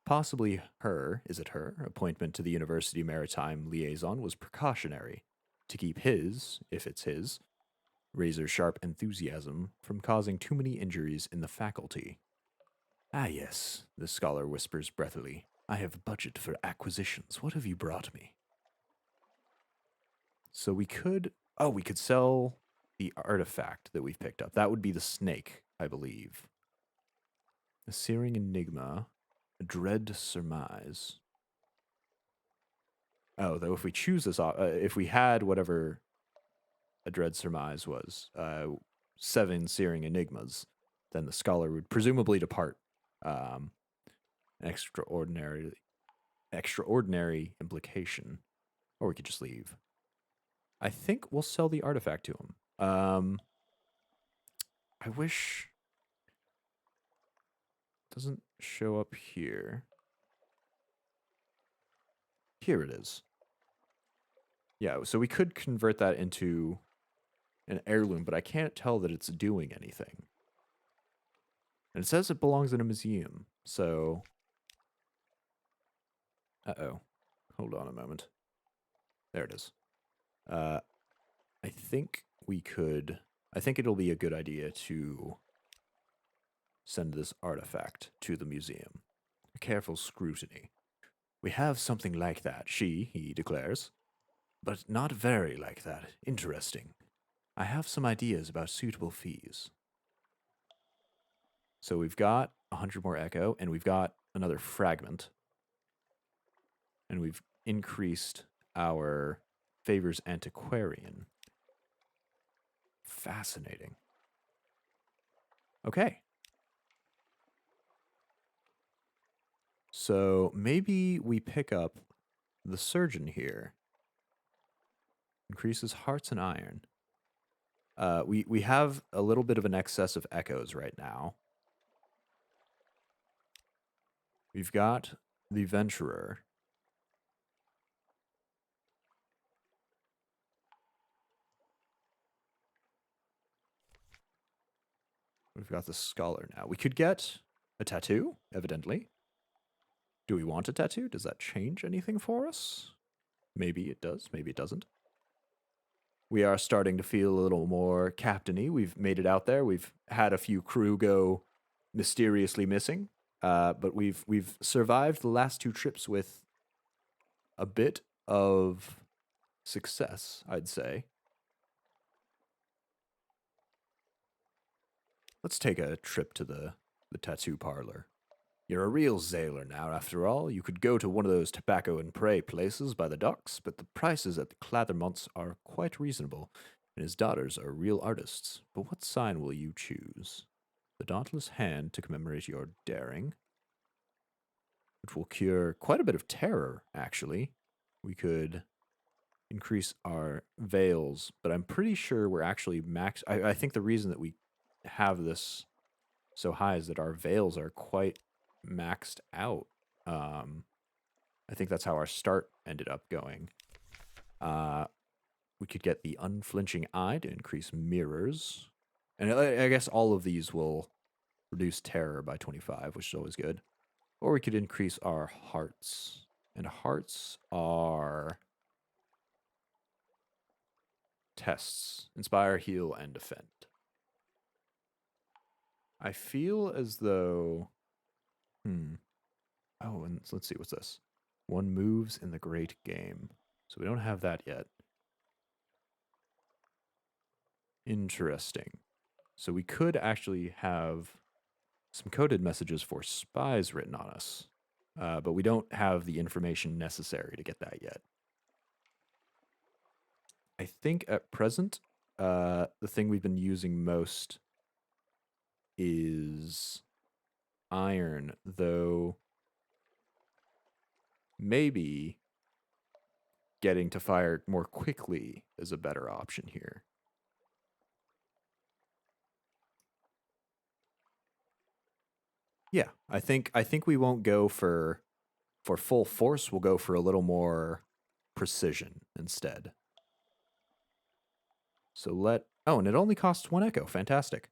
Possibly her appointment to the University Maritime Liaison was precautionary, to keep his, if it's his, razor-sharp enthusiasm from causing too many injuries in the faculty. Ah, yes, the scholar whispers breathily. I have budget for acquisitions. What have you brought me? So we could sell the artifact that we've picked up. That would be the snake, I believe. A searing enigma, a dread surmise. Oh, though if we choose this, if we had whatever a dread surmise was, 7 searing enigmas, then the scholar would presumably depart. Um, an extraordinary implication, or we could just leave. I think we'll sell the artifact to him. I wish it doesn't show up here. Here it is. Yeah, so we could convert that into an heirloom, but I can't tell that it's doing anything. And it says it belongs in a museum, so... Uh-oh. Hold on a moment. There it is. I think we could... I think it'll be a good idea to send this artifact to the museum. A careful scrutiny. We have something like that, he declares. But not very like that. Interesting. I have some ideas about suitable fees. So we've got 100 more echo, and we've got another fragment. And we've increased our favors antiquarian. Fascinating. Okay. So maybe we pick up the surgeon here. Increases hearts and iron. We have a little bit of an excess of echoes right now. We've got the venturer. We've got the scholar now. We could get a tattoo, evidently. Do we want a tattoo? Does that change anything for us? Maybe it does, maybe it doesn't. We are starting to feel a little more captainy. We've made it out there. We've had a few crew go mysteriously missing, but we've survived the last 2 trips with a bit of success, I'd say. Let's take a trip to the tattoo parlor. You're a real Zailor now, after all. You could go to one of those tobacco and prey places by the docks, but the prices at the Clathermonts are quite reasonable, and his daughters are real artists. But what sign will you choose? The Dauntless Hand to commemorate your daring, which will cure quite a bit of terror, actually. We could increase our veils, but I'm pretty sure we're actually max. I think the reason that we have this so high is that our veils are quite maxed out. I think that's how our start ended up going. We could get the Unflinching Eye to increase mirrors. And I guess all of these will reduce terror by 25, which is always good. Or we could increase our hearts. And hearts are tests. Inspire, heal, and defend. I feel as though... Oh, and let's see, what's this? 1 moves in the great game. So we don't have that yet. Interesting. So we could actually have some coded messages for spies written on us. But we don't have the information necessary to get that yet. I think at present, the thing we've been using most is iron, though maybe getting to fire more quickly is a better option here. Yeah, I think we won't go for full force. We'll go for a little more precision instead. So and it only costs 1 echo. Fantastic.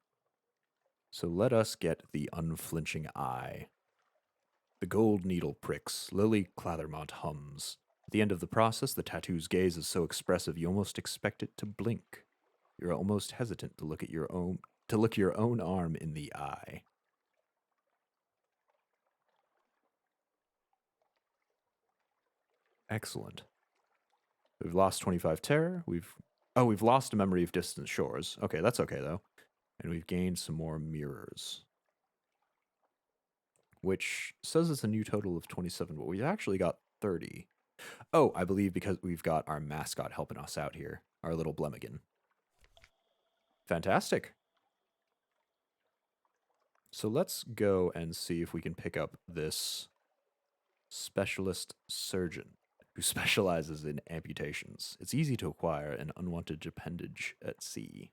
So let us get the Unflinching Eye. The gold needle pricks. Lily Clathermont hums. At the end of the process, the tattoo's gaze is so expressive you almost expect it to blink. You're almost hesitant to look your own arm in the eye. Excellent. We've lost 25 terror. We've lost a memory of distant shores. Okay, that's okay though. And we've gained some more mirrors, which says it's a new total of 27, but we've actually got 30. Oh, I believe because we've got our mascot helping us out here, our little Blemigan. Fantastic. So let's go and see if we can pick up this specialist surgeon who specializes in amputations. It's easy to acquire an unwanted appendage at sea.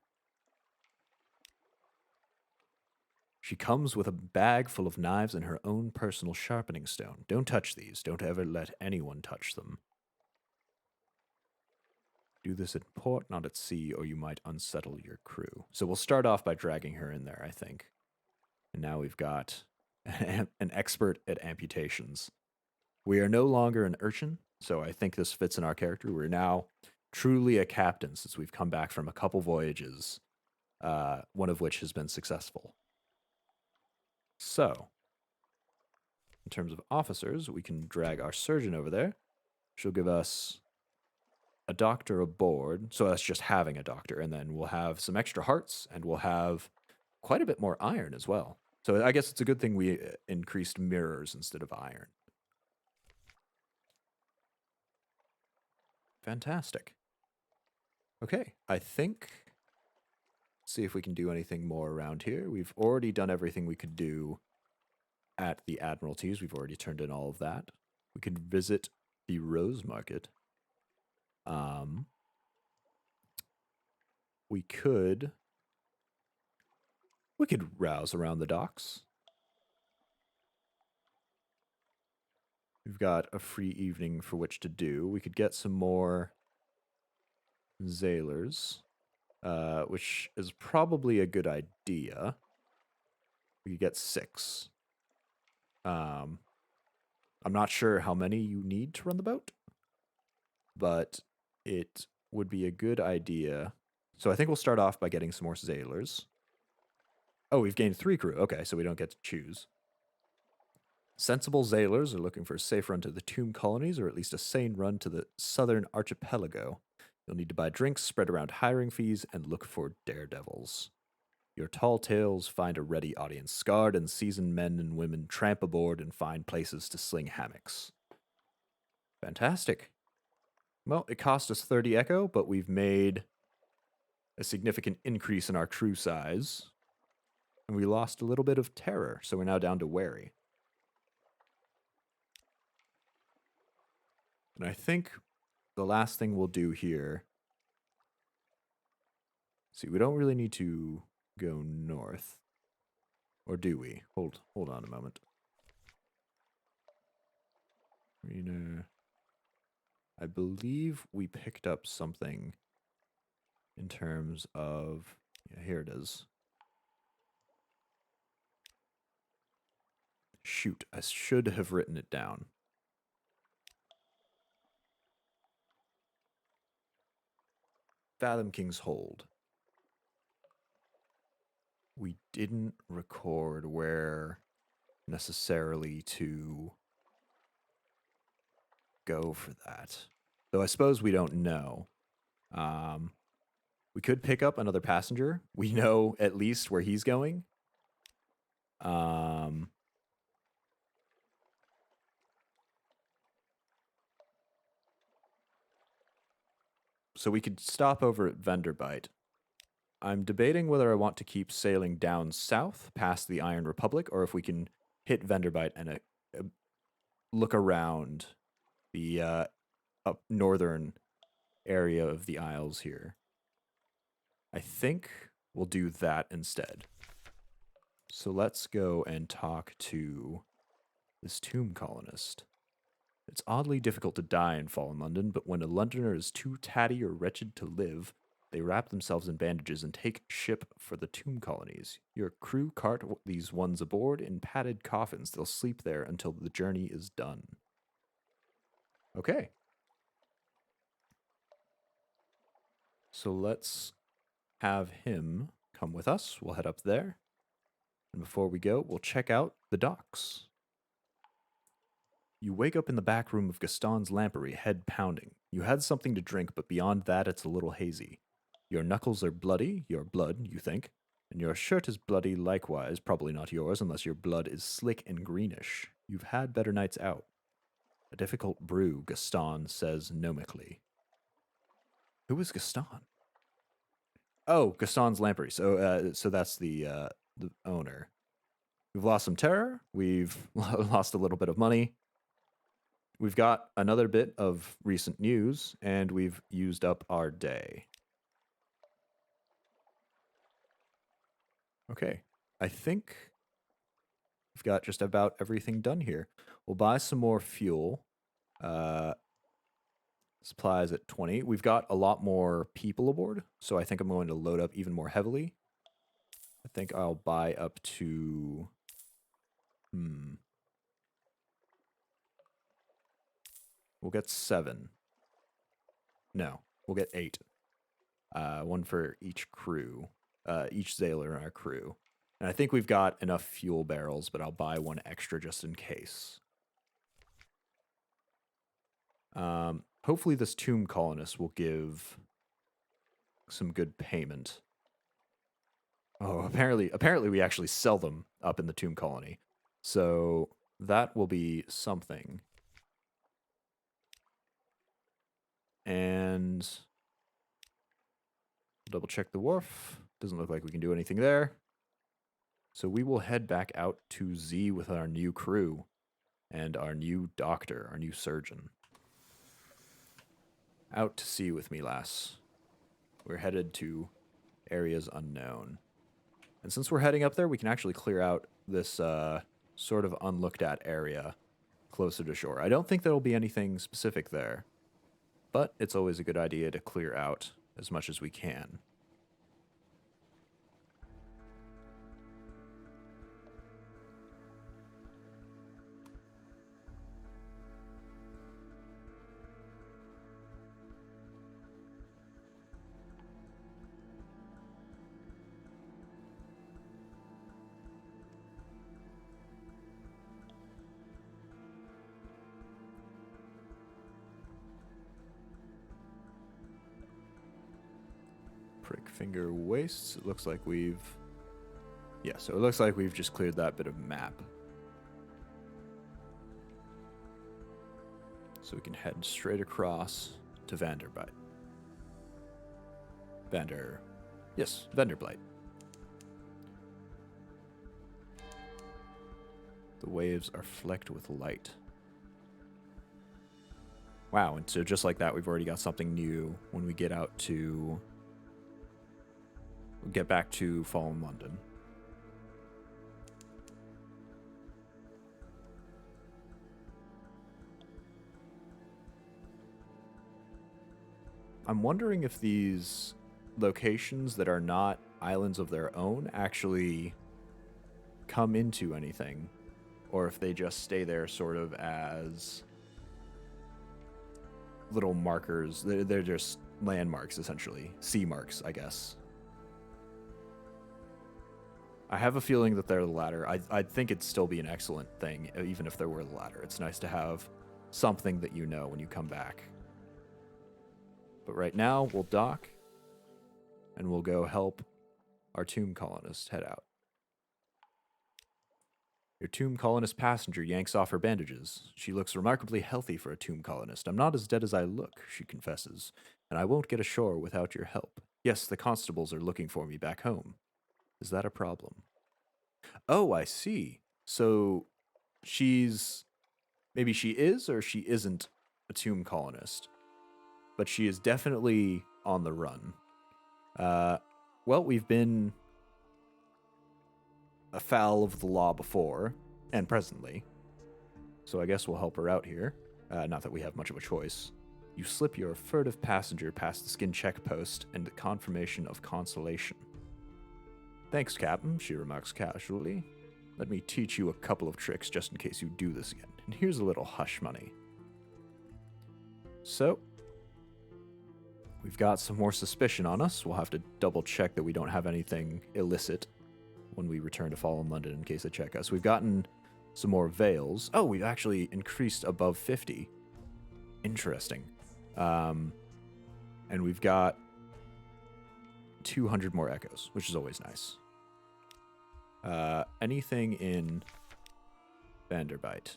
She comes with a bag full of knives and her own personal sharpening stone. Don't touch these. Don't ever let anyone touch them. Do this at port, not at sea, or you might unsettle your crew. So we'll start off by dragging her in there, I think. And now we've got an expert at amputations. We are no longer an urchin, so I think this fits in our character. We're now truly a captain since we've come back from a couple voyages, one of which has been successful. So, in terms of officers, we can drag our surgeon over there. She'll give us a doctor aboard, so that's just having a doctor, and then we'll have some extra hearts, and we'll have quite a bit more iron as well. So I guess it's a good thing we increased mirrors instead of iron. Fantastic. Okay, I think, see if we can do anything more around here. We've already done everything we could do at the Admiralties. We've already turned in all of that. We could visit the Rose Market. We could rouse around the docks. We've got a free evening for which to do. We could get some more zailors, which is probably a good idea. We could get 6. I'm not sure how many you need to run the boat, but it would be a good idea. So I think we'll start off by getting some more zailors. Oh, we've gained 3 crew. Okay, so we don't get to choose. Sensible zailors are looking for a safe run to the tomb colonies, or at least a sane run to the southern archipelago. You'll need to buy drinks, spread around hiring fees, and look for daredevils. Your tall tales find a ready audience. Scarred and seasoned men and women tramp aboard and find places to sling hammocks. Fantastic. Well, it cost us 30 echo, but we've made a significant increase in our crew size. And we lost a little bit of terror, so we're now down to wary. And I think the last thing we'll do here... See, we don't really need to go north. Or do we? Hold on a moment. I believe we picked up something in terms of... Yeah, here it is. Shoot, I should have written it down. Fathom King's Hold. We didn't record where necessarily to go for that. Though I suppose we don't know. We could pick up another passenger. We know at least where he's going. So we could stop over at Venderbite. I'm debating whether I want to keep sailing down south past the Iron Republic, or if we can hit Venderbite and look around the up northern area of the Isles here. I think we'll do that instead. So let's go and talk to this tomb colonist. It's oddly difficult to die in fallen London, but when a Londoner is too tatty or wretched to live, they wrap themselves in bandages and take ship for the tomb colonies. Your crew cart these ones aboard in padded coffins. They'll sleep there until the journey is done. Okay. So let's have him come with us. We'll head up there. And before we go, we'll check out the docks. You wake up in the back room of Gaston's lampery, head pounding. You had something to drink, but beyond that, it's a little hazy. Your knuckles are bloody, your blood, you think, and your shirt is bloody likewise, probably not yours unless your blood is slick and greenish. You've had better nights out. A difficult brew, Gaston says gnomically. Who is Gaston? Oh, Gaston's Lamprey. So that's the owner. We've lost some terror. We've lost a little bit of money. We've got another bit of recent news, and we've used up our day. Okay, I think we've got just about everything done here. We'll buy some more fuel. Supplies at 20. We've got a lot more people aboard, so I think I'm going to load up even more heavily. I think I'll buy up to... We'll get 7. No, we'll get 8. One for each crew, each Zailor in our crew. And I think we've got enough fuel barrels, but I'll buy one extra just in case. Hopefully this tomb colonist will give some good payment. Oh, apparently we actually sell them up in the tomb colony. So that will be something. And double check the wharf. Doesn't look like we can do anything there. So we will head back out to Z with our new crew and our new doctor, our new surgeon. Out to sea with me, lass. We're headed to areas unknown. And since we're heading up there, we can actually clear out this sort of unlooked at area closer to shore. I don't think there'll be anything specific there, but it's always a good idea to clear out as much as we can. Prick finger wastes. It looks like we've... Yeah, so it looks like we've just cleared that bit of map. So we can head straight across to Vanderbight. Vanderblight. The waves are flecked with light. Wow, and so just like that, we've already got something new when we get out to... We'll get back to Fallen London. I'm wondering if these locations that are not islands of their own actually come into anything, or if they just stay there sort of as little markers. They're just landmarks, essentially. Sea marks, I guess. I have a feeling that they're the latter. I think it'd still be an excellent thing, even if there were the latter. It's nice to have something that you know when you come back. But right now, we'll dock, and we'll go help our tomb colonist head out. Your tomb colonist passenger yanks off her bandages. She looks remarkably healthy for a tomb colonist. I'm not as dead as I look, she confesses, and I won't get ashore without your help. Yes, the constables are looking for me back home. Is that a problem? Oh, I see. So she's... Maybe she is or she isn't a tomb colonist. But she is definitely on the run. Well, we've been afoul of the law before, and presently. So I guess we'll help her out here. Not that we have much of a choice. You slip your furtive passenger past the skin check post and the confirmation of consolation. Thanks, Captain, she remarks casually. Let me teach you a couple of tricks just in case you do this again. And here's a little hush money. So, we've got some more suspicion on us. We'll have to double check that we don't have anything illicit when we return to Fallen London in case they check us. We've gotten some more veils. Oh, we've actually increased above 50. Interesting. And we've got 200 more echoes, which is always nice. Anything in Vanderbight?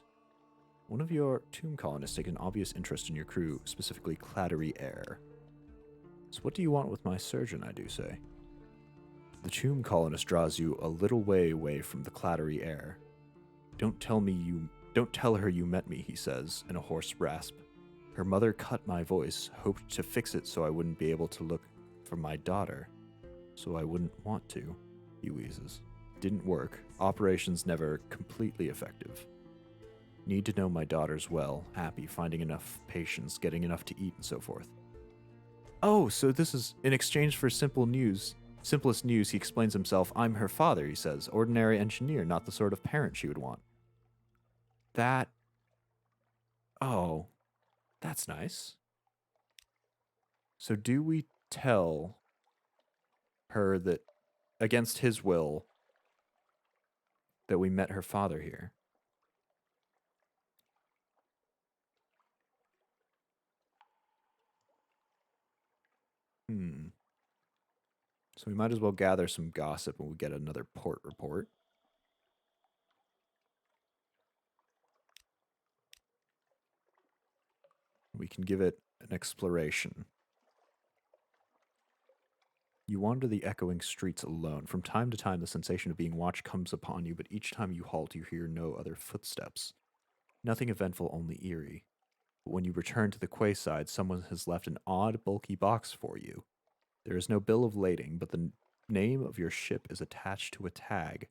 One of your tomb colonists take an obvious interest in your crew, specifically clattery air. So what do you want with my surgeon, I do say? The tomb colonist draws you a little way away from the clattery air. Don't tell her you met me, he says, in a hoarse rasp. Her mother cut my voice, hoped to fix it so I wouldn't be able to look for my daughter. So I wouldn't want to, he wheezes. Didn't work. Operation's never completely effective. Need to know my daughter's well, happy, finding enough patients, getting enough to eat, and so forth. Oh, so this is in exchange for simplest news, he explains himself. I'm her father, he says. Ordinary engineer, not the sort of parent she would want. Oh, that's nice. So do we tell her that, against his will, that we met her father here? So we might as well gather some gossip when we get another port report. We can give it an exploration. You wander the echoing streets alone. From time to time, the sensation of being watched comes upon you, but each time you halt, you hear no other footsteps. Nothing eventful, only eerie. But when you return to the quayside, someone has left an odd, bulky box for you. There is no bill of lading, but the name of your ship is attached to a tag.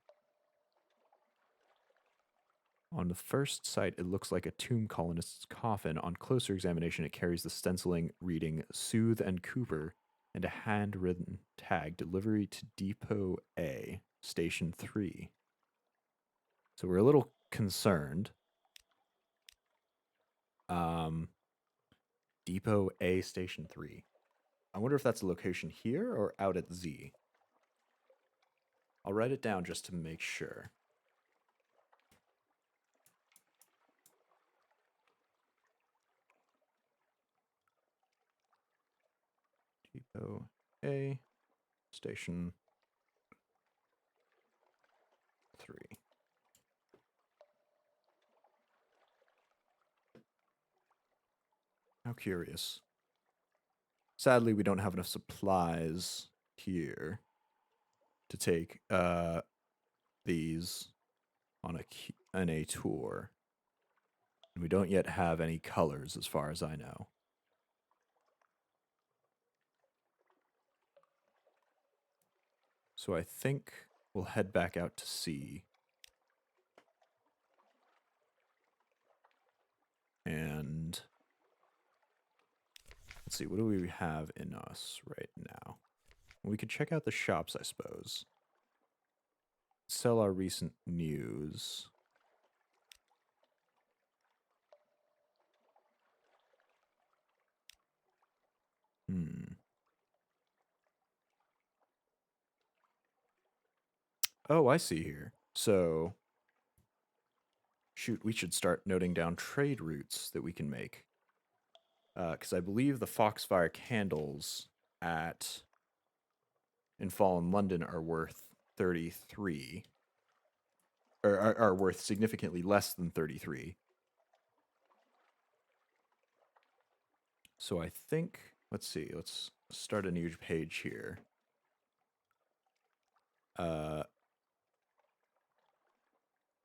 On the first sight, it looks like a tomb colonist's coffin. On closer examination, it carries the stenciling reading Soothe and Cooper and a handwritten tag, delivery to Depot A, Station 3. So we're a little concerned. Depot A, Station 3. I wonder if that's a location here or out at Z. I'll write it down just to make sure. Depot A, Station 3. How curious. Sadly, we don't have enough supplies here to take these on a tour. And we don't yet have any colors as far as I know. So I think we'll head back out to sea. And let's see, what do we have in us right now? We could check out the shops, I suppose. Sell our recent news. Oh, I see here. So, shoot, we should start noting down trade routes that we can make. Because I believe the Foxfire candles in Fallen London are worth 33. Or are worth significantly less than 33. So I think, let's see, let's start a new page here.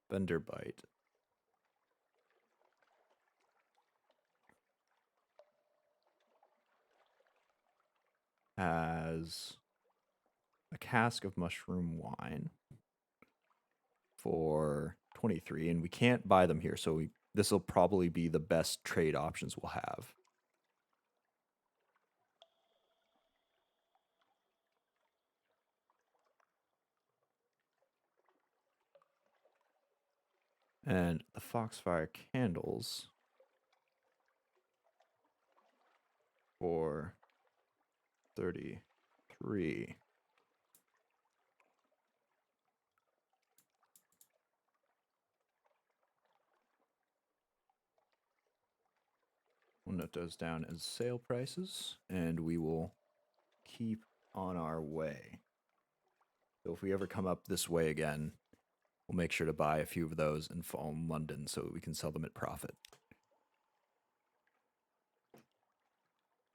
Vendor bite. Has a cask of mushroom wine for 23, and we can't buy them here, so this will probably be the best trade options we'll have. And the Foxfire candles for 33. We'll note those down as sale prices, and we will keep on our way. So if we ever come up this way again, We'll make sure to buy a few of those and fall in London so we can sell them at profit.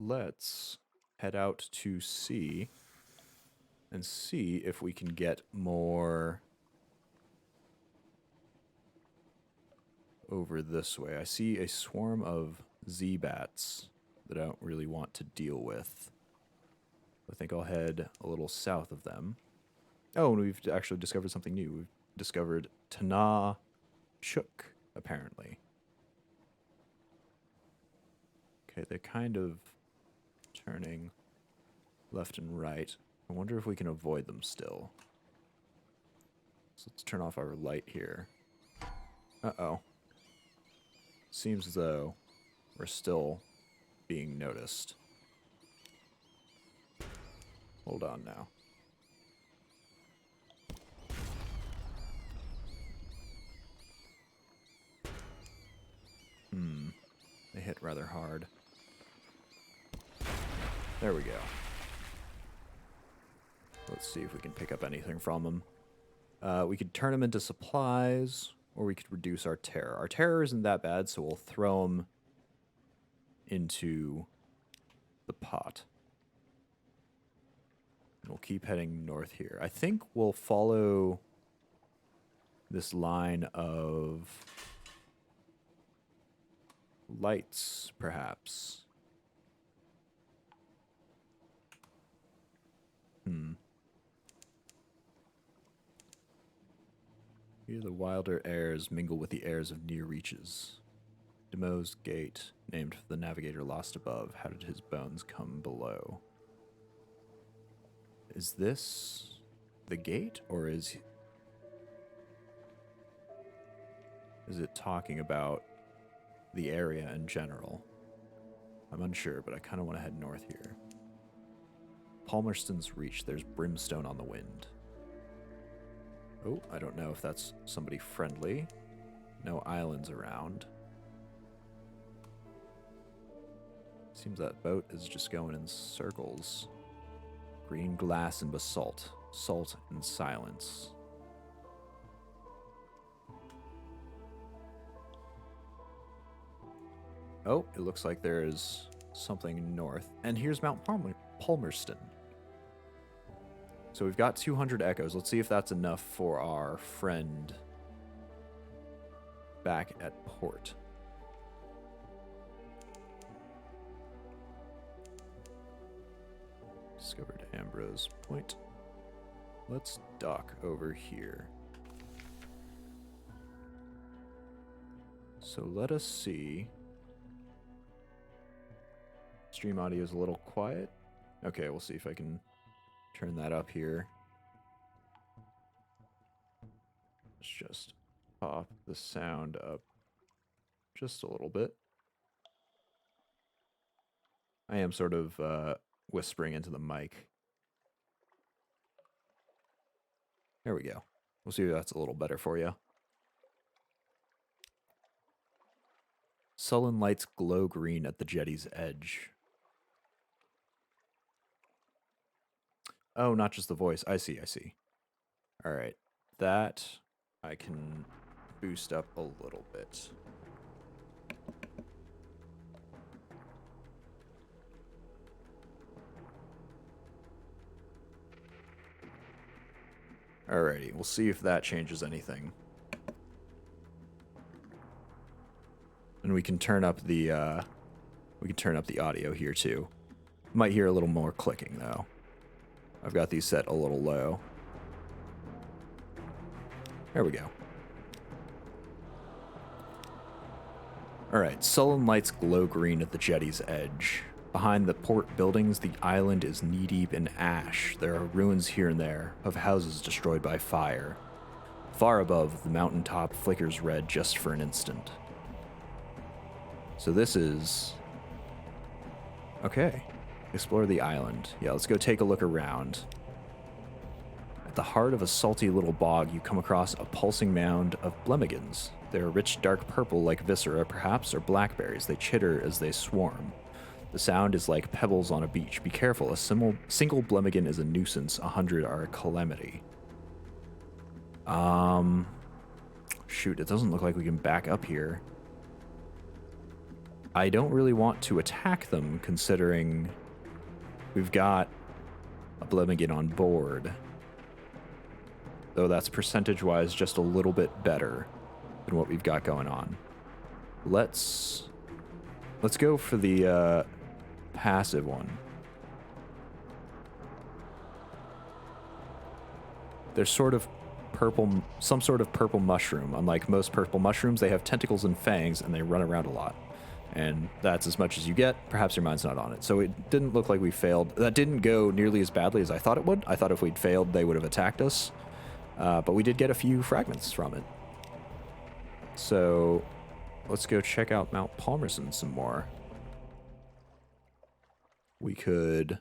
Let's head out to sea and see if we can get more over this way. I see a swarm of Z-bats that I don't really want to deal with. I think I'll head a little south of them. Oh, and we've actually discovered something new. We've discovered Tana Chook, apparently. Okay, they're kind of turning left and right. I wonder if we can avoid them still. So let's turn off our light here. Uh-oh. Seems as though we're still being noticed. Hold on now. They hit rather hard. There we go. Let's see if we can pick up anything from them. We could turn them into supplies, or we could reduce our terror. Our terror isn't that bad, so we'll throw them into the pot. And we'll keep heading north here. I think we'll follow this line of lights, perhaps. Here the wilder airs mingle with the airs of near reaches. Demo's gate, named for the navigator lost above. How did his bones come below? Is this the gate, or is it talking about the area in general? I'm unsure, but I kind of want to head north here. Palmerston's Reach. There's brimstone on the wind. Oh, I don't know if that's somebody friendly. No islands around. Seems that boat is just going in circles. Green glass and basalt. Salt and silence. Oh, it looks like there's something north. And here's Mount Palmerston. So we've got 200 echoes. Let's see if that's enough for our friend back at port. Discovered Ambrose Point. Let's dock over here. So let us see. Stream audio is a little quiet. Okay, we'll see if I can turn that up here. Let's just pop the sound up just a little bit. I am sort of whispering into the mic. There we go. We'll see if that's a little better for you. Sullen lights glow green at the jetty's edge. Oh, not just the voice. I see. All right. That I can boost up a little bit. Alrighty, we'll see if that changes anything. And we can turn up the audio here too. Might hear a little more clicking though. I've got these set a little low. There we go. Alright, sullen lights glow green at the jetty's edge. Behind the port buildings, the island is knee-deep in ash. There are ruins here and there of houses destroyed by fire. Far above, the mountaintop flickers red just for an instant. So this is... Okay. Explore the island. Yeah, let's go take a look around. At the heart of a salty little bog, you come across a pulsing mound of blemigans. They are rich dark purple like viscera, perhaps, or blackberries. They chitter as they swarm. The sound is like pebbles on a beach. Be careful, a single blemigan is a nuisance, 100 are a calamity. shoot, it doesn't look like we can back up here. I don't really want to attack them, considering we've got a Blemmigan on board. Though that's percentage-wise just a little bit better than what we've got going on. Let's go for the passive one. There's sort of some sort of purple mushroom. Unlike most purple mushrooms, they have tentacles and fangs, and they run around a lot. And that's as much as you get. Perhaps your mind's not on it. So it didn't look like we failed. That didn't go nearly as badly as I thought it would. I thought if we'd failed, they would have attacked us. But we did get a few fragments from it. So let's go check out Mount Palmerston some more. We could...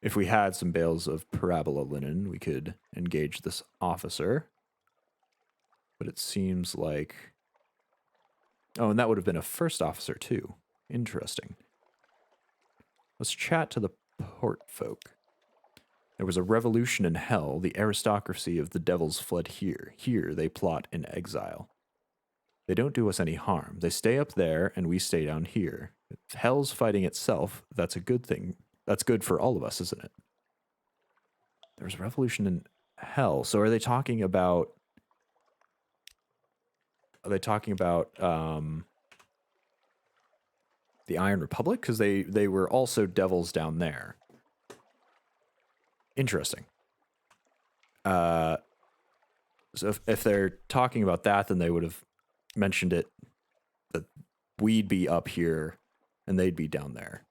If we had some bales of parabola linen, we could engage this officer. But it seems like... Oh, and that would have been a first officer, too. Interesting. Let's chat to the port folk. There was a revolution in hell. The aristocracy of the devils fled here. Here they plot in exile. They don't do us any harm. They stay up there, and we stay down here. If hell's fighting itself, that's a good thing. That's good for all of us, isn't it? There's a revolution in hell. So are they talking about... Are they talking about the Iron Republic? Because they were also devils down there. Interesting. So if they're talking about that, then they would have mentioned it, that we'd be up here and they'd be down there.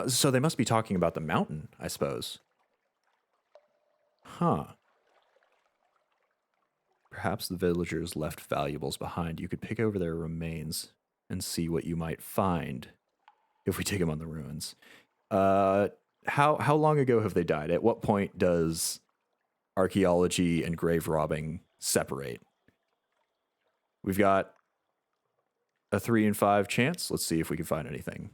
So they must be talking about the mountain, I suppose. Huh. Perhaps the villagers left valuables behind. You could pick over their remains and see what you might find if we take them on the ruins. How long ago have they died? At what point does archaeology and grave robbing separate? We've got a 3 in 5 chance. Let's see if we can find anything.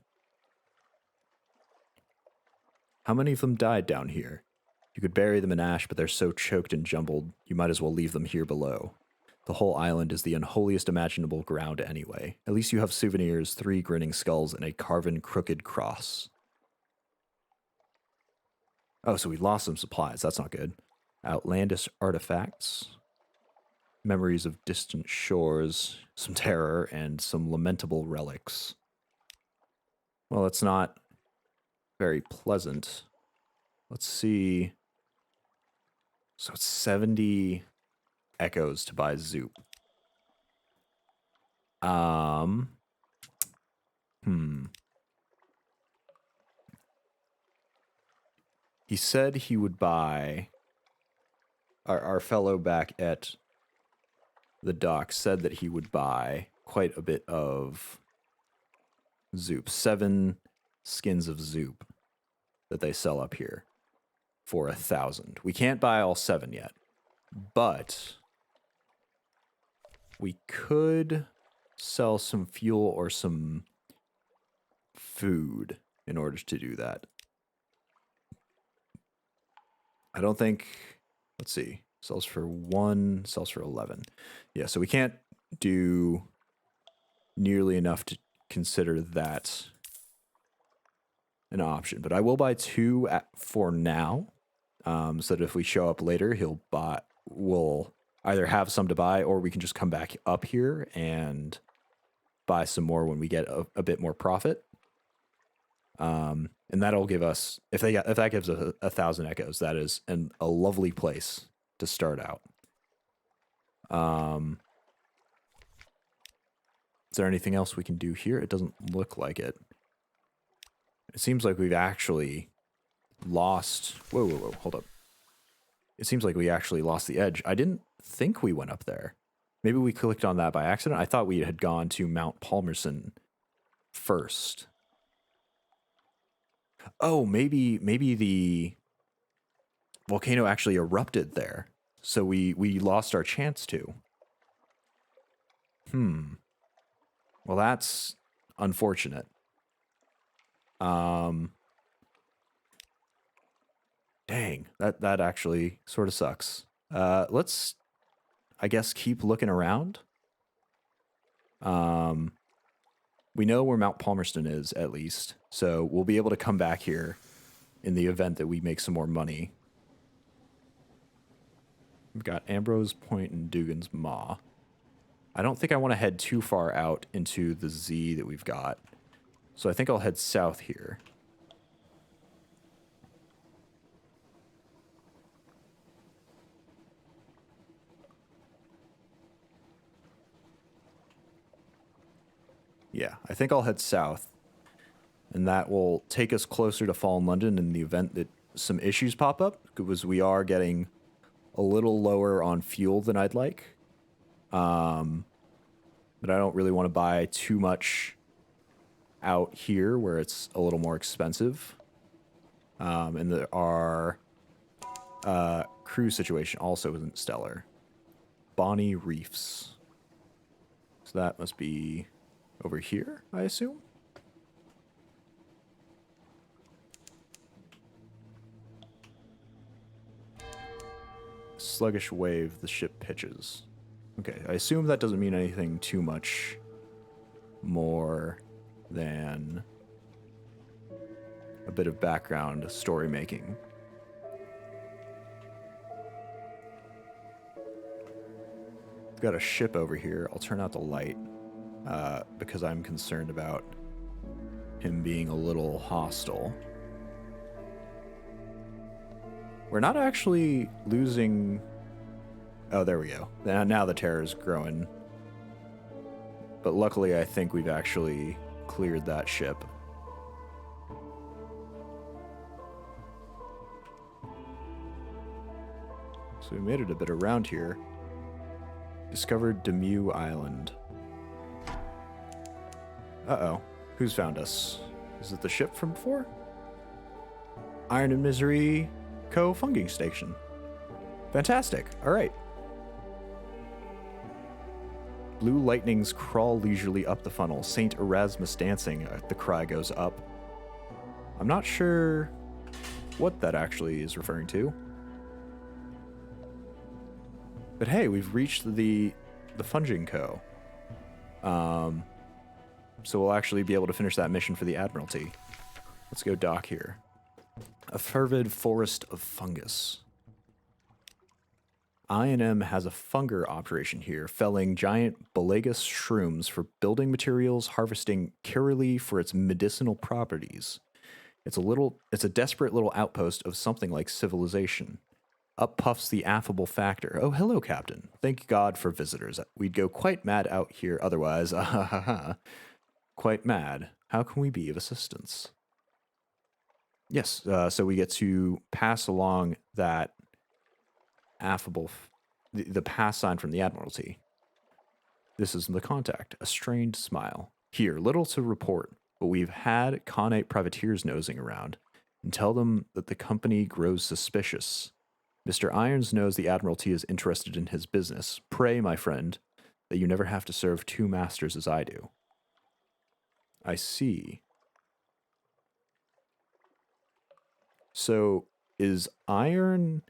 How many of them died down here? You could bury them in ash, but they're so choked and jumbled, you might as well leave them here below. The whole island is the unholiest imaginable ground anyway. At least you have souvenirs, 3 grinning skulls, and a carven crooked cross. Oh, so we lost some supplies. That's not good. Outlandish artifacts. Memories of distant shores. Some terror, and some lamentable relics. Well, it's not very pleasant. Let's see. So it's 70 echoes to buy Zoop. He said he would buy... Our fellow back at the dock said that he would buy quite a bit of Zoop. 7 skins of Zoop that they sell up here for 1,000. We can't buy all 7 yet, but we could sell some fuel or some food in order to do that. I don't think, let's see, sells for 1, sells for 11. Yeah, so we can't do nearly enough to consider that an option, but I will buy 2 for now, so that if we show up later, we'll either have some to buy, or we can just come back up here and buy some more when we get a bit more profit. And that'll give us, if that gives us 1,000 echoes, that is a lovely place to start out. Is there anything else we can do here? It doesn't look like it. It seems like we've actually lost... Whoa, hold up. It seems like we actually lost the edge. I didn't think we went up there. Maybe we clicked on that by accident. I thought we had gone to Mount Palmerston first. Oh, maybe the volcano actually erupted there. So we lost our chance to. Well, that's unfortunate. Dang, that actually sort of sucks. Let's, I guess, keep looking around. We know where Mount Palmerston is, at least, so we'll be able to come back here in the event that we make some more money. We've got Ambrose Point and Dugan's Maw. I don't think I want to head too far out into the Z that we've got, so I think I'll head south here. Yeah, I think I'll head south, and that will take us closer to Fallen London in the event that some issues pop up, because we are getting a little lower on fuel than I'd like. But I don't really want to buy too much out here where it's a little more expensive. And our crew situation also isn't stellar. Bonnie Reefs. So that must be over here, I assume? Sluggish wave, the ship pitches. Okay, I assume that doesn't mean anything too much more than a bit of background story making. We've got a ship over here. I'll turn out the light because I'm concerned about him being a little hostile. We're not actually losing... Oh, there we go. Now the terror is growing. But luckily, I think we've actually cleared that ship. So we made it a bit around here. Discovered Demew Island. Uh-oh. Who's found us? Is it the ship from before? Iron and Misery Co-Funging Station. Fantastic. All right. Blue lightnings crawl leisurely up the funnel. Saint Erasmus dancing. The cry goes up. I'm not sure what that actually is referring to. But hey, we've reached the Funging Co. So we'll actually be able to finish that mission for the Admiralty. Let's go dock here. A fervid forest of fungus. I&M has a funger operation here, felling giant Balagus shrooms for building materials, harvesting Kirili for its medicinal properties. It's a desperate little outpost of something like civilization. Up puffs the affable factor. Oh, hello, Captain. Thank God for visitors. We'd go quite mad out here otherwise. Quite mad. How can we be of assistance? Yes, so we get to pass along that affable, the pass sign from the Admiralty. This is the contact, a strained smile. Here, little to report, but we've had Khanate privateers nosing around, and tell them that the company grows suspicious. Mr. Irons knows the Admiralty is interested in his business. Pray, my friend, that you never have to serve two masters as I do. I see. So, is Iron...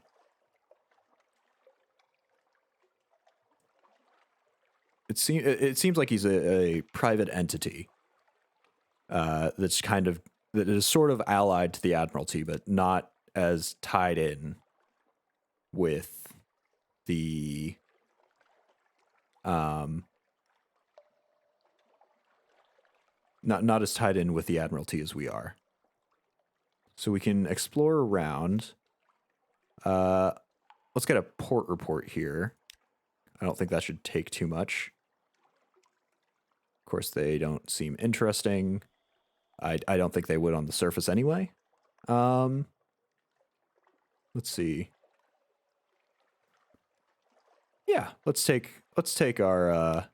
It seems like he's a private entity that's that is sort of allied to the Admiralty, but not as tied in with the not as tied in with the Admiralty as we are. So we can explore around. Let's get a port report here. I don't think that should take too much. Of course, they don't seem interesting. I don't think they would on the surface anyway. Let's see. Yeah, let's take our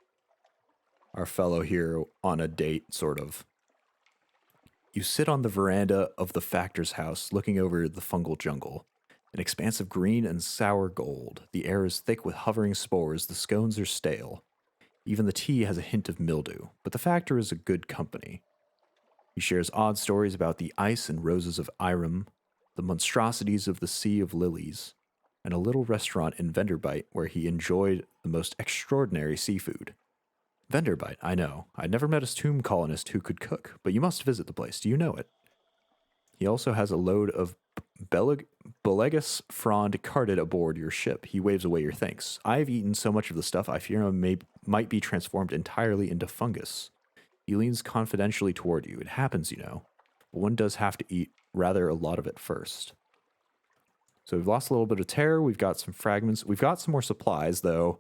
fellow here on a date, sort of. You sit on the veranda of the factor's house, looking over the fungal jungle. An expanse of green and sour gold. The air is thick with hovering spores. The scones are stale. Even the tea has a hint of mildew, but the factor is a good company. He shares odd stories about the ice and roses of Irem, the monstrosities of the Sea of Lilies, and a little restaurant in Venderbite where he enjoyed the most extraordinary seafood. Venderbite, I know. I'd never met a tomb colonist who could cook, but you must visit the place. Do you know it? He also has a load of Belegus frond carted aboard your ship. He waves away your thanks. I've eaten so much of the stuff I fear might be transformed entirely into fungus. He leans confidentially toward you. It happens, you know. But one does have to eat rather a lot of it first. So we've lost a little bit of terror. We've got some fragments. We've got some more supplies, though.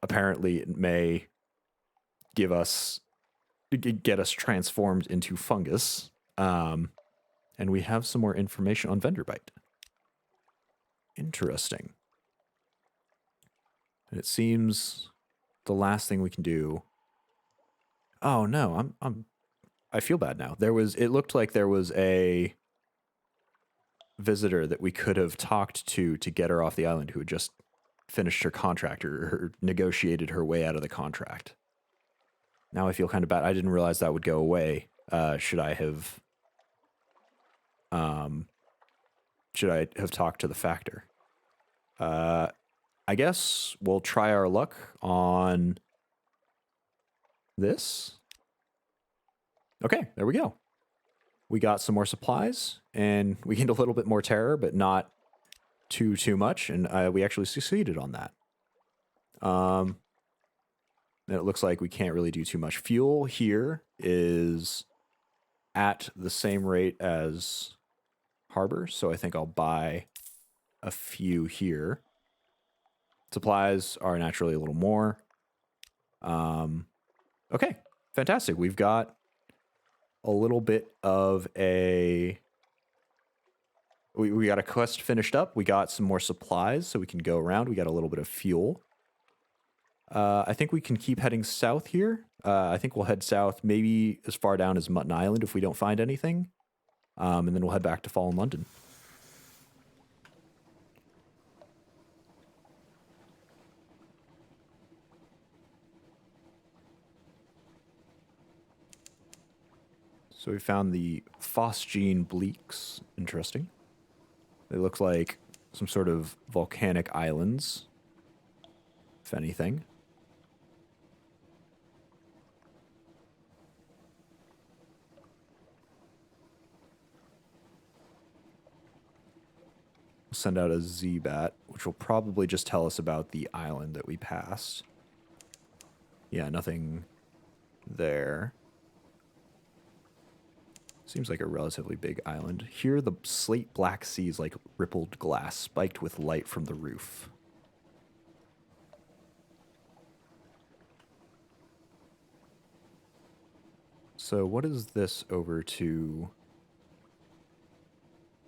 Apparently, it may get us transformed into fungus. And we have some more information on Venderbite. Interesting. And it seems the last thing we can do. Oh no, I feel bad now. It looked like there was a visitor that we could have talked to get her off the island who had just finished her contract or negotiated her way out of the contract. Now I feel kind of bad. I didn't realize that would go away. Should I have talked to the factor? I guess we'll try our luck on this. Okay, there we go. We got some more supplies, and we gained a little bit more terror, but not too much, and we actually succeeded on that. And it looks like we can't really do too much. Fuel here is at the same rate as harbor, so I think I'll buy a few here. Supplies are naturally a little more. Okay, fantastic. We've got a little bit of a... We got a quest finished up. We got some more supplies so we can go around. We got a little bit of fuel. I think we can keep heading south here. I think we'll head south maybe as far down as Mutton Island if we don't find anything. And then we'll head back to Fallen London. So we found the Phosgene Bleaks. Interesting. They look like some sort of volcanic islands, if anything. We'll send out a Z-Bat, which will probably just tell us about the island that we passed. Yeah, nothing there. Seems like a relatively big island. Here, the slate black sea is like rippled glass, spiked with light from the roof. So what is this over to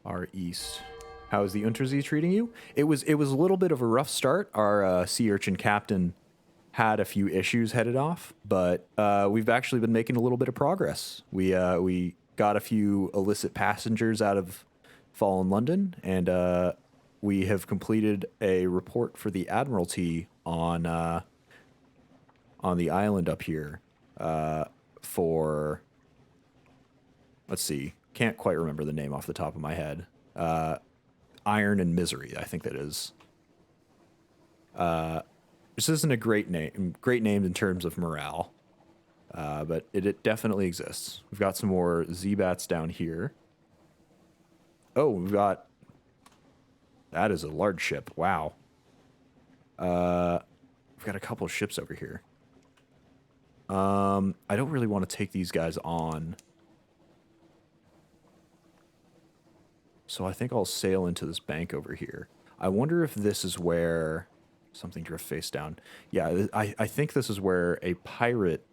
our east? How is the Untersee treating you? It was a little bit of a rough start. Our sea urchin captain had a few issues headed off, but we've actually been making a little bit of progress. We got a few illicit passengers out of Fallen London, and we have completed a report for the Admiralty on the island up here for, let's see, can't quite remember the name off the top of my head. Iron and Misery, I think that is. This isn't a great name in terms of morale. But it definitely exists. We've got some more Z-Bats down here. Oh, we've got... That is a large ship. Wow. We've got a couple of ships over here. I don't really want to take these guys on. So I think I'll sail into this bank over here. I wonder if this is where... Something drift face down. Yeah, I think this is where a pirate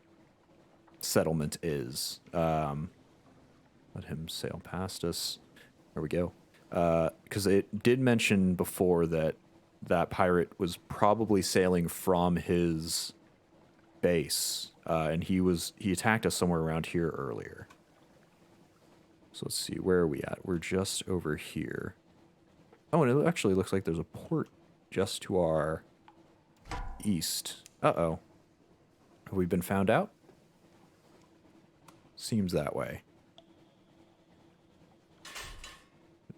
settlement is. Let him sail past us. There we go. Because it did mention before that pirate was probably sailing from his base, and he attacked us somewhere around here earlier. So let's see, where are we at? We're just over here. Oh, and it actually looks like there's a port just to our east. Uh-oh. Have we been found out? Seems that way.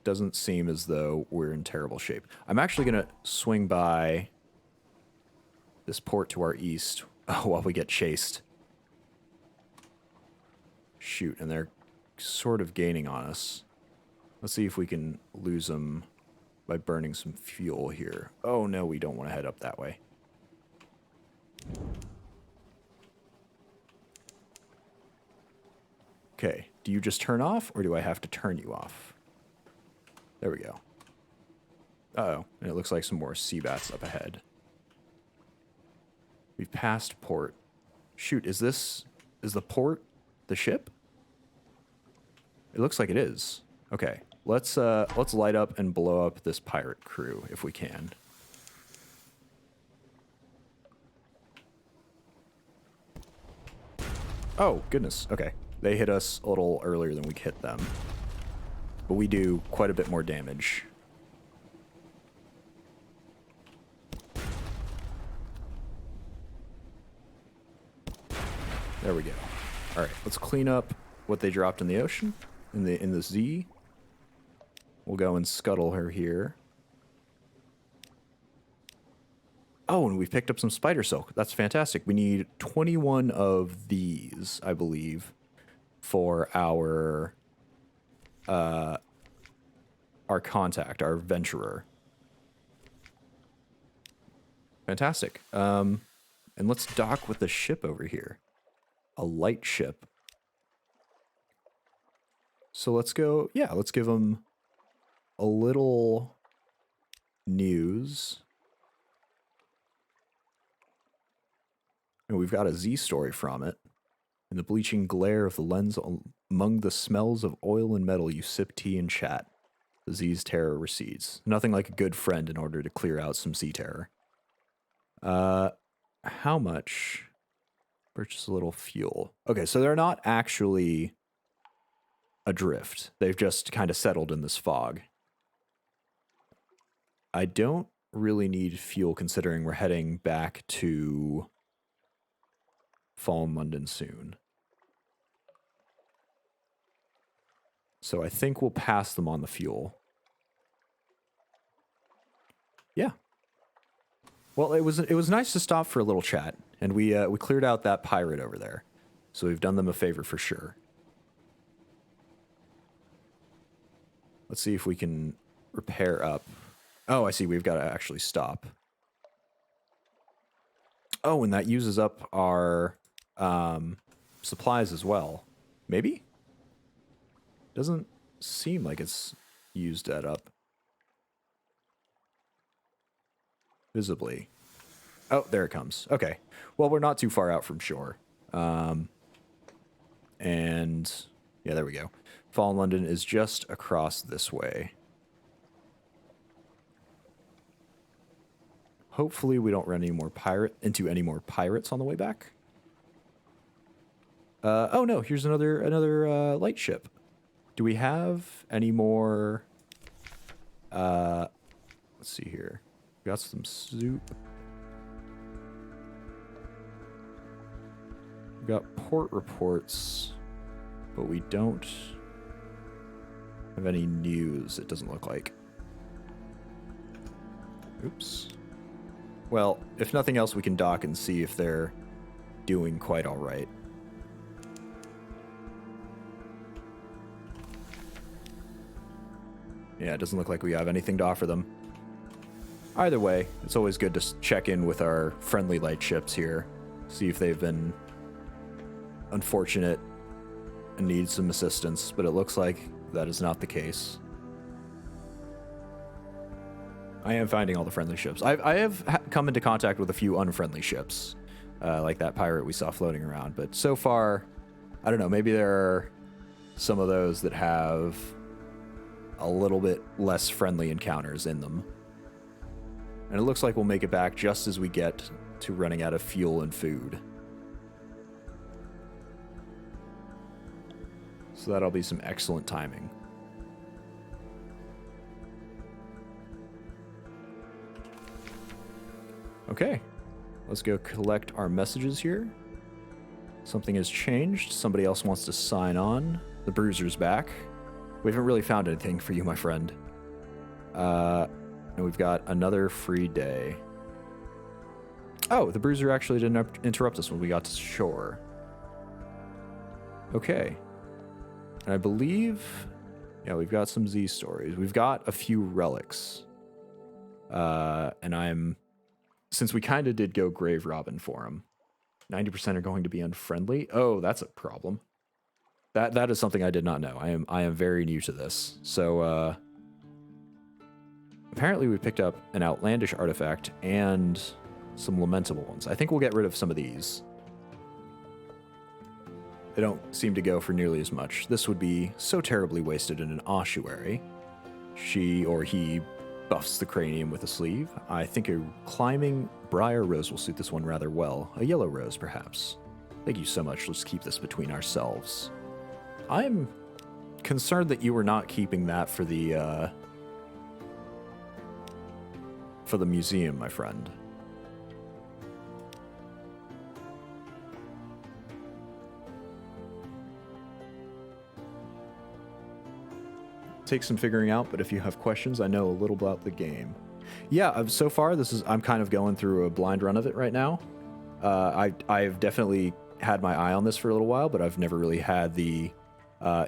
doesn't seem as though we're in terrible shape. I'm actually going to swing by this port to our east while we get chased. Shoot, and they're sort of gaining on us. Let's see if we can lose them by burning some fuel here. Oh no, we don't want to head up that way. Okay, do you just turn off, or do I have to turn you off? There we go. Uh-oh, and it looks like some more sea bats up ahead. We've passed port. Shoot, is the port the ship? It looks like it is. Okay, let's light up and blow up this pirate crew if we can. Oh, goodness. Okay. They hit us a little earlier than we hit them. But we do quite a bit more damage. There we go. All right, let's clean up what they dropped in the ocean, in the Z. We'll go and scuttle her here. Oh, and we've picked up some spider silk. That's fantastic. We need 21 of these, I believe, for our contact, our venturer. Fantastic. And let's dock with the ship over here. A light ship. So let's go, yeah, let's give them a little news. And we've got a Z story from it. In the bleaching glare of the lens among the smells of oil and metal, you sip tea and chat. The Z's terror recedes. Nothing like a good friend in order to clear out some sea terror. How much? Purchase a little fuel. Okay, so they're not actually adrift. They've just kind of settled in this fog. I don't really need fuel considering we're heading back to Fallen London soon. So I think we'll pass them on the fuel. Yeah. Well, it was nice to stop for a little chat, and we cleared out that pirate over there. So we've done them a favor for sure. Let's see if we can repair up. Oh, I see. We've got to actually stop. Oh, and that uses up our supplies as well. Maybe? Doesn't seem like it's used that up. Visibly. Oh, there it comes. Okay. Well, we're not too far out from shore. And yeah, there we go. Fallen London is just across this way. Hopefully we don't run into any more pirates on the way back. Oh no, here's another light ship. Do we have any more? Let's see here. We got some soup. We got port reports, but we don't have any news, it doesn't look like. Oops. Well, if nothing else, we can dock and see if they're doing quite all right. Yeah, it doesn't look like we have anything to offer them. Either way, it's always good to check in with our friendly light ships here, see if they've been unfortunate and need some assistance, but it looks like that is not the case. I am finding all the friendly ships. I have come into contact with a few unfriendly ships, like that pirate we saw floating around, but so far, I don't know, maybe there are some of those that have a little bit less friendly encounters in them. And it looks like we'll make it back just as we get to running out of fuel and food. So that'll be some excellent timing. Okay, let's go collect our messages here. Something has changed. Somebody else wants to sign on. The Bruiser's back. We haven't really found anything for you, my friend. And we've got another free day. Oh, the bruiser actually didn't interrupt us when we got to shore. Okay. And I believe, yeah, we've got some Z stories. We've got a few relics. And since we kind of did go grave robbing for him, 90% are going to be unfriendly. Oh, that's a problem. That is something I did not know. I am very new to this. So, apparently we picked up an outlandish artifact and some lamentable ones. I think we'll get rid of some of these. They don't seem to go for nearly as much. This would be so terribly wasted in an ossuary. She or he buffs the cranium with a sleeve. I think a climbing briar rose will suit this one rather well. A yellow rose, perhaps. Thank you so much. Let's keep this between ourselves. I'm concerned that you were not keeping that for the museum, my friend. Take some figuring out, but if you have questions, I know a little about the game. Yeah, so far I'm kind of going through a blind run of it right now. I've definitely had my eye on this for a little while, but I've never really had the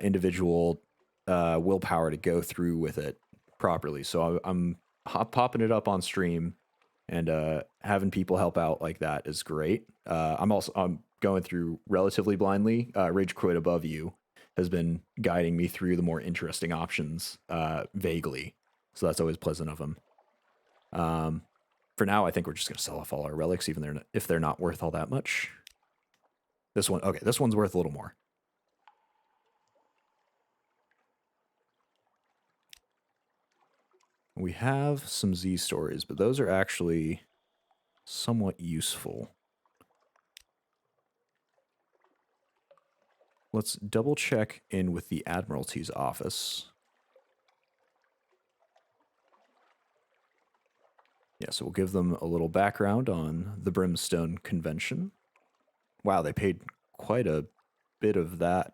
individual willpower to go through with it properly. So I'm popping it up on stream, and having people help out like that is great. I'm going through relatively blindly. Rage Quit Above You has been guiding me through the more interesting options vaguely. So that's always pleasant of him. For now, I think we're just going to sell off all our relics, even if they're not worth all that much. This one, okay, this one's worth a little more. We have some Z stories, but those are actually somewhat useful. Let's double check in with the Admiralty's office. Yeah, so we'll give them a little background on the Brimstone Convention. Wow, they paid quite a bit of that,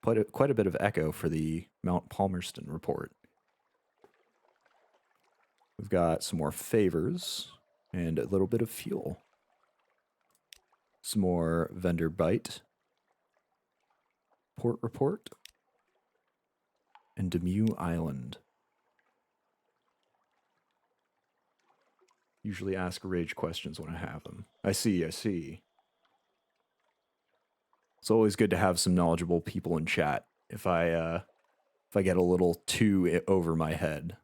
quite a bit of echo for the Mount Palmerston report. We've got some more favors and a little bit of fuel. Some more vendor bite. Port report. And Demew Island. Usually ask rage questions when I have them. I see. It's always good to have some knowledgeable people in chat if I get a little too over my head.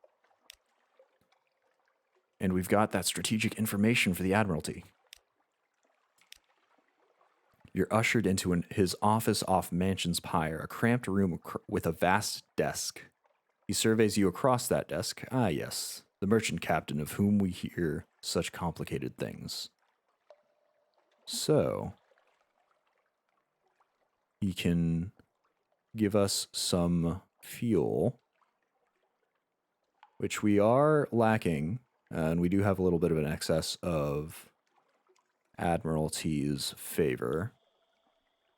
And we've got that strategic information for the Admiralty. You're ushered into his office off Mansion's Pyre, a cramped room with a vast desk. He surveys you across that desk. Ah, yes, the merchant captain of whom we hear such complicated things. So, he can give us some fuel, which we are lacking, and we do have a little bit of an excess of Admiralty's favor.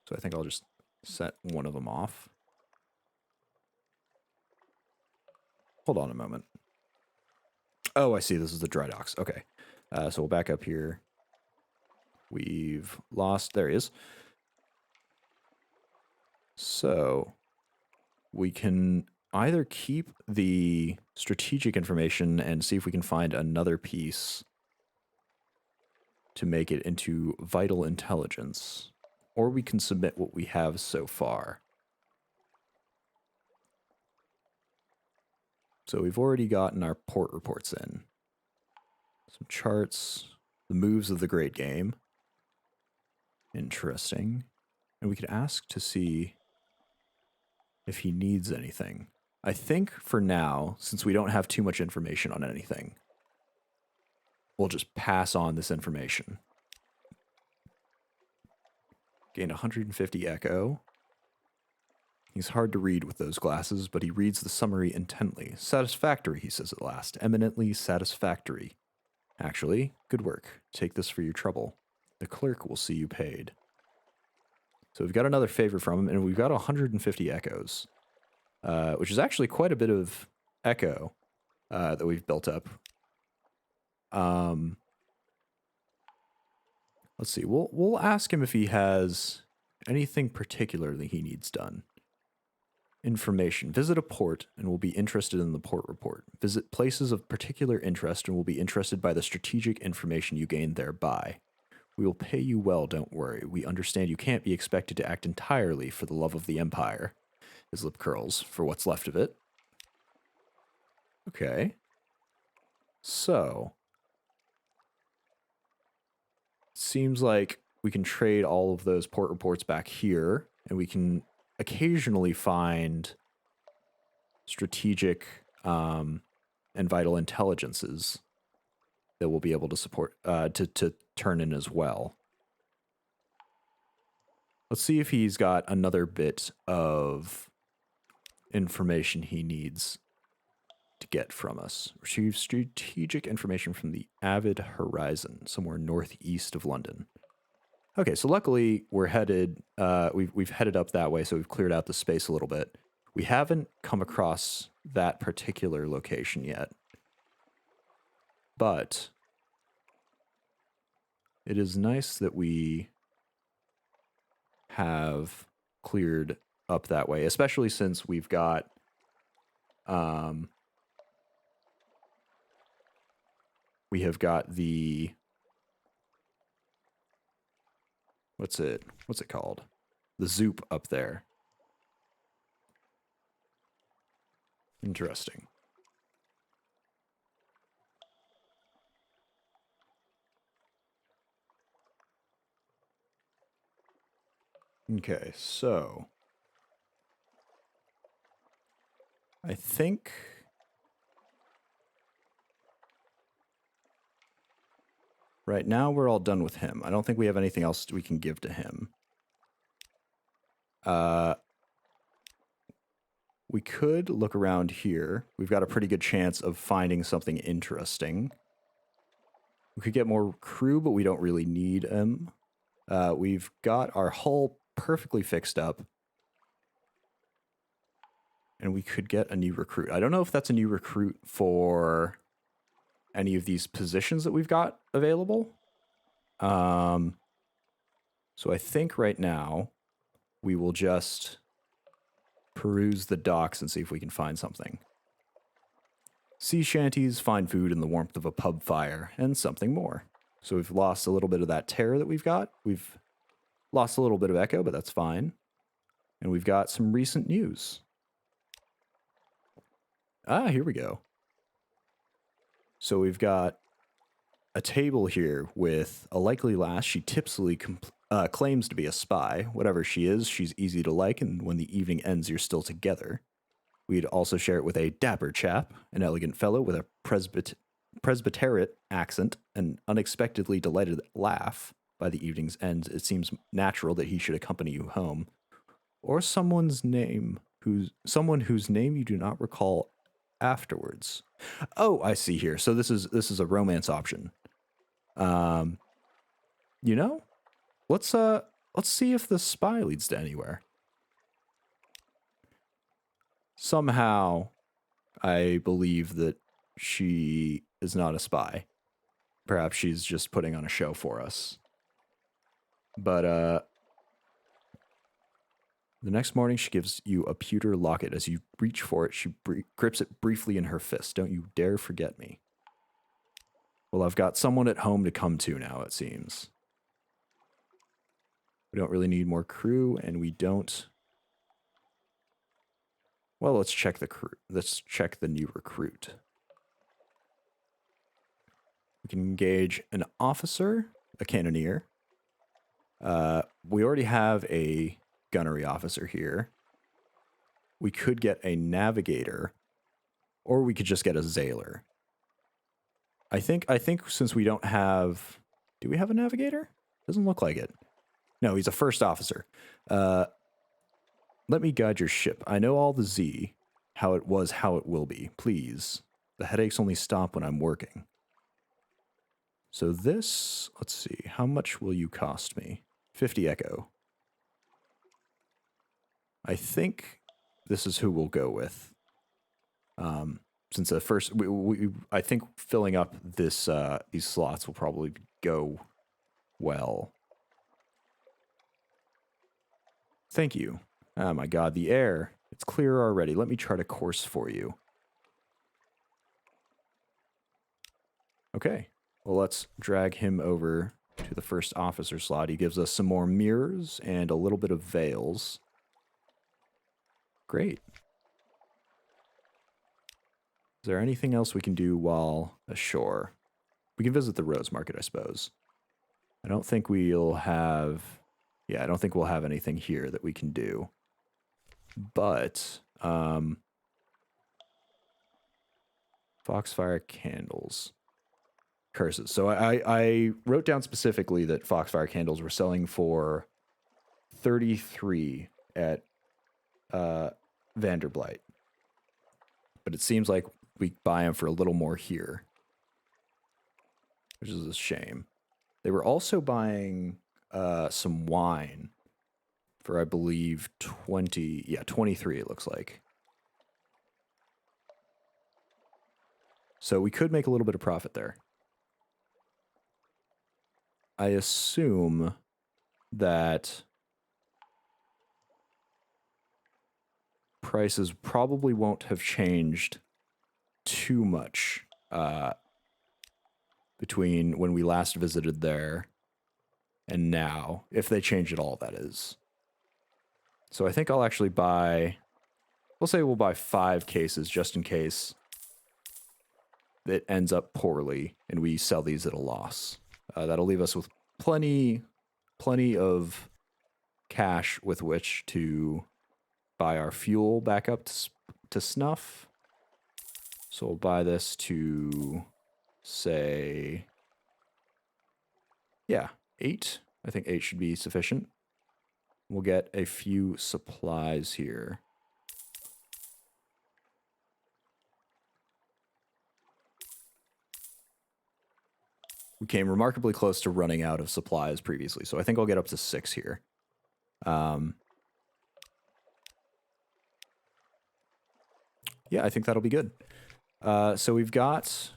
So I think I'll just set one of them off. Hold on a moment. Oh, I see. This is the dry docks. Okay. So we'll back up here. We've lost... There he is. So we can either keep the strategic information and see if we can find another piece to make it into vital intelligence, or we can submit what we have so far. So we've already gotten our port reports in. Some charts, the moves of the great game. Interesting. And we could ask to see if he needs anything. I think for now, since we don't have too much information on anything, we'll just pass on this information. Gained 150 echo. He's hard to read with those glasses, but he reads the summary intently. Satisfactory, he says at last. Eminently satisfactory. Actually, good work. Take this for your trouble. The clerk will see you paid. So we've got another favor from him, and we've got 150 echoes. which is actually quite a bit of echo that we've built up. Let's see. We'll ask him if he has anything particularly he needs done. Information. Visit a port and will be interested in the port report. Visit places of particular interest and will be interested by the strategic information you gain thereby. We will pay you well, don't worry. We understand you can't be expected to act entirely for the love of the Empire. His lip curls for what's left of it. Okay. So, seems like we can trade all of those port reports back here, and we can occasionally find strategic and vital intelligences that we'll be able to support to turn in as well. Let's see if he's got another bit of information he needs to get from us. Retrieve strategic information from the Avid Horizon, somewhere northeast of London. Okay, so luckily we're headed, we've headed up that way, so we've cleared out the space a little bit. We haven't come across that particular location yet, but it is nice that we have cleared up that way, especially since we've got, we have got the, what's it called? The Zoop up there. Interesting. Okay, so I think right now we're all done with him. I don't think we have anything else we can give to him. We could look around here. We've got a pretty good chance of finding something interesting. We could get more crew, but we don't really need them. We've got our hull perfectly fixed up. And we could get a new recruit. I don't know if that's a new recruit for any of these positions that we've got available. So I think right now we will just peruse the docks and see if we can find something. Sea shanties, find food in the warmth of a pub fire, and something more. So we've lost a little bit of that terror that we've got. We've lost a little bit of echo, but that's fine. And we've got some recent news. Ah, here we go. So we've got a table here with a likely lass. She tipsily claims to be a spy. Whatever she is, she's easy to like, and when the evening ends, you're still together. We'd also share it with a dapper chap, an elegant fellow with a presbyterian accent, an unexpectedly delighted laugh. By the evening's end, it seems natural that he should accompany you home. Or someone whose name you do not recall afterwards. Oh, I see here. So this is a romance option. You know, let's see if the spy leads to anywhere. Somehow, I believe that she is not a spy. Perhaps she's just putting on a show for us. But the next morning, she gives you a pewter locket. As you reach for it, she grips it briefly in her fist. Don't you dare forget me. Well, I've got someone at home to come to now, it seems. We don't really need more crew, and we don't... Well, let's check the crew. Let's check the new recruit. We can engage an officer, a cannoneer. We already have a gunnery officer here. We could get a navigator, or we could just get a zailor. I think since we don't have... Do we have a navigator? Doesn't look like it. No, he's a first officer. Let me guide your ship. I know all the Z, how it was, how it will be. Please. The headaches only stop when I'm working. So this, let's see, how much will you cost me? 50 echo. I think this is who we'll go with. Since the first, I think filling up this these slots will probably go well. Thank you. Oh my god, the air. It's clear already. Let me chart a course for you. Okay. Well, let's drag him over to the first officer slot. He gives us some more mirrors and a little bit of veils. Great. Is there anything else we can do while ashore? We can visit the Rose Market, I suppose. I don't think we'll have... Yeah, I don't think we'll have anything here that we can do. But, Foxfire candles. Curses. So I wrote down specifically that Foxfire candles were selling for 33 at Vanderblight. But it seems like we buy them for a little more here, which is a shame. They were also buying some wine for, I believe, 23 it looks like. So we could make a little bit of profit there. I assume that prices probably won't have changed too much between when we last visited there and now, if they change at all, that is. So I think I'll actually buy, we'll say we'll buy 5 cases just in case it ends up poorly and we sell these at a loss. That'll leave us with plenty of cash with which to buy our fuel back up to snuff. So we'll buy this to, say, yeah, 8. I think 8 should be sufficient. We'll get a few supplies here. We came remarkably close to running out of supplies previously, so I think I'll get up to 6 here. Yeah, I think that'll be good. So we've got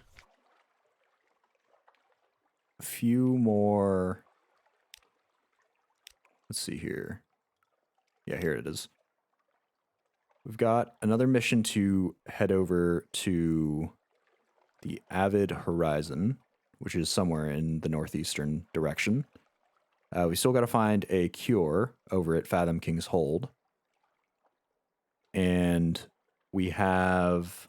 a few more. Let's see here. Yeah, here it is. We've got another mission to head over to the Avid Horizon, which is somewhere in the northeastern direction. We still got to find a cure over at Fathom King's Hold. And we have...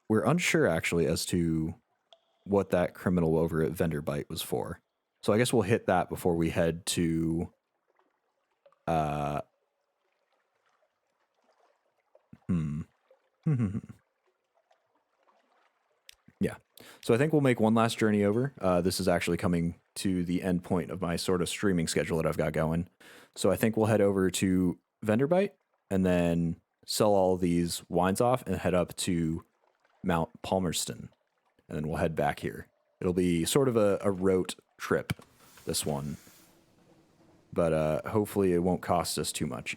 We're unsure, actually, as to what that criminal over at Vanderblight was for. So I guess we'll hit that before we head to... Yeah. So I think we'll make one last journey over. This is actually coming to the end point of my sort of streaming schedule that I've got going. So I think we'll head over to Vanderblight and then sell all these wines off and head up to Mount Palmerston. And then we'll head back here. It'll be sort of a rote trip, this one. But hopefully it won't cost us too much.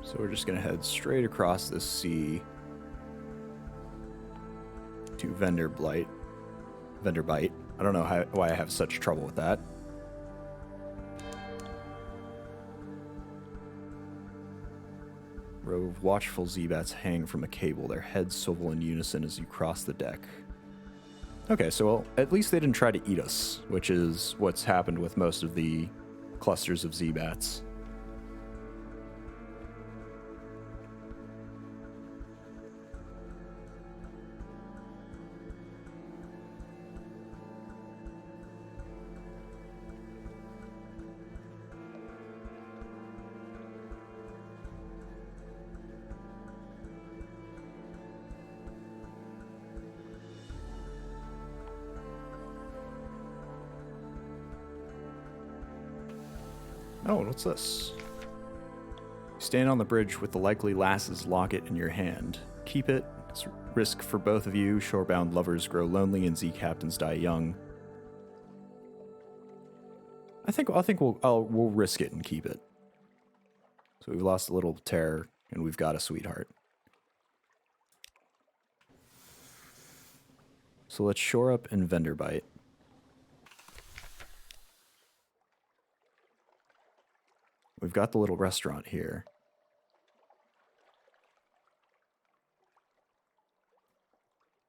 So we're just going to head straight across this sea to Vanderblight. I don't know why I have such trouble with that. Row of watchful Zebats hang from a cable, their heads swivel in unison as you cross the deck. Okay, so well, at least they didn't try to eat us, which is what's happened with most of the clusters of Zebats. Oh, what's this? Stand on the bridge with the likely lass's locket in your hand. Keep it. It's a risk for both of you. Shorebound lovers grow lonely and Z captains die young. I think we'll risk it and keep it. So we've lost a little terror and we've got a sweetheart. So let's shore up and vendor bite. We've got the little restaurant here.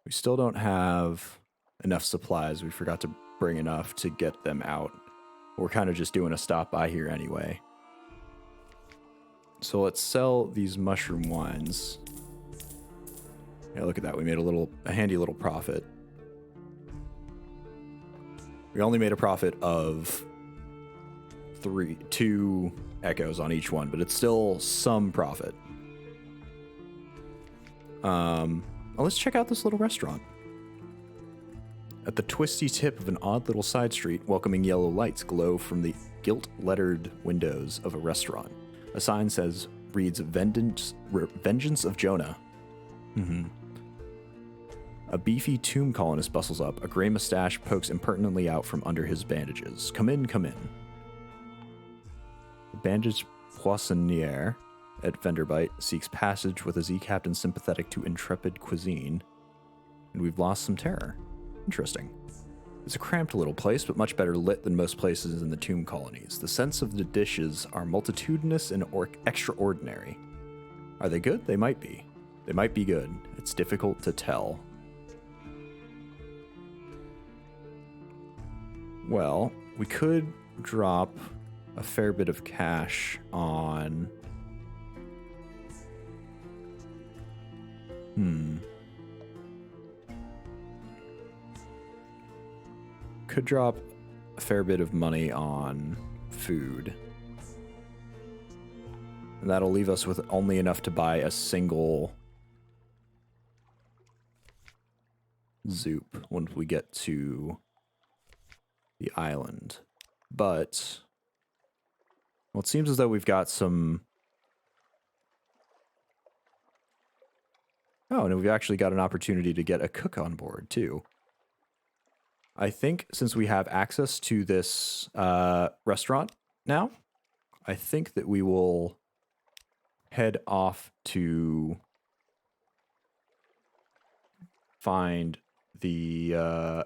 We still don't have enough supplies. We forgot to bring enough to get them out. We're kind of just doing a stop by here anyway. So let's sell these mushroom wines. Yeah, look at that. We made a handy little profit. We only made a profit of 2 echoes on each one, but it's still some profit. Let's check out this little restaurant. At the twisty tip of an odd little side street, welcoming yellow lights glow from the gilt-lettered windows of a restaurant. A sign reads Vengeance of Jonah. A beefy tomb colonist bustles up. A gray mustache pokes impertinently out from under his bandages. Come in, come in. The bandaged poissonniere at Venderbite seeks passage with a Z captain sympathetic to intrepid cuisine. And we've lost some terror. Interesting. It's a cramped little place, but much better lit than most places in the tomb colonies. The scents of the dishes are multitudinous and extraordinary. Are they good? They might be. They might be good. It's difficult to tell. Well, we could drop a fair bit of cash on... Could drop a fair bit of money on food. And that'll leave us with only enough to buy a single zoop once we get to the island. But, well, it seems as though we've got some... Oh, and we've actually got an opportunity to get a cook on board, too. I think since we have access to this restaurant now, I think that we will head off to find the...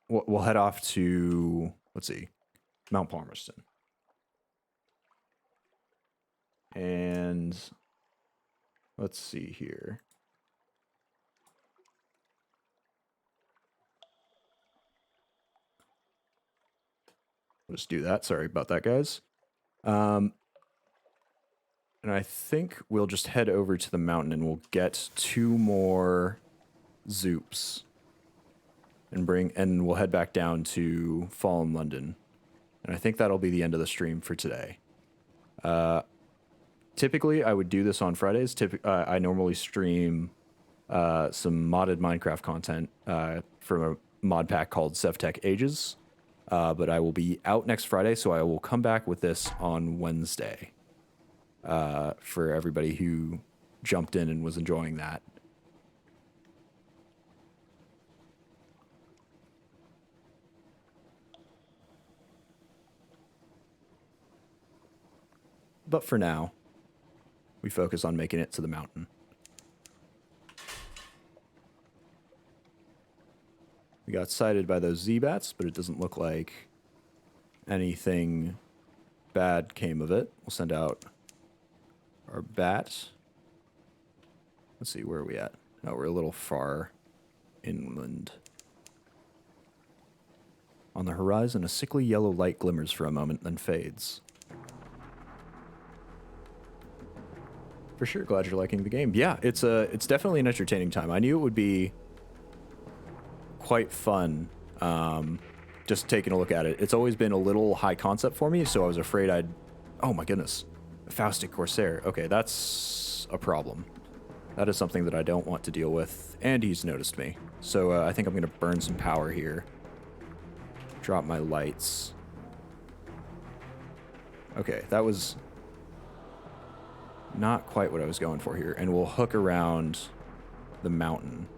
We'll head off to, let's see, Mount Palmerston. And let's see here. We'll just do that. Sorry about that, guys. And I think we'll just head over to the mountain and we'll get 2 more zoops. And we'll head back down to Fallen London. And I think that'll be the end of the stream for today. Typically, I would do this on Fridays. I normally stream some modded Minecraft content from a mod pack called Sevtech Ages. But I will be out next Friday, so I will come back with this on Wednesday for everybody who jumped in and was enjoying that. But for now, we focus on making it to the mountain. We got sighted by those Z-bats, but it doesn't look like anything bad came of it. We'll send out our bat. Let's see, where are we at? Oh, we're a little far inland. On the horizon, a sickly yellow light glimmers for a moment, then fades. For sure, glad you're liking the game. Yeah, it's definitely an entertaining time. I knew it would be quite fun, just taking a look at it. It's always been a little high concept for me, so I was afraid I'd... Oh my goodness. A Faustic Corsair. Okay, that's a problem. That is something that I don't want to deal with, and he's noticed me. So I think I'm going to burn some power here. Drop my lights. Okay, that was not quite what I was going for here. And we'll hook around the mountain.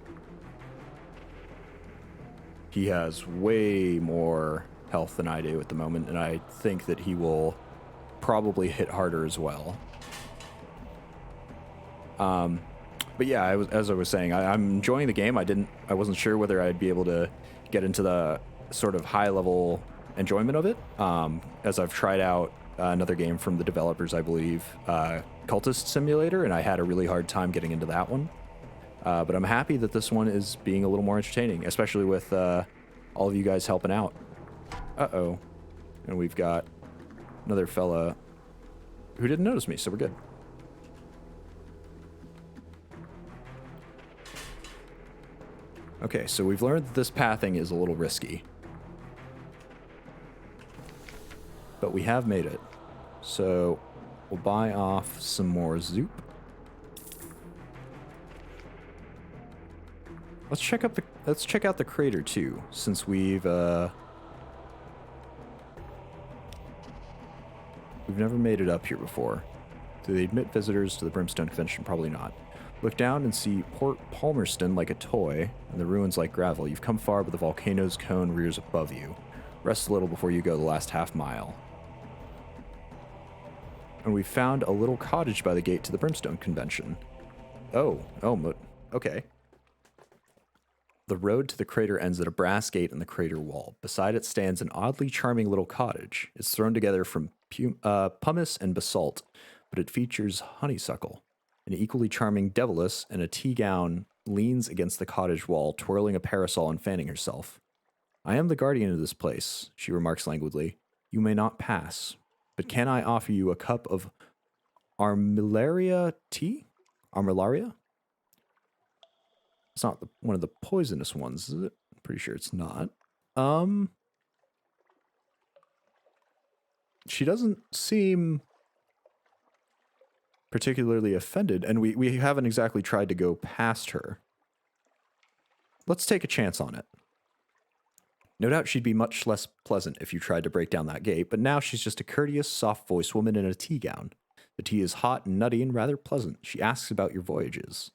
He has way more health than I do at the moment, and I think that he will probably hit harder as well. But yeah, as I was saying, I'm enjoying the game. I wasn't sure whether I'd be able to get into the sort of high level enjoyment of it. As I've tried out another game from the developers, I believe, Cultist Simulator, and I had a really hard time getting into that one. But I'm happy that this one is being a little more entertaining, especially with all of you guys helping out. Uh-oh. And we've got another fella who didn't notice me, so we're good. Okay, so we've learned that this pathing is a little risky. But we have made it. So we'll buy off some more zoop. Let's check out the crater too, since we've never made it up here before. Do they admit visitors to the Brimstone Convention? Probably not. Look down and see Port Palmerston like a toy, and the ruins like gravel. You've come far, but the volcano's cone rears above you. Rest a little before you go the last half mile. And we found a little cottage by the gate to the Brimstone Convention. Okay. The road to the crater ends at a brass gate in the crater wall. Beside it stands an oddly charming little cottage. It's thrown together from pumice and basalt, but it features honeysuckle. An equally charming Devilis in a tea gown leans against the cottage wall, twirling a parasol and fanning herself. I am the guardian of this place, she remarks languidly. You may not pass, but can I offer you a cup of armillaria tea? Armillaria? It's not one of the poisonous ones, is it? I'm pretty sure it's not. She doesn't seem particularly offended, and we haven't exactly tried to go past her. Let's take a chance on it. No doubt she'd be much less pleasant if you tried to break down that gate, but now she's just a courteous, soft-voiced woman in a tea gown. The tea is hot and nutty and rather pleasant. She asks about your voyages.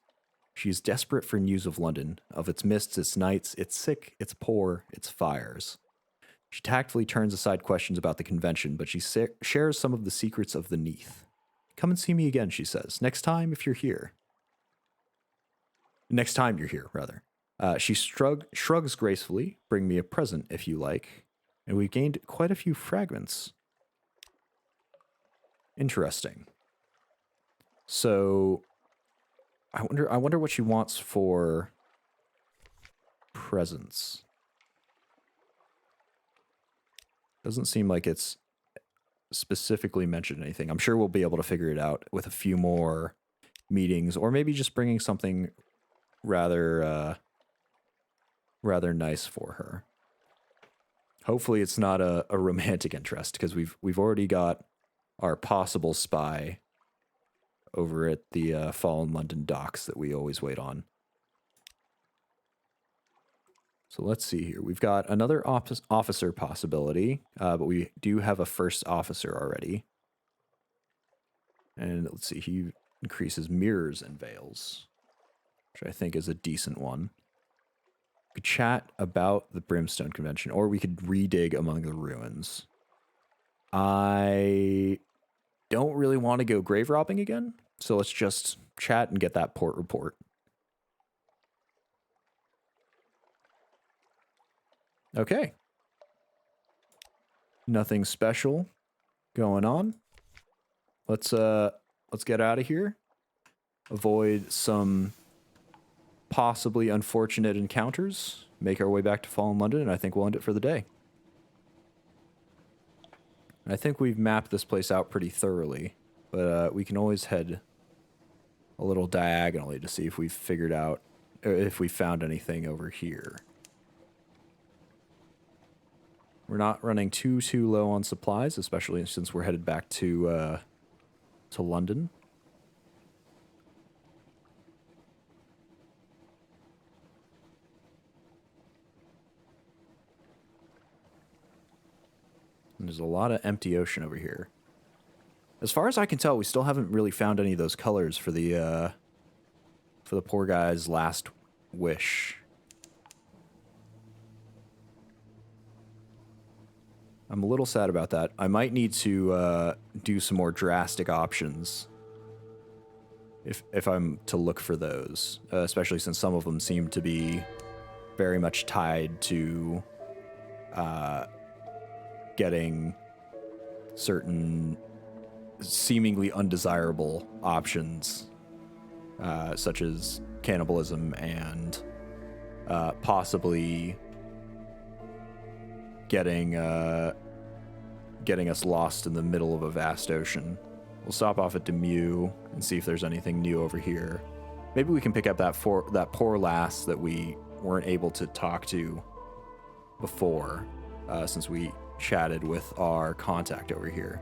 She is desperate for news of London, of its mists, its nights, its sick, its poor, its fires. She tactfully turns aside questions about the convention, but she shares some of the secrets of the Neath. Come and see me again, she says. Next time, if you're here. Next time you're here, rather. She shrugs gracefully. Bring me a present, if you like. And we've gained quite a few fragments. Interesting. So, I wonder what she wants for presents. Doesn't seem like it's specifically mentioned anything. I'm sure we'll be able to figure it out with a few more meetings, or maybe just bringing something rather nice for her. Hopefully it's not a romantic interest, because we've already got our possible spy over at the Fallen London docks that we always wait on. So let's see here. We've got another officer possibility, but we do have a first officer already. And let's see, he increases mirrors and veils, which I think is a decent one. We could chat about the Brimstone Convention, or we could redig among the ruins. I don't really want to go grave robbing again, so let's just chat and get that port report. Okay. Nothing special going on. Let's get out of here. Avoid some possibly unfortunate encounters. Make our way back to Fallen London, and I think we'll end it for the day. I think we've mapped this place out pretty thoroughly, but we can always head a little diagonally to see if we've figured out, or if we found anything over here. We're not running too low on supplies, especially since we're headed back to London. And there's a lot of empty ocean over here. As far as I can tell, we still haven't really found any of those colors for the poor guy's last wish. I'm a little sad about that. I might need to do some more drastic options if I'm to look for those, especially since some of them seem to be very much tied to getting certain seemingly undesirable options, such as cannibalism and possibly getting us lost in the middle of a vast ocean. We'll stop off at Demew and see if there's anything new over here. Maybe we can pick up that poor lass that we weren't able to talk to before, since we chatted with our contact over here.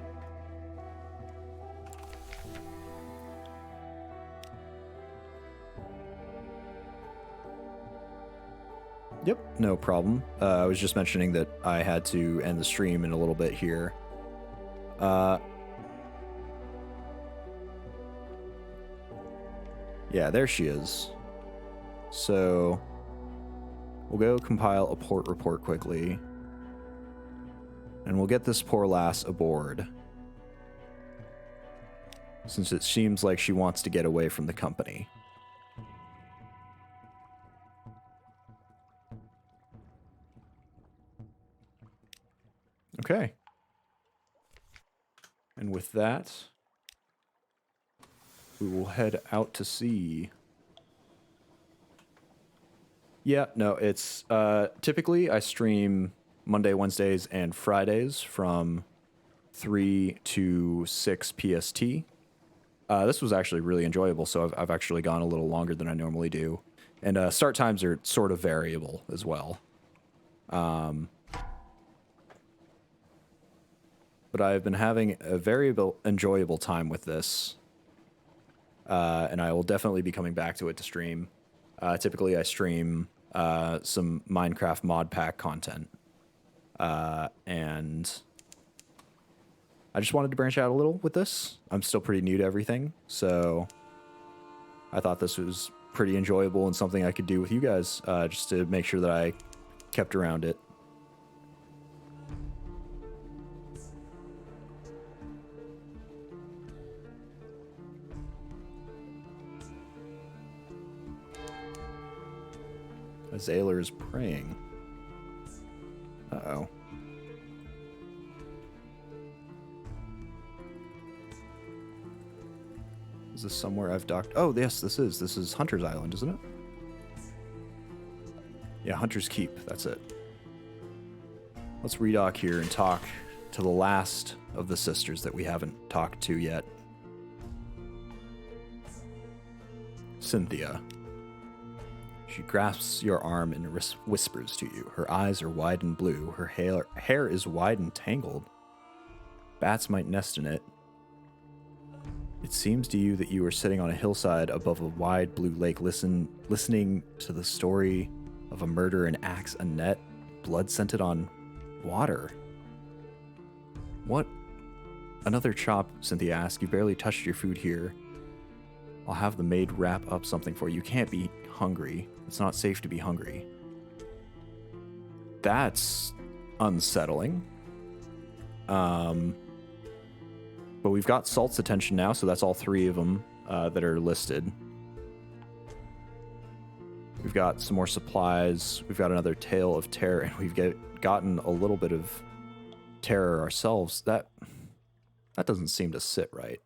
Yep, no problem. I was just mentioning that I had to end the stream in a little bit here. Yeah, there she is. So we'll go compile a port report quickly, and we'll get this poor lass aboard, since it seems like she wants to get away from the company. Okay. And with that, we will head out to sea. Yeah, no, it's typically I stream Monday, Wednesdays, and Fridays from 3 to 6 PST. This was actually really enjoyable, so I've actually gone a little longer than I normally do. And start times are sort of variable as well. But I've been having a very enjoyable time with this. And I will definitely be coming back to it to stream. Typically, I stream some Minecraft mod pack content. And I just wanted to branch out a little with this. I'm still pretty new to everything, so I thought this was pretty enjoyable and something I could do with you guys, just to make sure that I kept around it. A Zailor is praying. Uh-oh. Is this somewhere I've docked? Oh, yes, this is. This is Hunter's Island, isn't it? Yeah, Hunter's Keep. That's it. Let's redock here and talk to the last of the sisters that we haven't talked to yet. Cynthia. She grasps your arm and whispers to you. Her eyes are wide and blue. Her hair is wide and tangled. Bats might nest in it. It seems to you that you are sitting on a hillside above a wide blue lake, listening to the story of a murder, an axe, a net, blood scented on water. What? Another chop, Cynthia asked. You barely touched your food here. I'll have the maid wrap up something for you. You can't be hungry. It's not safe to be hungry. That's unsettling. But we've got Salt's attention now, so that's all three of them that are listed. We've got some more supplies. We've got another tale of terror, and we've gotten a little bit of terror ourselves. That doesn't seem to sit right.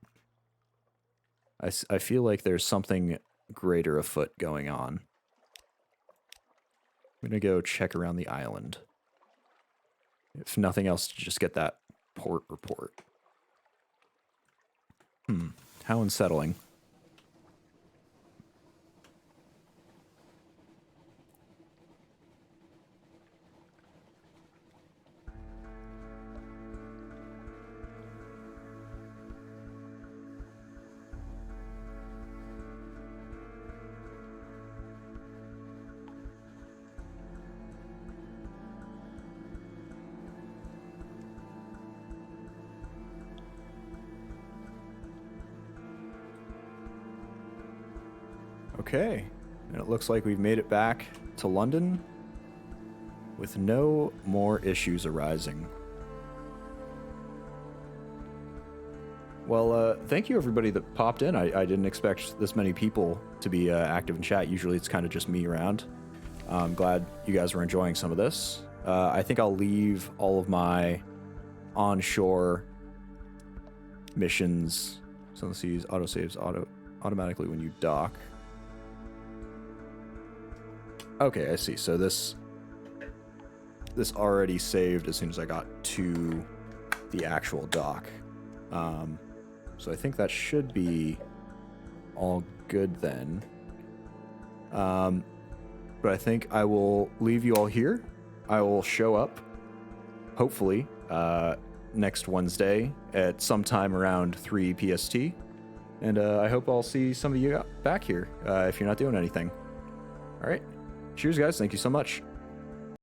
I feel like there's something greater afoot going on. I'm going to go check around the island. If nothing else, to just get that port report. How unsettling. Okay, and it looks like we've made it back to London with no more issues arising. Well, thank you everybody that popped in. I didn't expect this many people to be active in chat. Usually it's kind of just me around. I'm glad you guys were enjoying some of this. I think I'll leave all of my onshore missions. Sunless Seas autosaves automatically when you dock. Okay, I see. So this already saved as soon as I got to the actual dock. So I think that should be all good then. But I think I will leave you all here. I will show up, hopefully, next Wednesday at some time around 3 PST. And I hope I'll see some of you back here if you're not doing anything. All right. Cheers, guys. Thank you so much.